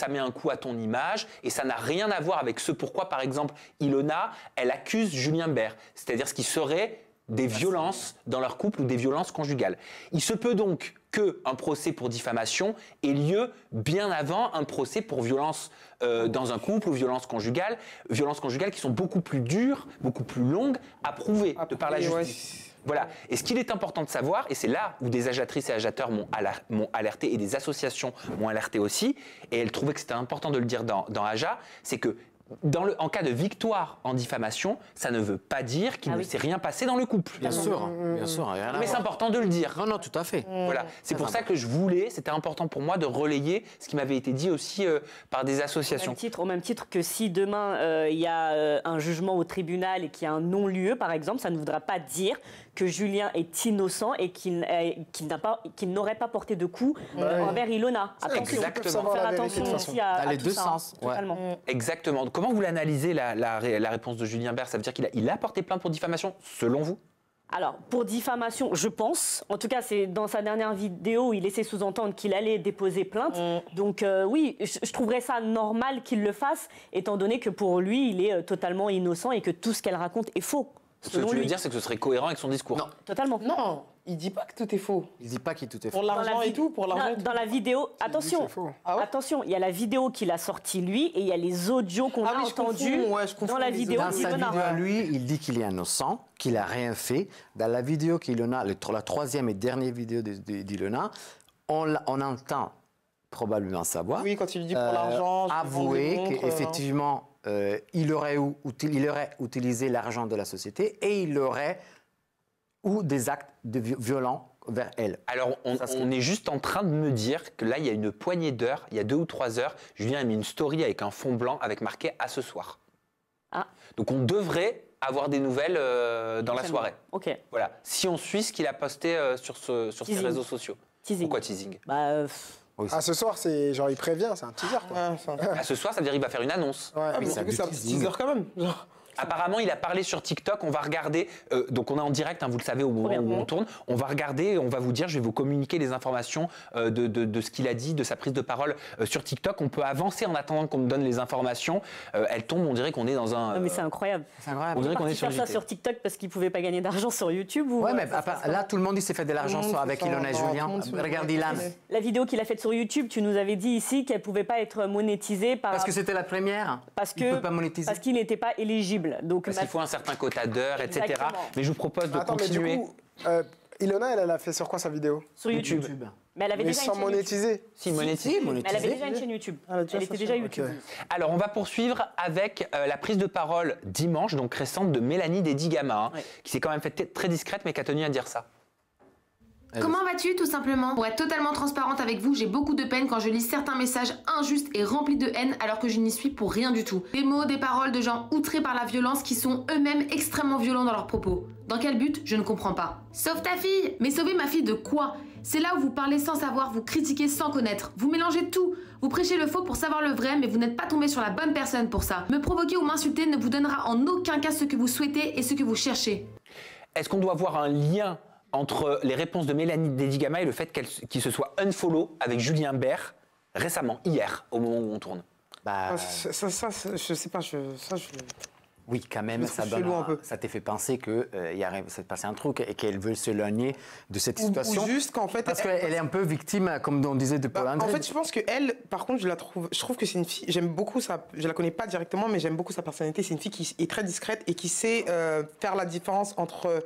met un coup à ton image et ça n'a rien à voir avec ce pourquoi, par exemple, Ilona, elle accuse Julien Bert, c'est-à-dire ce qui serait des violences dans leur couple ou des violences conjugales. Il se peut donc qu'un procès pour diffamation ait lieu bien avant un procès pour violence dans un couple ou violences conjugales qui sont beaucoup plus dures, beaucoup plus longues à prouver de par la justice. Ouais. Voilà. Et ce qu'il est important de savoir, et c'est là où des agiatrices et agiateurs m'ont alerté et des associations m'ont alerté aussi, et elles trouvaient que c'était important de le dire dans Aja, c'est que en cas de victoire en diffamation, ça ne veut pas dire qu'il ne s'est rien passé dans le couple. Bien sûr, bien sûr. Mais c'est important de le dire. Non, tout à fait. Voilà. C'est pour ça que c'était important pour moi de relayer ce qui m'avait été dit aussi par des associations. Au même titre que si demain il y a un jugement au tribunal et qu'il y a un non-lieu, par exemple, ça ne voudra pas dire que Julien est innocent et qu'il n'aurait pas porté de coups envers Ilona. Attention, exactement. Faire attention aussi à les tout deux ça, sens. totalement. Exactement. Comment vous l'analysez la réponse de Julien Bert ? Ça veut dire qu'il a porté plainte pour diffamation, selon vous ? Alors, pour diffamation, je pense. En tout cas, c'est dans sa dernière vidéo, il laissait sous-entendre qu'il allait déposer plainte. Donc oui, je trouverais ça normal qu'il le fasse, étant donné que pour lui, il est totalement innocent et que tout ce qu'elle raconte est faux. Ce que tu veux dire, c'est que ce serait cohérent avec son discours. Non. Totalement. Non, il dit pas que tout est faux. Il dit pas que tout est faux. Pour l'argent et tout, pour l'argent. Dans la vidéo, attention, attention, il y a la vidéo qu'il a sortie lui et il y a les audios qu'on a entendus dans la vidéo Dans sa d'Ilona. vidéo, lui, il dit qu'il est innocent, qu'il a rien fait. Dans la vidéo qu'Ilona, la troisième et dernière vidéo d'Ilona, on entend probablement sa voix. Oui, quand il lui dit pour l'argent, avouer qu'effectivement, il aurait utilisé l'argent de la société et il aurait ou des actes violents vers elle. Alors, on est juste en train de me dire que là, il y a une poignée d'heures, il y a 2 ou 3 heures, Julien a mis une story avec un fond blanc avec marqué « à ce soir ». Donc, on devrait avoir des nouvelles dans la soirée. Ok. Voilà. Si on suit ce qu'il a posté sur ses réseaux sociaux. Teasing. Pourquoi teasing ? Ah, ce soir, c'est genre il prévient, c'est un teaser quoi. À ce soir, ça veut dire qu'il va faire une annonce. Mais c'est un petit teaser quand même. Apparemment, il a parlé sur TikTok. On va regarder. Donc, on est en direct, vous le savez, au moment où on tourne. On va regarder et on va vous dire, je vais vous communiquer les informations de ce qu'il a dit, de sa prise de parole sur TikTok. On peut avancer en attendant qu'on me donne les informations. Elle tombe, on dirait qu'on est dans un. Non, mais c'est incroyable. On dirait qu'on est sur ça sur TikTok parce qu'il ne pouvait pas gagner d'argent sur YouTube. Ouais, mais là, tout le monde, il s'est fait de l'argent avec Ilona et Julien. Regarde Ilan. La vidéo qu'il a faite sur YouTube, tu nous avais dit ici qu'elle ne pouvait pas être monétisée par. Parce que c'était la première. Parce qu'il n'était pas éligible. Donc, parce qu'il faut un certain quota d'heures, etc. Exactement. Mais je vous propose de continuer. Mais du coup, Ilona, elle a fait sur quoi sa vidéo ? Sur YouTube. Mais elle avait déjà sans monétiser. Si, monétiser. Mais elle avait déjà une chaîne YouTube. Elle était déjà YouTube. Alors, on va poursuivre avec la prise de parole dimanche, donc récente, de Mélanie Dedigama, qui s'est quand même faite très discrète, mais qui a tenu à dire ça. Comment vas-tu, tout simplement? Pour être totalement transparente avec vous, j'ai beaucoup de peine quand je lis certains messages injustes et remplis de haine alors que je n'y suis pour rien du tout. Des mots, des paroles de gens outrés par la violence qui sont eux-mêmes extrêmement violents dans leurs propos. Dans quel but? Je ne comprends pas. Sauve ta fille! Mais sauver ma fille de quoi? C'est là où vous parlez sans savoir, vous critiquez sans connaître. Vous mélangez tout. Vous prêchez le faux pour savoir le vrai, mais vous n'êtes pas tombé sur la bonne personne pour ça. Me provoquer ou m'insulter ne vous donnera en aucun cas ce que vous souhaitez et ce que vous cherchez. Est-ce qu'on doit voir un lien entre les réponses de Mélanie Dedigama et le fait qu'il se soit unfollow avec Julien Bert récemment, hier, au moment où on tourne? Ça, je sais pas, Oui, quand même, ça t'a fait penser qu'il s'est passé un truc et qu'elle veut s'éloigner de cette situation. Ou juste qu'en fait... Parce qu'elle est un peu victime, comme on disait, de Paul André. En fait, je pense qu'elle, par contre, je trouve que c'est une fille... J'aime beaucoup ça. Je la connais pas directement, mais j'aime beaucoup sa personnalité. C'est une fille qui est très discrète et qui sait faire la différence entre...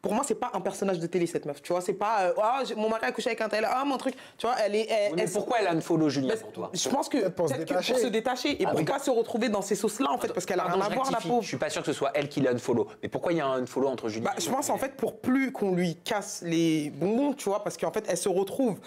pour moi, c'est pas un personnage de télé, cette meuf. Tu vois, c'est pas mon mari a couché avec un tel, mon truc. Tu vois, mais pourquoi elle a une follow, Julien, pour toi? Je pense que pour se détacher et pour pas se retrouver dans ces sauces-là, en fait, parce qu'elle a rien à voir, la pauvre. Je suis pas sûr que ce soit elle qui l'a unfollow. Mais pourquoi il y a un unfollow entre Julien et je pense, en fait, pour plus qu'on lui casse les bonbons, tu vois, parce qu'en fait, elle se retrouve.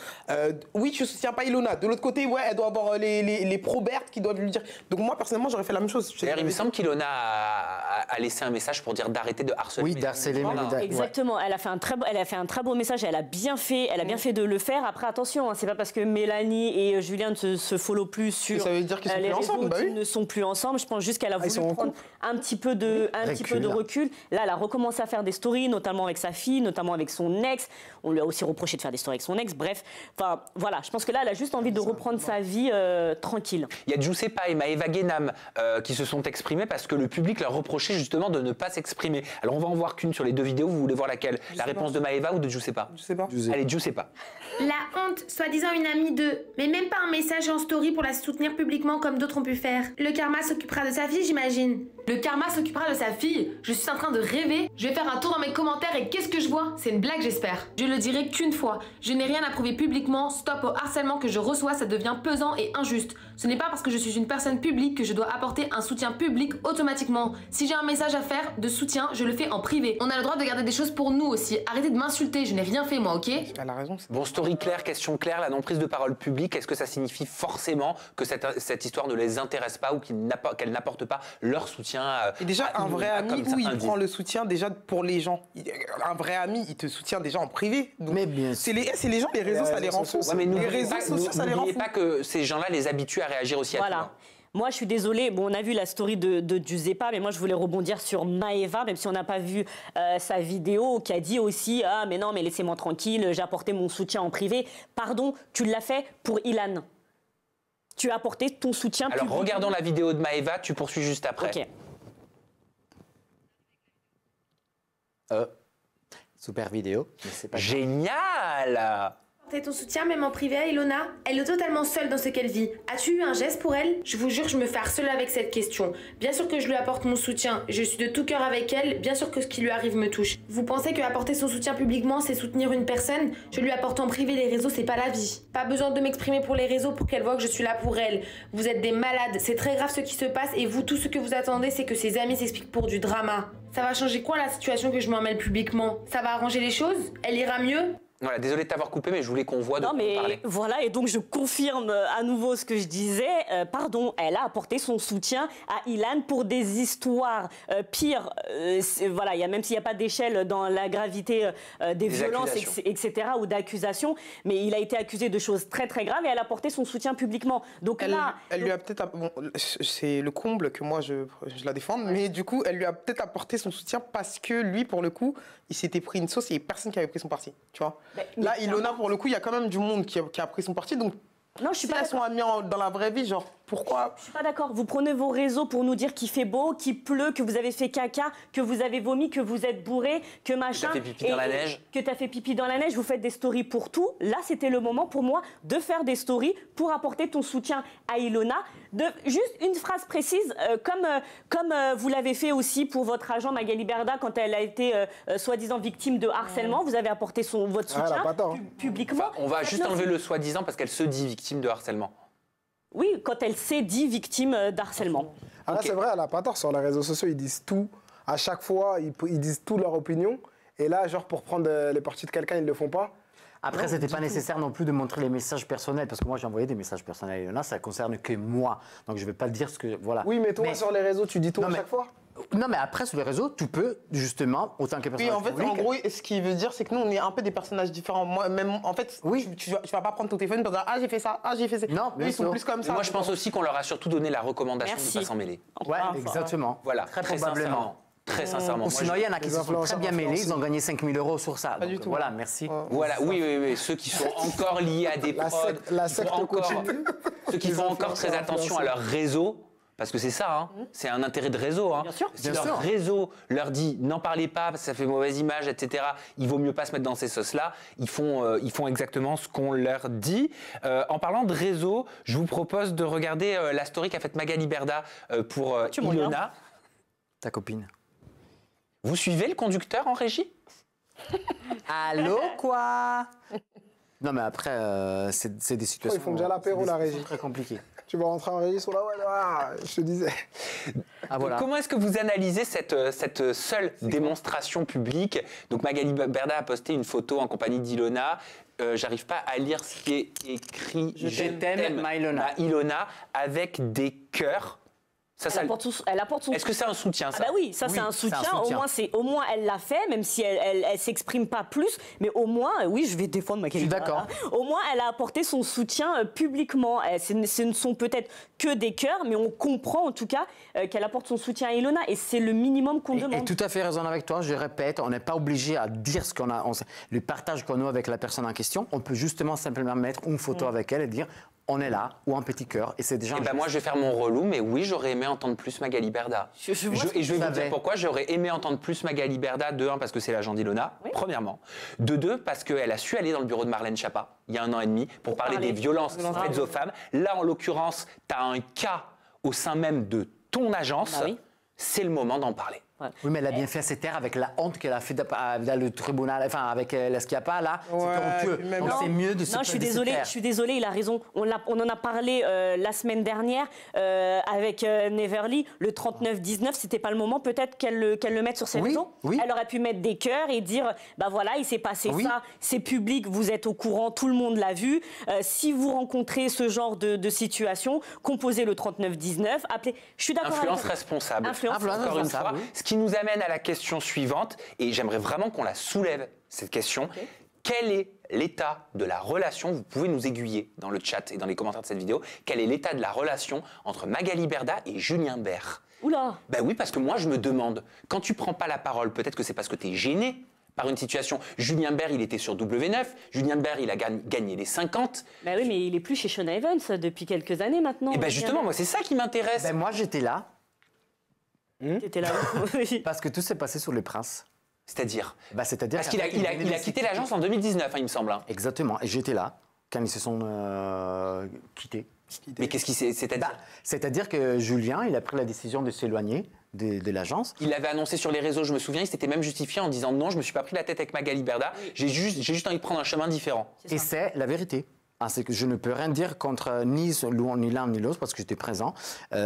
Oui, je soutiens pas Ilona. De l'autre côté, ouais, elle doit avoir les pro-Berthe qui doivent lui dire. Donc, moi, personnellement, j'aurais fait la même chose. D'ailleurs, il me semble qu'Ilona a laissé un message pour dire d'arrêter de harceler. Oui, d'harceler. Exactement. Elle a fait un très beau message. Elle a bien fait de le faire. Après, attention, hein, c'est pas parce que Mélanie et Julien ne se follow plus sur ça veut dire qu'ils sont les plus réseaux ensemble, qu'ils ne sont plus ensemble. Je pense juste qu'elle a voulu prendre un petit peu de recul. Là, elle a recommencé à faire des stories, notamment avec sa fille, notamment avec son ex. On lui a aussi reproché de faire des stories avec son ex. Bref, enfin voilà. Je pense que là, elle a juste envie de reprendre sa vie tranquille. Il y a Giuseppa et Maëva Guénam qui se sont exprimés parce que le public leur reprochait justement de ne pas s'exprimer. Alors on va en voir qu'une sur les deux vidéos. Vous voulez voir laquelle? La réponse de Maëva ou de Giuseppa? Allez, Giuseppa. La honte, soi-disant une amie de... Mais même pas un message en story pour la soutenir publiquement comme d'autres ont pu faire. Le karma s'occupera de sa fille, j'imagine. Le karma s'occupera de sa fille? Je suis en train de rêver. Je vais faire un tour dans mes commentaires et qu'est-ce que je vois? C'est une blague, j'espère. Je le dirai qu'une fois. Je n'ai rien à prouver publiquement. Stop au harcèlement que je reçois, ça devient pesant et injuste. Ce n'est pas parce que je suis une personne publique que je dois apporter un soutien public automatiquement. Si j'ai un message à faire de soutien, je le fais en privé. On a le droit de garder des choses pour nous aussi. Arrêtez de m'insulter, je n'ai rien fait moi, ok? Elle a raison. Bon, story claire, question claire, la non-prise de parole publique, est-ce que ça signifie forcément que cette histoire ne les intéresse pas ou qu'elle n'apporte pas leur soutien Et déjà, un vrai ami, où il prend le soutien déjà pour les gens. Un vrai ami, il te soutient déjà en privé. Donc, mais bien c'est les gens, les réseaux, ça les rend fous. Ouais, mais les réseaux sociaux, ça les rend fous. N'oubliez pas que ces gens-là les habituent à réagir aussi à toi. Moi, je suis désolée. Bon, on a vu la story de Giuseppa, mais moi, je voulais rebondir sur Maëva, même si on n'a pas vu sa vidéo, qui a dit aussi « Ah, mais non, mais laissez-moi tranquille, j'ai apporté mon soutien en privé. » Pardon, tu l'as fait pour Ilan. Tu as apporté ton soutien public. Alors, regardons la vidéo de Maëva, tu poursuis juste après. Ok. Super vidéo. Mais c'est pas génial! Ton soutien même en privé à Ilona? Elle est totalement seule dans ce qu'elle vit. As-tu eu un geste pour elle? Je vous jure, je me fais harceler avec cette question. Bien sûr que je lui apporte mon soutien. Je suis de tout cœur avec elle. Bien sûr que ce qui lui arrive me touche. Vous pensez que apporter son soutien publiquement, c'est soutenir une personne? Je lui apporte en privé les réseaux, c'est pas la vie. Pas besoin de m'exprimer pour les réseaux pour qu'elle voit que je suis là pour elle. Vous êtes des malades. C'est très grave ce qui se passe et vous, tout ce que vous attendez, c'est que ses amis s'expliquent pour du drama. Ça va changer quoi la situation que je m'en mêle publiquement? Ça va arranger les choses? Elle ira mieux? Voilà, désolé de t'avoir coupé, mais je voulais qu'on voit de quoi on parlait. Voilà, et donc je confirme à nouveau ce que je disais. Pardon, elle a apporté son soutien à Ilan pour des histoires pires. Voilà, même s'il n'y a pas d'échelle dans la gravité des violences, etc., ou d'accusations, mais il a été accusé de choses très très graves et elle a apporté son soutien publiquement. Donc elle lui a peut-être... Bon, c'est le comble que moi je la défende, mais du coup, elle lui a peut-être apporté son soutien parce que lui, pour le coup, il s'était pris une sauce et il n'y avait personne qui avait pris son parti, tu vois. Là, Ilona, pour le coup, il y a quand même du monde qui a pris son parti. Donc, non, je suis si elles sont amies dans la vraie vie, genre, pourquoi? Je suis pas d'accord. Vous prenez vos réseaux pour nous dire qu'il fait beau, qu'il pleut, que vous avez fait caca, que vous avez vomi, que vous êtes bourré, que machin. Que t'as fait pipi dans la neige. Que t'as fait pipi dans la neige. Vous faites des stories pour tout. Là, c'était le moment pour moi de faire des stories pour apporter ton soutien à Ilona. Juste une phrase précise, comme vous l'avez fait aussi pour votre agent Magali Berda quand elle a été soi-disant victime de harcèlement. Vous avez apporté votre soutien publiquement. Enfin, on va juste enlever le soi-disant parce qu'elle se dit victime de harcèlement. Oui, quand elle s'est dit victime d'harcèlement. Ah là, c'est vrai, elle n'a pas tort. Sur les réseaux sociaux, ils disent tout. À chaque fois, ils disent toute leur opinion. Et là, genre, pour prendre les parties de quelqu'un, ils ne le font pas. Après, c'était pas nécessaire non plus de montrer les messages personnels, parce que moi, j'ai envoyé des messages personnels à Ilona, ça ne concerne que moi. Donc, je ne vais pas dire ce que... Voilà. Oui, mais toi, sur les réseaux, tu dis tout à chaque fois. Non, mais après, sur les réseaux, tu peux, justement, autant que personnage public... Oui, en fait, en gros, ce qu'il veut dire, c'est que nous, on est un peu des personnages différents. Moi, même, en fait, tu vas pas prendre ton téléphone pour dire « Ah, j'ai fait ça, ah, j'ai fait ça ». Non, eux, ils sont plus comme ça. Moi, je pense aussi qu'on leur a surtout donné la recommandation de ne pas s'en mêler. Ouais, exactement. Voilà, très probablement. Très sincèrement. Ou sinon, il y en a qui se sont très bien mêlés, ils ont gagné 5 000 € sur ça. Pas du tout. Voilà, merci. Voilà, oui, ceux qui sont encore liés à des prods, ceux qui font encore très attention à leur réseau, parce que c'est ça, hein, c'est un intérêt de réseau. Hein. Bien sûr. Si leur réseau leur dit n'en parlez pas parce que ça fait mauvaise image, etc., il vaut mieux pas se mettre dans ces sauces-là, ils font exactement ce qu'on leur dit. En parlant de réseau, je vous propose de regarder la story qu'a faite Magali Berda pour Ilona. Ta copine. Vous suivez le conducteur en régie? Allô, quoi? Non, mais après, c'est des situations... Ils font déjà l'apéro, la régie. Très compliqué. Tu vas rentrer en régie sur la web, je te disais. Ah, voilà. Comment est-ce que vous analysez cette seule démonstration publique? Donc Magali Berda a posté une photo en compagnie d'Ilona. J'arrive pas à lire ce qui est écrit. Je t'aime, ma Ilona. Ma Ilona, avec des cœurs. Elle apporte son... Est-ce que c'est un soutien, ça? Ah bah oui, ça c'est un soutien. Au moins elle l'a fait, même si elle s'exprime pas plus. Mais au moins, oui, je vais défendre ma qualité. Je suis d'accord. Au moins, elle a apporté son soutien publiquement. Ce ne sont peut-être que des cœurs, mais on comprend en tout cas qu'elle apporte son soutien à Ilona. Et c'est le minimum qu'on demande. Et tout à fait raison avec toi. Je répète, on n'est pas obligé à dire ce qu'on a, le partage qu'on a avec la personne en question. On peut justement simplement mettre une photo avec elle et dire on est là, ou un petit cœur, et c'est déjà... moi, je vais faire mon relou, mais oui, j'aurais aimé entendre plus Magali Berda. Et je vais vous dire pourquoi. J'aurais aimé entendre plus Magali Berda, de 1, parce que c'est l'agent d'Ilona, premièrement. De 2, parce qu'elle a su aller dans le bureau de Marlène Schiappa, il y a 1 an et demi, pour parler des violences faites aux femmes. Là, en l'occurrence, tu as un cas au sein même de ton agence. C'est le moment d'en parler. Oui, mais elle a bien fait ses terres avec la honte qu'elle a fait dans le tribunal, enfin avec la Schiappa, là. C'est honteux. Donc c'est mieux de se Non, je suis désolée, il a raison. On en a parlé la semaine dernière avec Neverly. Le 39-19, c'était pas le moment peut-être qu'elle le mette sur ses réseaux. Elle aurait pu mettre des cœurs et dire, bah voilà, il s'est passé ça, c'est public, vous êtes au courant, tout le monde l'a vu. Si vous rencontrez ce genre de situation, composez le 39-19, appelez... Je suis d'accord avec vous. Responsable. Encore une fois. Ce qui nous amène à la question suivante, et j'aimerais vraiment qu'on la soulève, cette question. Quel est l'état de la relation? Vous pouvez nous aiguiller dans le chat et dans les commentaires de cette vidéo. Quel est l'état de la relation entre Magali Berda et Julien Bert? Oula! Ben oui, parce que moi, je me demande, quand tu prends pas la parole, peut-être que c'est parce que tu es gêné par une situation. Julien Bert, il était sur W9. Julien Bert, il a gagné les 50. Ben oui, mais il est plus chez Shona Evans depuis quelques années maintenant. Et ben justement, moi, c'est ça qui m'intéresse. Ben moi, j'étais là. T'étais là. Parce que tout s'est passé sur les princes. C'est-à-dire c'est-à-dire parce qu'il a quitté l'agence en 2019, il me semble. Exactement. Et j'étais là quand ils se sont quittés. Mais qu'est-ce qui s'est... C'est-à-dire que Julien, il a pris la décision de s'éloigner de l'agence. Il l'avait annoncé sur les réseaux, je me souviens, il s'était même justifié en disant non, je me suis pas pris la tête avec Magali Berda, j'ai juste envie de prendre un chemin différent. Et c'est la vérité. C'est que je ne peux rien dire contre ni l'un ni l'autre parce que j'étais présent.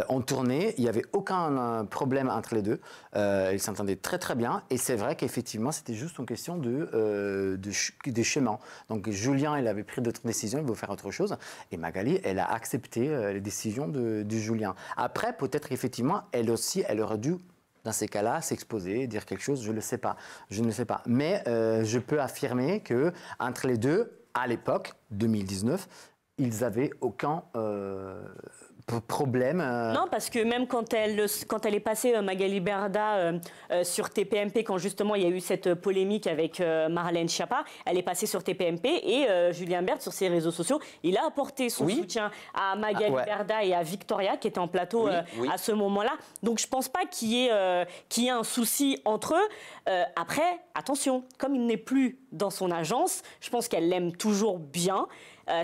On tournait, il n'y avait aucun problème entre les deux. Ils s'entendaient très très bien. Et c'est vrai qu'effectivement, c'était juste une question de chemin. Donc Julien, il avait pris d'autres décisions, il veut faire autre chose. Et Magali, elle a accepté les décisions de Julien. Après, peut-être effectivement, elle aussi, elle aurait dû, dans ces cas-là, s'exposer, dire quelque chose, je ne le sais pas. Je ne sais pas. Mais je peux affirmer qu'entre les deux, à l'époque, 2019, ils n'avaient aucun problème. Non, parce que même quand elle est passée, Magali Berda, sur TPMP, quand justement il y a eu cette polémique avec Marlène Schiappa, elle est passée sur TPMP et Julien Bert, sur ses réseaux sociaux, il a apporté son soutien à Magali Berda et à Victoria, qui étaient en plateau à ce moment-là. Donc je ne pense pas qu'il y ait un souci entre eux. Après, attention, comme il n'est plus dans son agence, je pense qu'elle l'aime toujours bien.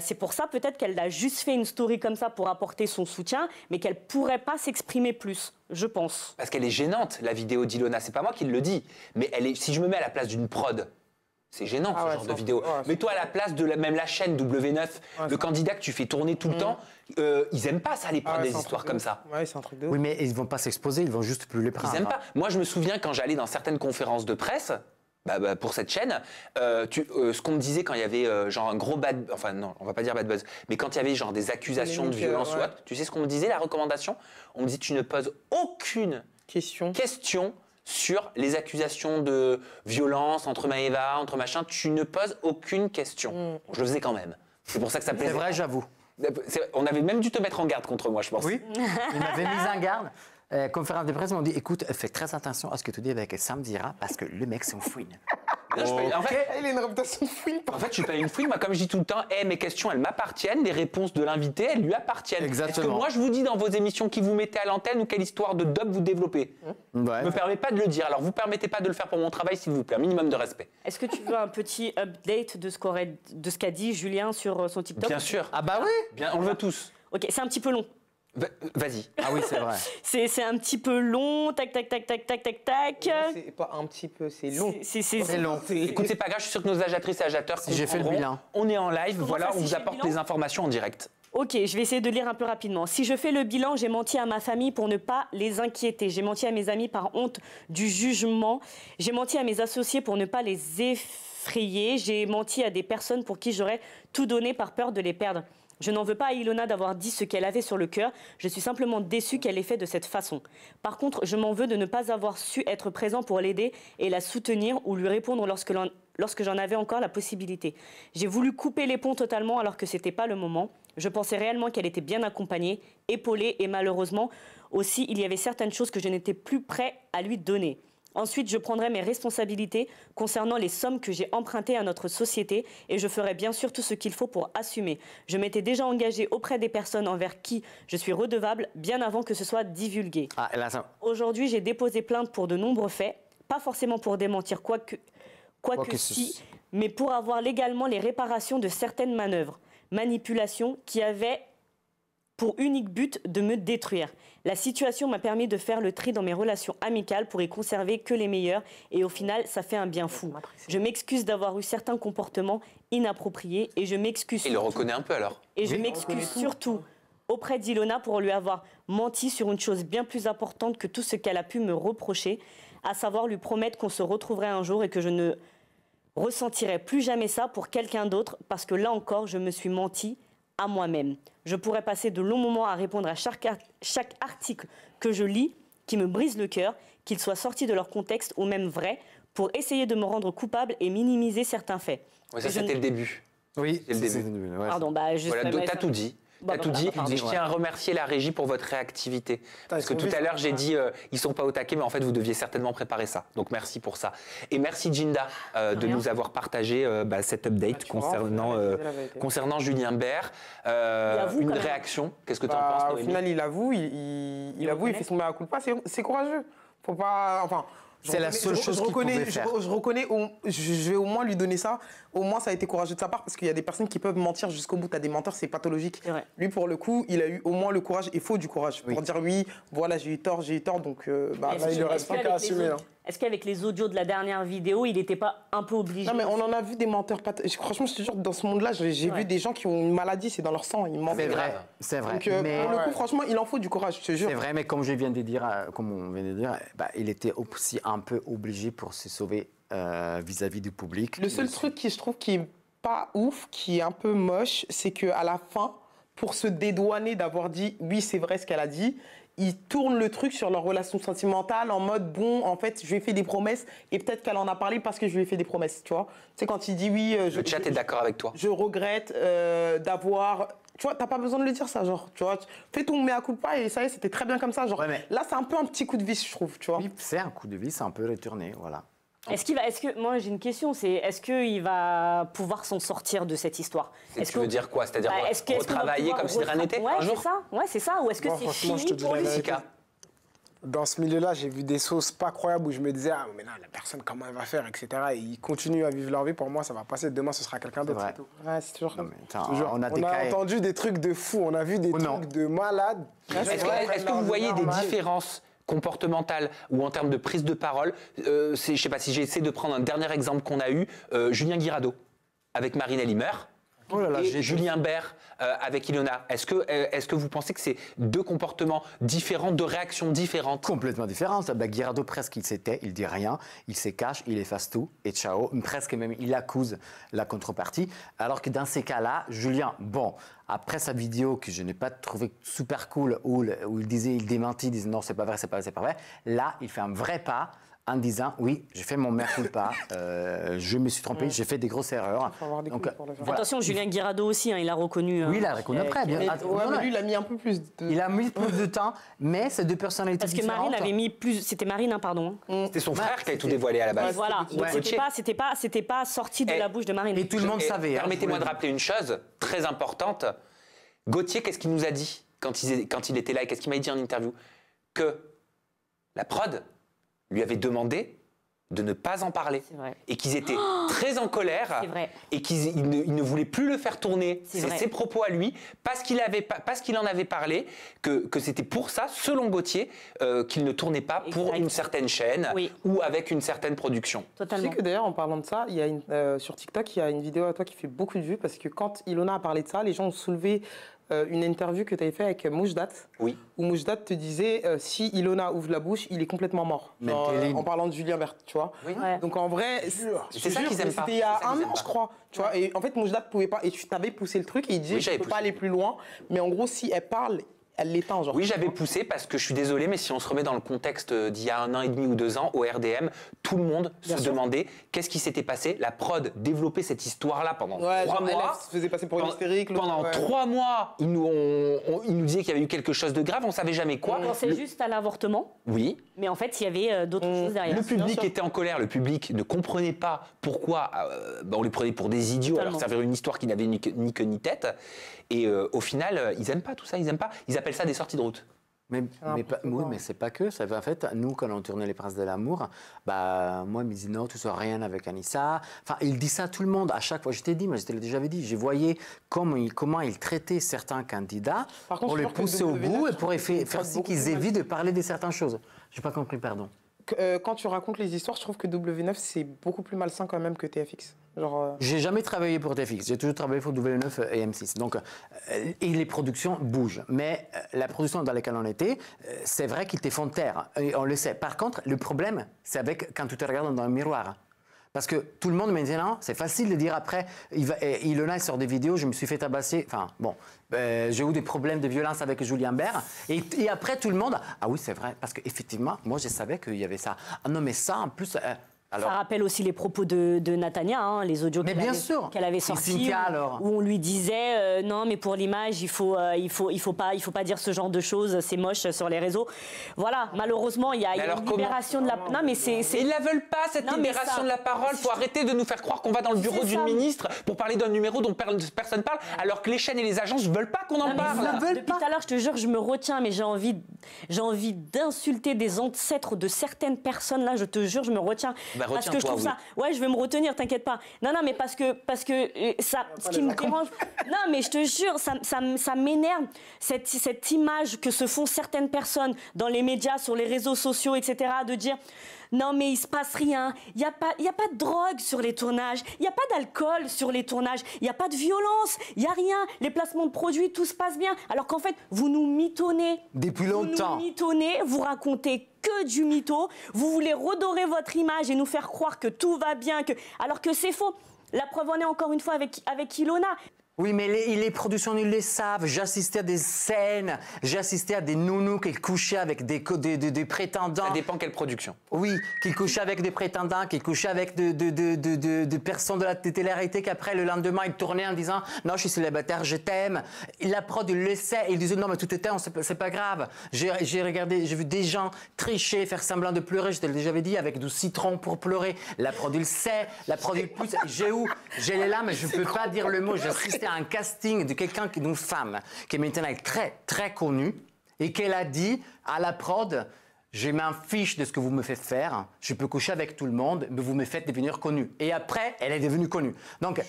C'est pour ça peut-être qu'elle a juste fait une story comme ça pour apporter son soutien, mais qu'elle pourrait pas s'exprimer plus, je pense. Parce qu'elle est gênante, la vidéo d'Ilona. C'est pas moi qui le dis, mais si je me mets à la place d'une prod, c'est gênant ce genre de vidéo. Mets-toi à la place de même la chaîne W9, le candidat que tu fais tourner tout le temps. Ils aiment pas ça, les prods, des histoires comme ça. Ouais, c'est un truc de Oui, mais ils vont pas s'exposer, ils vont juste plus les prendre. Ils aiment pas. Moi, je me souviens quand j'allais dans certaines conférences de presse. Pour cette chaîne, ce qu'on me disait quand il y avait genre un gros bad... Enfin non, on va pas dire bad buzz, mais quand il y avait genre des accusations de violence ou autre, tu sais ce qu'on me disait, la recommandation? On me dit tu ne poses aucune question sur les accusations de violence entre Maëva, entre machin, tu ne poses aucune question. Je le faisais quand même. C'est pour ça que ça plaisait. C'est vrai, j'avoue. On avait même dû te mettre en garde contre moi, je pense. Oui, il m'avait mis en garde. Conférence de presse, ils m'ont dit écoute, fais très attention à ce que tu dis avec Sam Dira parce que le mec, c'est une fouine. En fait, il a une réputation de fouine. En fait, je suis pas une fouine. Moi, comme je dis tout le temps, mes questions, elles m'appartiennent. Les réponses de l'invité, elles lui appartiennent. Est-ce que moi, je vous dis dans vos émissions qui vous mettez à l'antenne ou quelle histoire de dub vous développez? Je me permets pas de le dire. Alors, vous permettez pas de le faire pour mon travail, s'il vous plaît. Un minimum de respect. Est-ce que tu veux un petit update de ce qu'a dit Julien sur son TikTok? Bien sûr. Ah bah oui. Bien, on le veut tous. Ok, c'est un petit peu long. Vas-y. Ah oui, c'est vrai. C'est un petit peu long, tac, tac, tac, tac, tac, tac, tac. C'est pas un petit peu, c'est long. C'est long. Écoute, c'est pas grave, je suis sûr que nos agiatrices et agitateurs j'ai fait le bilan. On est en live, Comment voilà, ça, on si vous je fais le apporte bilan les informations en direct. Ok, je vais essayer de lire un peu rapidement. Si je fais le bilan, j'ai menti à ma famille pour ne pas les inquiéter. J'ai menti à mes amis par honte du jugement. J'ai menti à mes associés pour ne pas les effrayer. J'ai menti à des personnes pour qui j'aurais tout donné par peur de les perdre. Je n'en veux pas à Ilona d'avoir dit ce qu'elle avait sur le cœur. Je suis simplement déçue qu'elle ait fait de cette façon. Par contre, je m'en veux de ne pas avoir su être présent pour l'aider et la soutenir ou lui répondre lorsque j'en avais encore la possibilité. J'ai voulu couper les ponts totalement alors que ce n'était pas le moment. Je pensais réellement qu'elle était bien accompagnée, épaulée et malheureusement aussi il y avait certaines choses que je n'étais plus prêt à lui donner. Ensuite, je prendrai mes responsabilités concernant les sommes que j'ai empruntées à notre société et je ferai bien sûr tout ce qu'il faut pour assumer. Je m'étais déjà engagée auprès des personnes envers qui je suis redevable bien avant que ce soit divulgué. Aujourd'hui, j'ai déposé plainte pour de nombreux faits, pas forcément pour démentir quoique si, mais pour avoir légalement les réparations de certaines manœuvres, manipulations qui avaient pour unique but de me détruire. La situation m'a permis de faire le tri dans mes relations amicales pour y conserver que les meilleures et au final, ça fait un bien fou. Je m'excuse d'avoir eu certains comportements inappropriés et je m'excuse... Il le reconnaît un peu alors. Et je m'excuse surtout auprès d'Ilona pour lui avoir menti sur une chose bien plus importante que tout ce qu'elle a pu me reprocher, à savoir lui promettre qu'on se retrouverait un jour et que je ne ressentirai plus jamais ça pour quelqu'un d'autre parce que là encore, je me suis menti à moi-même. Je pourrais passer de longs moments à répondre à chaque article que je lis qui me brise le cœur, qu'il soit sorti de leur contexte ou même vrai, pour essayer de me rendre coupable et minimiser certains faits. Ouais, ça, c'était le début. Oui, c'est le début. Ouais, pardon, juste voilà, t'as tout dit. T'as tout dit. Pardon, je tiens à remercier la régie pour votre réactivité. Parce que tout à l'heure, j'ai dit ils sont pas au taquet, mais en fait, vous deviez certainement préparer ça. Donc, merci pour ça. Et merci, Jinda, de nous avoir partagé cet update concernant Julien Bert. Une réaction, qu'est-ce que tu en penses, Noémie ? Au final, il avoue, il avoue, il fait son mea culpa. C'est courageux. Faut pas... Enfin, c'est la seule chose qu'il pouvait faire. Je reconnais, je vais au moins lui donner ça. Au moins, ça a été courageux de sa part parce qu'il y a des personnes qui peuvent mentir jusqu'au bout. Tu as des menteurs, c'est pathologique. Lui, pour le coup, il a eu au moins le courage, il faut du courage pour dire oui, voilà, j'ai eu tort, donc là, il ne reste pas qu'à assumer. Est-ce qu'avec les audios de la dernière vidéo, il n'était pas un peu obligé? Non, mais on en a vu des menteurs. Franchement, je te jure, dans ce monde-là, j'ai vu des gens qui ont une maladie, c'est dans leur sang, ils mentent. C'est vrai. Donc, mais pour le coup, franchement, il en faut du courage, je te jure. C'est vrai, mais comme on vient de dire, il était aussi un peu obligé pour se sauver vis-à-vis du public. Le seul truc qui, je trouve, qui est pas ouf, qui est un peu moche, c'est qu'à la fin, pour se dédouaner d'avoir dit oui, c'est vrai ce qu'elle a dit, ils tournent le truc sur leur relation sentimentale en mode bon, en fait, je lui ai fait des promesses et peut-être qu'elle en a parlé parce que je lui ai fait des promesses, tu vois. Tu sais, quand il dit oui. Le chat est d'accord avec toi. Je regrette d'avoir. Tu vois, t'as pas besoin de le dire ça, genre, tu vois. Fais ton mea culpa et ça y est, c'était très bien comme ça, genre. Là, c'est un peu un petit coup de vis, je trouve, tu vois. Oui, c'est un coup de vis, un peu retourné, voilà. Moi j'ai une question, c'est est-ce qu'il va pouvoir s'en sortir de cette histoire? Tu veux dire quoi? C'est-à-dire retravailler comme si rien n'était un jour? Ouais, c'est ça. Ou est-ce que c'est fini pour lui? Dans ce milieu-là, j'ai vu des sauces pas croyables où je me disais ah mais non, la personne comment elle va faire, etc. Et ils continuent à vivre leur vie. Pour moi, ça va passer. Demain, ce sera quelqu'un d'autre. Ouais, c'est toujours. On a entendu des trucs de fou. On a vu des trucs de malades. Est-ce que vous voyez des différences comportementale ou en termes de prise de parole? Je sais pas si j'essaie de prendre un dernier exemple qu'on a eu, Julien Guirado avec Marine Elimer et Julien Bert avec Ilona. Est-ce que vous pensez que c'est deux comportements différents, deux réactions différentes? Complètement différentes. Guirado presque il s'était, il dit rien, il se cache, il efface tout et ciao. Presque même il accuse la contrepartie. Alors que dans ces cas-là, Julien, après sa vidéo que je n'ai pas trouvé super cool où il démentit, il disait non c'est pas vrai, c'est pas vrai. Là, il fait un vrai pas en disant oui, j'ai fait mon mea culpa, je me suis trompé, j'ai fait des grosses erreurs. Donc, attention, Julien Guirado aussi, il a reconnu. Oui, il a reconnu après. Mais lui, il a mis un peu plus de... Il a mis plus de temps, mais c'est deux personnalités différentes. Parce que Marine avait mis plus... C'était Marine, pardon. C'était son frère qui avait tout dévoilé à la base. Voilà, donc c'était pas sorti de la bouche de Marine. Et tout le monde savait. Permettez-moi de rappeler une chose très importante. Gauthier, qu'est-ce qu'il nous a dit quand il était là et qu'est-ce qu'il m'a dit en interview? Que la prod lui avait demandé de ne pas en parler et qu'ils étaient très en colère et qu'ils ne voulaient plus le faire tourner, ses propos à lui, parce qu'il en avait parlé, que c'était pour ça, selon Gauthier, qu'il ne tournait pas pour une certaine chaîne ou avec une certaine production. Totalement. Tu sais que d'ailleurs, en parlant de ça, il y a sur TikTok, il y a une vidéo à toi qui fait beaucoup de vues parce que quand Ilona a parlé de ça, les gens ont soulevé une interview que tu avais fait avec Moujdat, où Moujdat te disait si Ilona ouvre la bouche, il est complètement mort. Genre, en parlant de Julien Bert, tu vois. Donc en vrai, c'est ça qu'ils aiment pas. C'était il y a un an, je crois. Tu vois, et en fait, Moujdat pouvait pas. Et tu t'avais poussé le truc et il disait je peux pas aller plus loin. Mais en gros, si elle parle, elle l'éteint. Oui, j'avais poussé parce que je suis désolé, mais si on se remet dans le contexte d'il y a 1 an et demi ou 2 ans, au RDM, tout le monde se demandait qu'est-ce qui s'était passé. La prod développait cette histoire-là pendant 3 mois. Elle se faisait passer pour une hystérique. Pendant 3 mois, ils nous disaient qu'il y avait eu quelque chose de grave, on savait jamais quoi. On pensait juste à l'avortement. Oui. Mais en fait, il y y avait d'autres choses derrière. Le public était en colère, le public ne comprenait pas pourquoi on les prenait pour des idiots, alors ça avait une histoire qui n'avait ni queue ni tête. Et au final, ils n'aiment pas tout ça, ils n'aiment pas. Ils appellent ça des sorties de route. Oui, mais c'est pas que. Ça, en fait, nous, quand on tournait Les Princes de l'amour, bah, moi, il me dit non, tu ne sois rien avec Anissa. Enfin, il dit ça à tout le monde. À chaque fois, je t'ai dit, moi, je te l'ai déjà dit, je voyais comment il traitait certains candidats pour les pousser au bout et pour faire si qu'ils évitent de parler de certaines choses. Je n'ai pas compris, pardon. Quand tu racontes les histoires, je trouve que W9, c'est beaucoup plus malsain quand même que TFX. J'ai jamais travaillé pour TFX, j'ai toujours travaillé pour W9 et M6. Donc, et les productions bougent. Mais la production dans laquelle on était, c'est vrai qu'ils te font taire. Et on le sait. Par contre, le problème, c'est quand tu te regardes dans le miroir. Parce que tout le monde me dit non, c'est facile de dire après, Ilona sort des vidéos, je me suis fait tabasser. Enfin, bon, j'ai eu des problèmes de violence avec Julien Bert. Et après, tout le monde, ah oui, c'est vrai. Parce qu'effectivement, moi, je savais qu'il y avait ça. Ah non, mais ça, en plus. Alors, ça rappelle aussi les propos de Natania, les audios qu'elle avait sortis, où on lui disait non, mais pour l'image, il faut pas dire ce genre de choses, c'est moche sur les réseaux. Voilà, malheureusement, il y a une libération de la. Non, mais ils la veulent pas cette libération de la parole. Il faut arrêter de nous faire croire qu'on va dans le bureau d'une ministre pour parler d'un numéro dont personne parle, alors que les chaînes et les agences veulent pas qu'on en parle. Depuis tout à l'heure, je te jure, je me retiens, mais j'ai envie d'insulter des ancêtres de certaines personnes là. Je te jure, je me retiens. Parce que je trouve ça. Ouais, je vais me retenir, t'inquiète pas. Non, mais parce que ça, ce qui me dérange. Non, mais je te jure, ça m'énerve cette image que se font certaines personnes dans les médias, sur les réseaux sociaux, etc., de dire. Non, mais il se passe rien. Il n'y a pas de drogue sur les tournages. Il n'y a pas d'alcool sur les tournages. Il n'y a pas de violence. Il n'y a rien. Les placements de produits, tout se passe bien. Alors qu'en fait, vous nous mitonnez. Depuis longtemps. Vous nous mitonnez, vous racontez que du mytho. Vous voulez redorer votre image et nous faire croire que tout va bien. Alors que c'est faux. La preuve en est encore une fois avec Ilona. Oui, mais les productions, ils le savent. J'assistais à des scènes, j'assistais à des nounous qui couchaient avec des prétendants. Ça dépend quelle production. Oui, qui couchaient avec des prétendants, qui couchaient avec de personnes de la télé-réalité qu'après, le lendemain, ils tournaient en disant « Non, je suis célibataire, je t'aime ». La prod, il le sait. Ils disaient « Non, mais tout est temps, c'est pas grave ». J'ai vu des gens tricher, faire semblant de pleurer, je te l'ai déjà dit, avec du citron pour pleurer. La prod, il sait. La prod, il pousse. J'ai les larmes, je peux pas dire le mot. J'ai assisté à un casting de quelqu'un, d'une femme, qui est maintenant très, très connue, et qu'elle a dit à la prod, je m'en fiche de ce que vous me faites faire, je peux coucher avec tout le monde, mais vous me faites devenir connue. Et après, elle est devenue connue. Donc,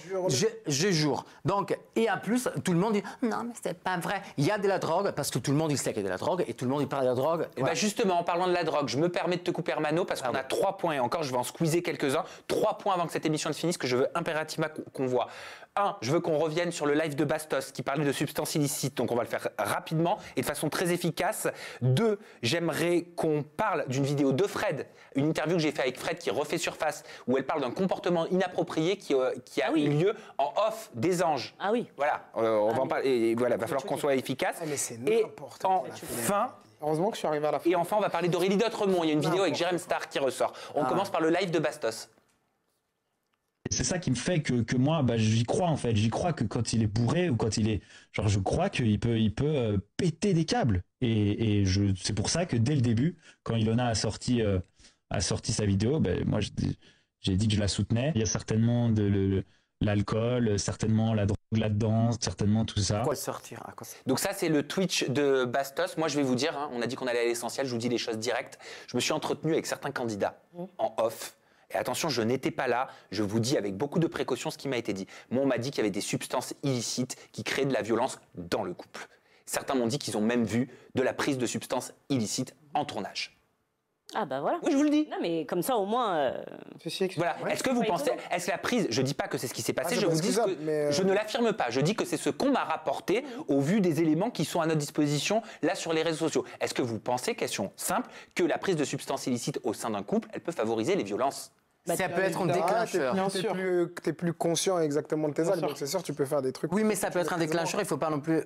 je jure. Donc, et en plus, tout le monde dit, non, mais c'est pas vrai. Il y a de la drogue, parce que tout le monde, il sait qu'il y a de la drogue, et tout le monde, il parle de la drogue. Et ben justement, en parlant de la drogue, je me permets de te couper, Hermano, parce qu'on a 3 points, et encore, je vais en squeezer quelques-uns. 3 points avant que cette émission ne finisse, que je veux impérativement qu'on voit. 1, je veux qu'on revienne sur le live de Bastos qui parlait de substances illicites, donc on va le faire rapidement et de façon très efficace. 2, j'aimerais qu'on parle d'une vidéo de Fred, une interview que j'ai faite avec Fred qui refait surface, où elle parle d'un comportement inapproprié qui a eu lieu en off des anges. Ah oui. Voilà, on va en parler, et voilà, il va falloir qu'on soit efficace. Mais c'est et enfin... Heureusement que je suis arrivé à la fin. Et enfin, on va parler d'Aurélie D'autremont. Il y a une vidéo avec Jérém Star qui ressort. On commence par le live de Bastos. C'est ça qui me fait que moi, j'y crois en fait. J'y crois que quand il est bourré ou quand il est, genre, je crois qu'il peut péter des câbles. Et c'est pour ça que dès le début, quand Ilona a sorti sa vidéo, moi j'ai dit que je la soutenais. Il y a certainement l'alcool, certainement la drogue là-dedans, certainement tout ça. Quoi sortir ? Donc ça, c'est le Twitch de Bastos. Moi, je vais vous dire, on a dit qu'on allait à l'essentiel. Je vous dis les choses directes. Je me suis entretenu avec certains candidats en off. Et attention, je n'étais pas là, je vous dis avec beaucoup de précautions ce qui m'a été dit. Moi, on m'a dit qu'il y avait des substances illicites qui créaient de la violence dans le couple. Certains m'ont dit qu'ils ont même vu de la prise de substances illicites en tournage. Ah bah voilà. Oui, je vous le dis. Non mais comme ça au moins. Voilà. Est-ce que vous pensez, est-ce que la prise, je dis pas que c'est ce qui s'est passé, je vous dis que je ne l'affirme pas. Je dis que c'est ce qu'on m'a rapporté au vu des éléments qui sont à notre disposition là sur les réseaux sociaux. Est-ce que vous pensez, question simple, que la prise de substances illicites au sein d'un couple, elle peut favoriser les violences? Ça peut être un déclencheur. T'es plus conscient exactement de tes actes, donc c'est sûr tu peux faire des trucs. Oui, mais ça peut être un déclencheur, il ne faut pas non plus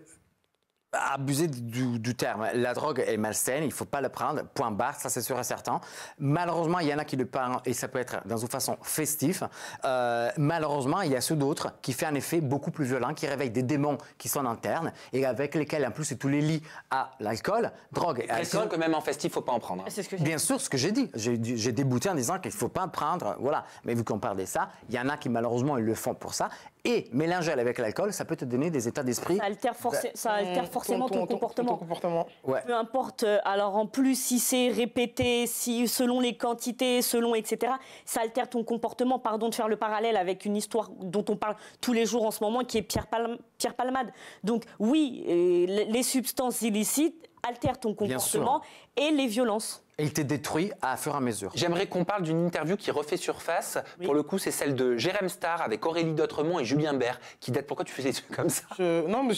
abuser du terme. La drogue est malsaine, il ne faut pas le prendre, point barre, ça c'est sûr et certain. Malheureusement, il y en a qui le prennent et ça peut être dans une façon festive. Malheureusement, il y a ceux d'autres qui font un effet beaucoup plus violent, qui réveillent des démons qui sont internes et avec lesquels en plus c'est tous les liés à l'alcool, drogue et alcool. Que même en festif, il ne faut pas en prendre. C'est ce que bien sûr, ce que j'ai dit. J'ai débouté en disant qu'il ne faut pas en prendre, voilà. Mais vu qu'on parle de ça, il y en a qui malheureusement ils le font pour ça. Et mélanger avec l'alcool, ça peut te donner des états d'esprit. Ça altère, forcément ton comportement. Ouais. Peu importe. Alors en plus, si c'est répété, si selon les quantités, selon etc., ça altère ton comportement. Pardon de faire le parallèle avec une histoire dont on parle tous les jours en ce moment, qui est Pierre Palmade. Donc oui, les substances illicites altèrent ton comportement et les violences. Et il t'est détruit à fur et à mesure. J'aimerais qu'on parle d'une interview qui refait surface. Oui. Pour le coup, c'est celle de Jérém Star avec Aurélie D'autremont et Julien Bert qui date. Pourquoi tu fais des trucs comme ça? Non, mais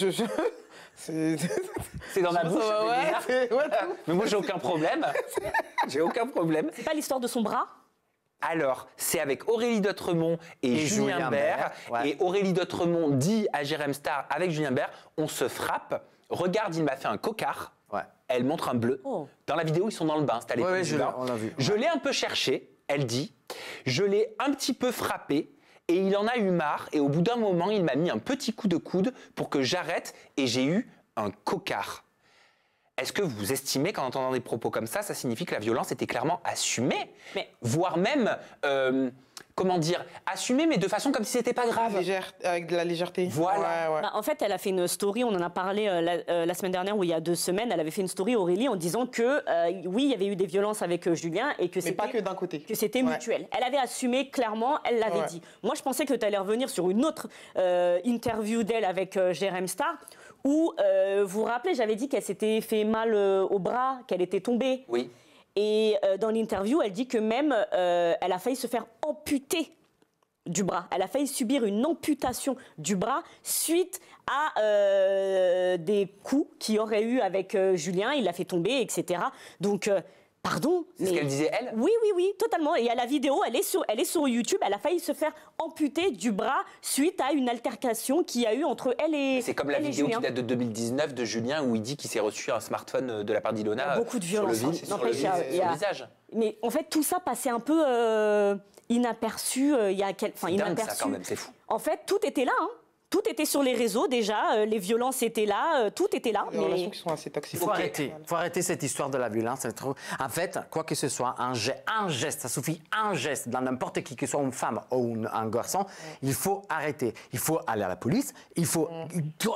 c'est dans ma bouche. Mais moi, j'ai aucun problème. J'ai aucun problème. C'est pas l'histoire de son bras? Alors, c'est avec Aurélie D'autremont et Julien Bert. Ouais. Et Aurélie D'autremont dit à Jérém Star avec Julien Bert, on se frappe. Regarde, il m'a fait un cocard. Ouais. Elle montre un bleu. Oh. Dans la vidéo, ils sont dans le bain. C'est à l'époque du bain. On l'a vu. Je l'ai un peu cherché, elle dit. Je l'ai un petit peu frappé et il en a eu marre. Et au bout d'un moment, il m'a mis un petit coup de coude pour que j'arrête et j'ai eu un cocard. Est-ce que vous estimez qu'en entendant des propos comme ça signifie que la violence était clairement assumée, voire même, comment dire, assumée, mais de façon comme si c'était pas grave. Avec de la légèreté. Voilà. Ouais. Bah, en fait, elle a fait une story, on en a parlé la semaine dernière ou il y a 2 semaines, elle avait fait une story, Aurélie, en disant que oui, il y avait eu des violences avec Julien et que c'était pas que d'un côté. Que c'était mutuel. Elle avait assumé clairement, elle l'avait dit. Moi, je pensais que tu allais revenir sur une autre interview d'elle avec Jérém Star, où, vous vous rappelez, j'avais dit qu'elle s'était fait mal au bras, qu'elle était tombée. Oui. Et dans l'interview, elle dit que même, elle a failli se faire amputer du bras. Elle a failli subir une amputation du bras suite à des coups qu'il y aurait eu avec Julien. Il l'a fait tomber, etc. Donc... Pardon, c'est ce qu'elle disait, elle? Oui, totalement. Et il y a la vidéo, elle est sur YouTube, elle a failli se faire amputer du bras suite à une altercation qu'il y a eu entre elle et c'est comme la vidéo qui date de 2019 de Julien où il dit qu'il s'est reçu un smartphone de la part d'Ilona. Beaucoup de violence sur le visage. Mais en fait, tout ça passait un peu inaperçu. Dingue, ça, quand même, c'est fou. En fait, tout était là, hein. Tout était sur les réseaux déjà, les violences étaient là, tout était là. Les relations qui sont assez toxiques. Il faut arrêter cette histoire de la violence. En fait, quoi que ce soit, un geste, ça suffit, un geste dans n'importe qui, que ce soit une femme ou un garçon, il faut arrêter. Il faut aller à la police, il faut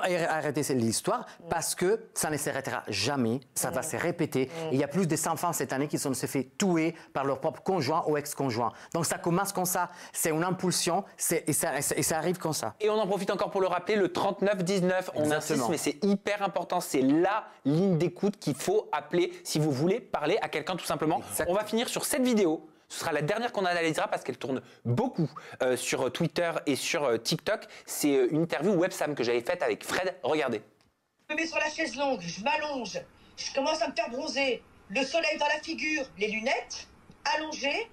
arrêter l'histoire parce que ça ne s'arrêtera jamais, ça va se répéter. Il y a plus de 100 femmes cette année qui se fait tuer par leur propre conjoint ou ex-conjoint. Donc ça commence comme ça, c'est une impulsion et ça arrive comme ça. Et on en profite encore pour le rappeler, le 3919, on insiste, mais c'est hyper important, c'est la ligne d'écoute qu'il faut appeler si vous voulez parler à quelqu'un tout simplement. Exactement. On va finir sur cette vidéo, ce sera la dernière qu'on analysera parce qu'elle tourne beaucoup sur Twitter et sur TikTok. C'est une interview Websam que j'avais faite avec Fred, regardez. Je me mets sur la chaise longue, je m'allonge, je commence à me faire bronzer, le soleil dans la figure, les lunettes, allongé.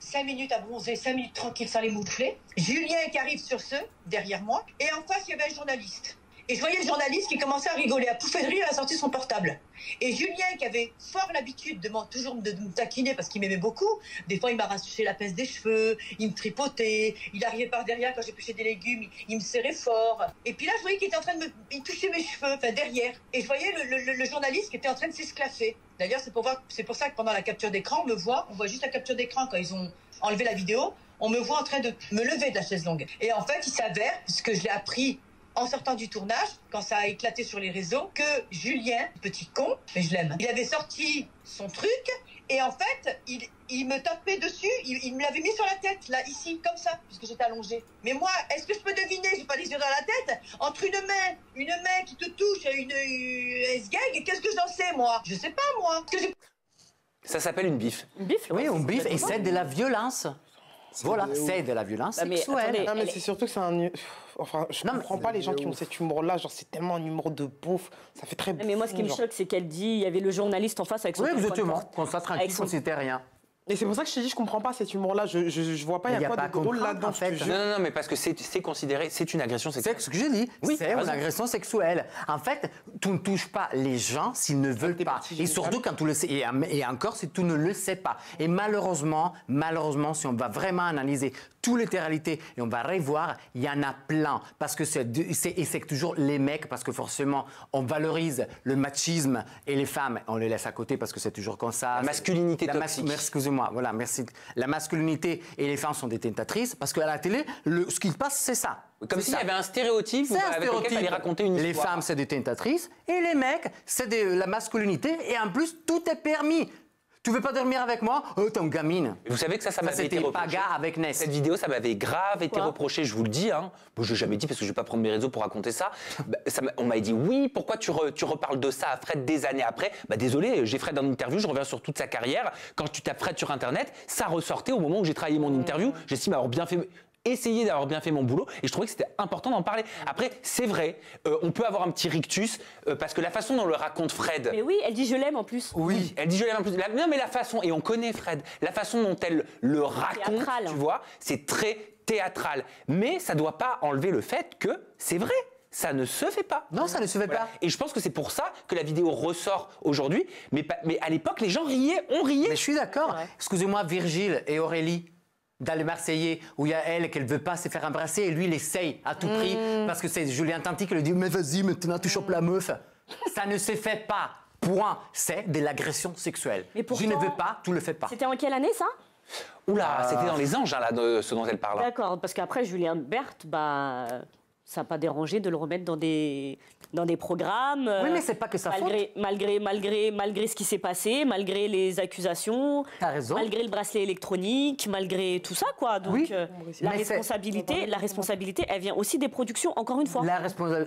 5 minutes à bronzer, 5 minutes tranquille sans les moufler. Julien qui arrive sur ce, derrière moi. Et en face, il y avait un journaliste. Et je voyais le journaliste qui commençait à rigoler, à pouffer de rire, à sortir son portable. Et Julien, qui avait fort l'habitude de me taquiner parce qu'il m'aimait beaucoup, des fois il m'arrachait la pince des cheveux, il me tripotait, il arrivait par derrière quand j'épluchais des légumes, il me serrait fort. Et puis là, je voyais qu'il était en train de me toucher mes cheveux, enfin derrière. Et je voyais le journaliste qui était en train de s'esclaffer. D'ailleurs, c'est pour ça que pendant la capture d'écran, on voit juste la capture d'écran quand ils ont enlevé la vidéo, on me voit en train de me lever de la chaise longue. Et en fait, il s'avère, puisque je l'ai appris en sortant du tournage, quand ça a éclaté sur les réseaux, que Julien, petit con, mais je l'aime, il avait sorti son truc et en fait, il me tapait dessus, il me l'avait mis sur la tête, là, ici, comme ça, puisque j'étais allongée. Mais moi, est-ce que je peux deviner, j'ai pas les yeux dans la tête, entre une main qui te touche et une S-gag, qu'est-ce que j'en sais, moi? Je sais pas, moi. Ça s'appelle une bif. Une bif? Oui, on bif et c'est de la violence. Voilà, c'est de la violence sexuelle. Non, mais c'est surtout que c'est un... Enfin, je ne comprends pas les gens qui ont cet humour-là. Genre, c'est tellement un humour de beauf. Ça fait très... Mais moi, ce qui me choque, c'est qu'elle dit, il y avait le journaliste en face avec son téléphone. Oui, exactement. Qu'on soit tranquille, qu'on c'était rien. Et c'est pour ça que je te dis, je comprends pas cet humour-là. Je vois pas, il y a quoi de drôle là-dedans, en fait. Non, mais parce que c'est considéré, c'est une agression sexuelle. C'est ce que j'ai dit. Oui, c'est une agression sexuelle. En fait, tu ne touches pas les gens s'ils ne veulent pas. Et surtout quand tu le sais. Et encore, si tu ne le sais pas. Et malheureusement, si on va vraiment analyser toute littéralité et on va revoir, il y en a plein. Parce que c'est toujours les mecs, parce que forcément, on valorise le machisme et les femmes, on les laisse à côté parce que c'est toujours comme ça. La masculinité toxique. Excusez-moi, voilà, merci. La masculinité et les femmes sont des tentatrices parce qu'à la télé, ce qui passe, c'est ça. Comme s'il y avait un stéréotype avec lequel il fallait raconter une histoire. Les femmes, c'est des tentatrices et les mecs, c'est de la masculinité et en plus, tout est permis. Tu veux pas dormir avec moi? Oh, t'es une gamine. Vous savez que ça m'avait été reproché. Paga avec Ness. Cette vidéo, ça m'avait grave été reproché, je vous le dis. Hein. Bon, je l'ai jamais dit parce que je vais pas prendre mes réseaux pour raconter ça. On m'a dit oui, pourquoi tu reparles de ça à Fred des années après? Désolé, j'ai Fred en interview, je reviens sur toute sa carrière. Quand tu tapes Fred sur Internet, ça ressortait au moment où j'ai travaillé mon interview. J'estime avoir bien fait... Essayer d'avoir bien fait mon boulot et je trouvais que c'était important d'en parler. Après, c'est vrai, on peut avoir un petit rictus parce que la façon dont le raconte Fred... Mais oui, elle dit je l'aime en plus. Oui, elle dit je l'aime en plus. Non, mais la façon, et on connaît Fred, la façon dont elle le raconte, théâtral, tu vois, c'est très théâtral. Mais ça ne doit pas enlever le fait que c'est vrai. Ça ne se fait pas. Non, ça ne se fait pas. Et je pense que c'est pour ça que la vidéo ressort aujourd'hui. Mais à l'époque, les gens riaient, on riait. Mais je suis d'accord. Excusez-moi, Virgile et Aurélie, dans Les Marseillais, où il y a elle qu'elle ne veut pas se faire embrasser et lui, il essaye à tout prix parce que c'est Julien Tanti qui lui dit « Mais vas-y, maintenant tu chopes la meuf ». Ça ne se fait pas. Point. C'est de l'agression sexuelle. Mais pourtant, je ne veux pas, tu le fais pas. C'était en quelle année, ça? Oula, c'était dans Les Anges, hein, là, de ce dont elle parle. D'accord, parce qu'après, Julien Berthe, ça n'a pas dérangé de le remettre dans des programmes. Oui, mais c'est pas que ça malgré ce qui s'est passé, malgré les accusations, malgré le bracelet électronique, malgré tout ça, quoi. Donc, la responsabilité, elle vient aussi des productions, encore une fois.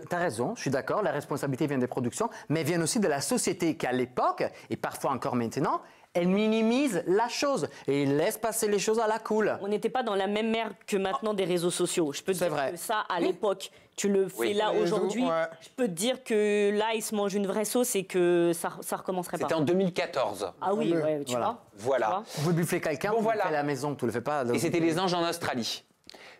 T'as raison, je suis d'accord, la responsabilité vient des productions, mais elle vient aussi de la société qui, à l'époque, et parfois encore maintenant, elle minimise la chose et laisse passer les choses à la cool. On n'était pas dans la même merde que maintenant des réseaux sociaux. Je peux te dire que ça, à l'époque, tu le fais là aujourd'hui. Je peux te dire que là, il se mange une vraie sauce et que ça recommencerait pas. C'était en 2014. Ah oui, tu vois. Voilà. Vous pouvez buffler quelqu'un, vous le faites à la maison, tu le fais pas. Et c'était Les Anges en Australie.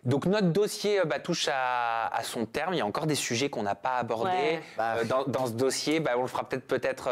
Donc notre dossier touche à son terme. Il y a encore des sujets qu'on n'a pas abordés dans ce dossier. On le fera peut-être.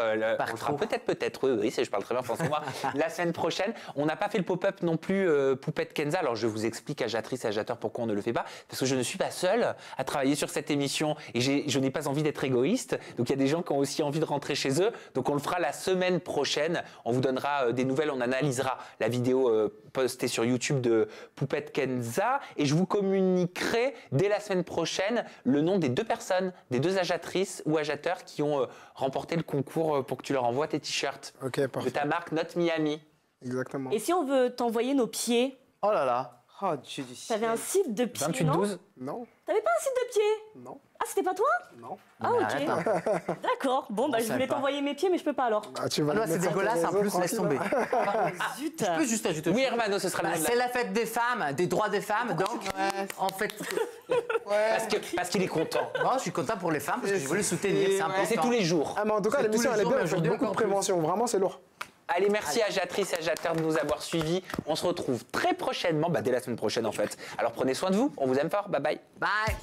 Oui, je parle très bien français. La semaine prochaine, on n'a pas fait le pop-up non plus Poupette Kenza. Alors je vous explique, agiatrice et agiateur, pourquoi on ne le fait pas. Parce que je ne suis pas seule à travailler sur cette émission et je n'ai pas envie d'être égoïste. Donc il y a des gens qui ont aussi envie de rentrer chez eux. Donc on le fera la semaine prochaine. On vous donnera des nouvelles. On analysera la vidéo postée sur YouTube de Poupette Kenza et je vous communiquerai dès la semaine prochaine le nom des 2 personnes, des 2 agiatrices ou agiateurs qui ont remporté le concours pour que tu leur envoies tes t-shirts de ta marque Not Miami. Exactement. Et si on veut t'envoyer nos pieds? Oh là là. Oh, Dieu du ciel. T'avais un site de pieds, 28-12 Non. T'avais pas un site de pieds? Non. Ah, c'était pas toi? Non. Ah, ok. D'accord. Bon, je voulais t'envoyer mes pieds, mais je peux pas alors. C'est dégueulasse, en plus, laisse tomber. Zut. Je peux juste ajouter. Oui, Hermano, ce sera le nom de c'est la fête des femmes, des droits des femmes, donc en fait. Parce qu'il est content. Moi, je suis content pour les femmes parce que je veux les soutenir. C'est important. C'est tous les jours. Ah, mais en tout cas, l'émission, elle est bien. Elle fait beaucoup de prévention. Vraiment, c'est lourd. Allez, merci agiatrices et agiateurs de nous avoir suivis. On se retrouve très prochainement, dès la semaine prochaine en fait. Alors prenez soin de vous, on vous aime fort, bye bye. Bye.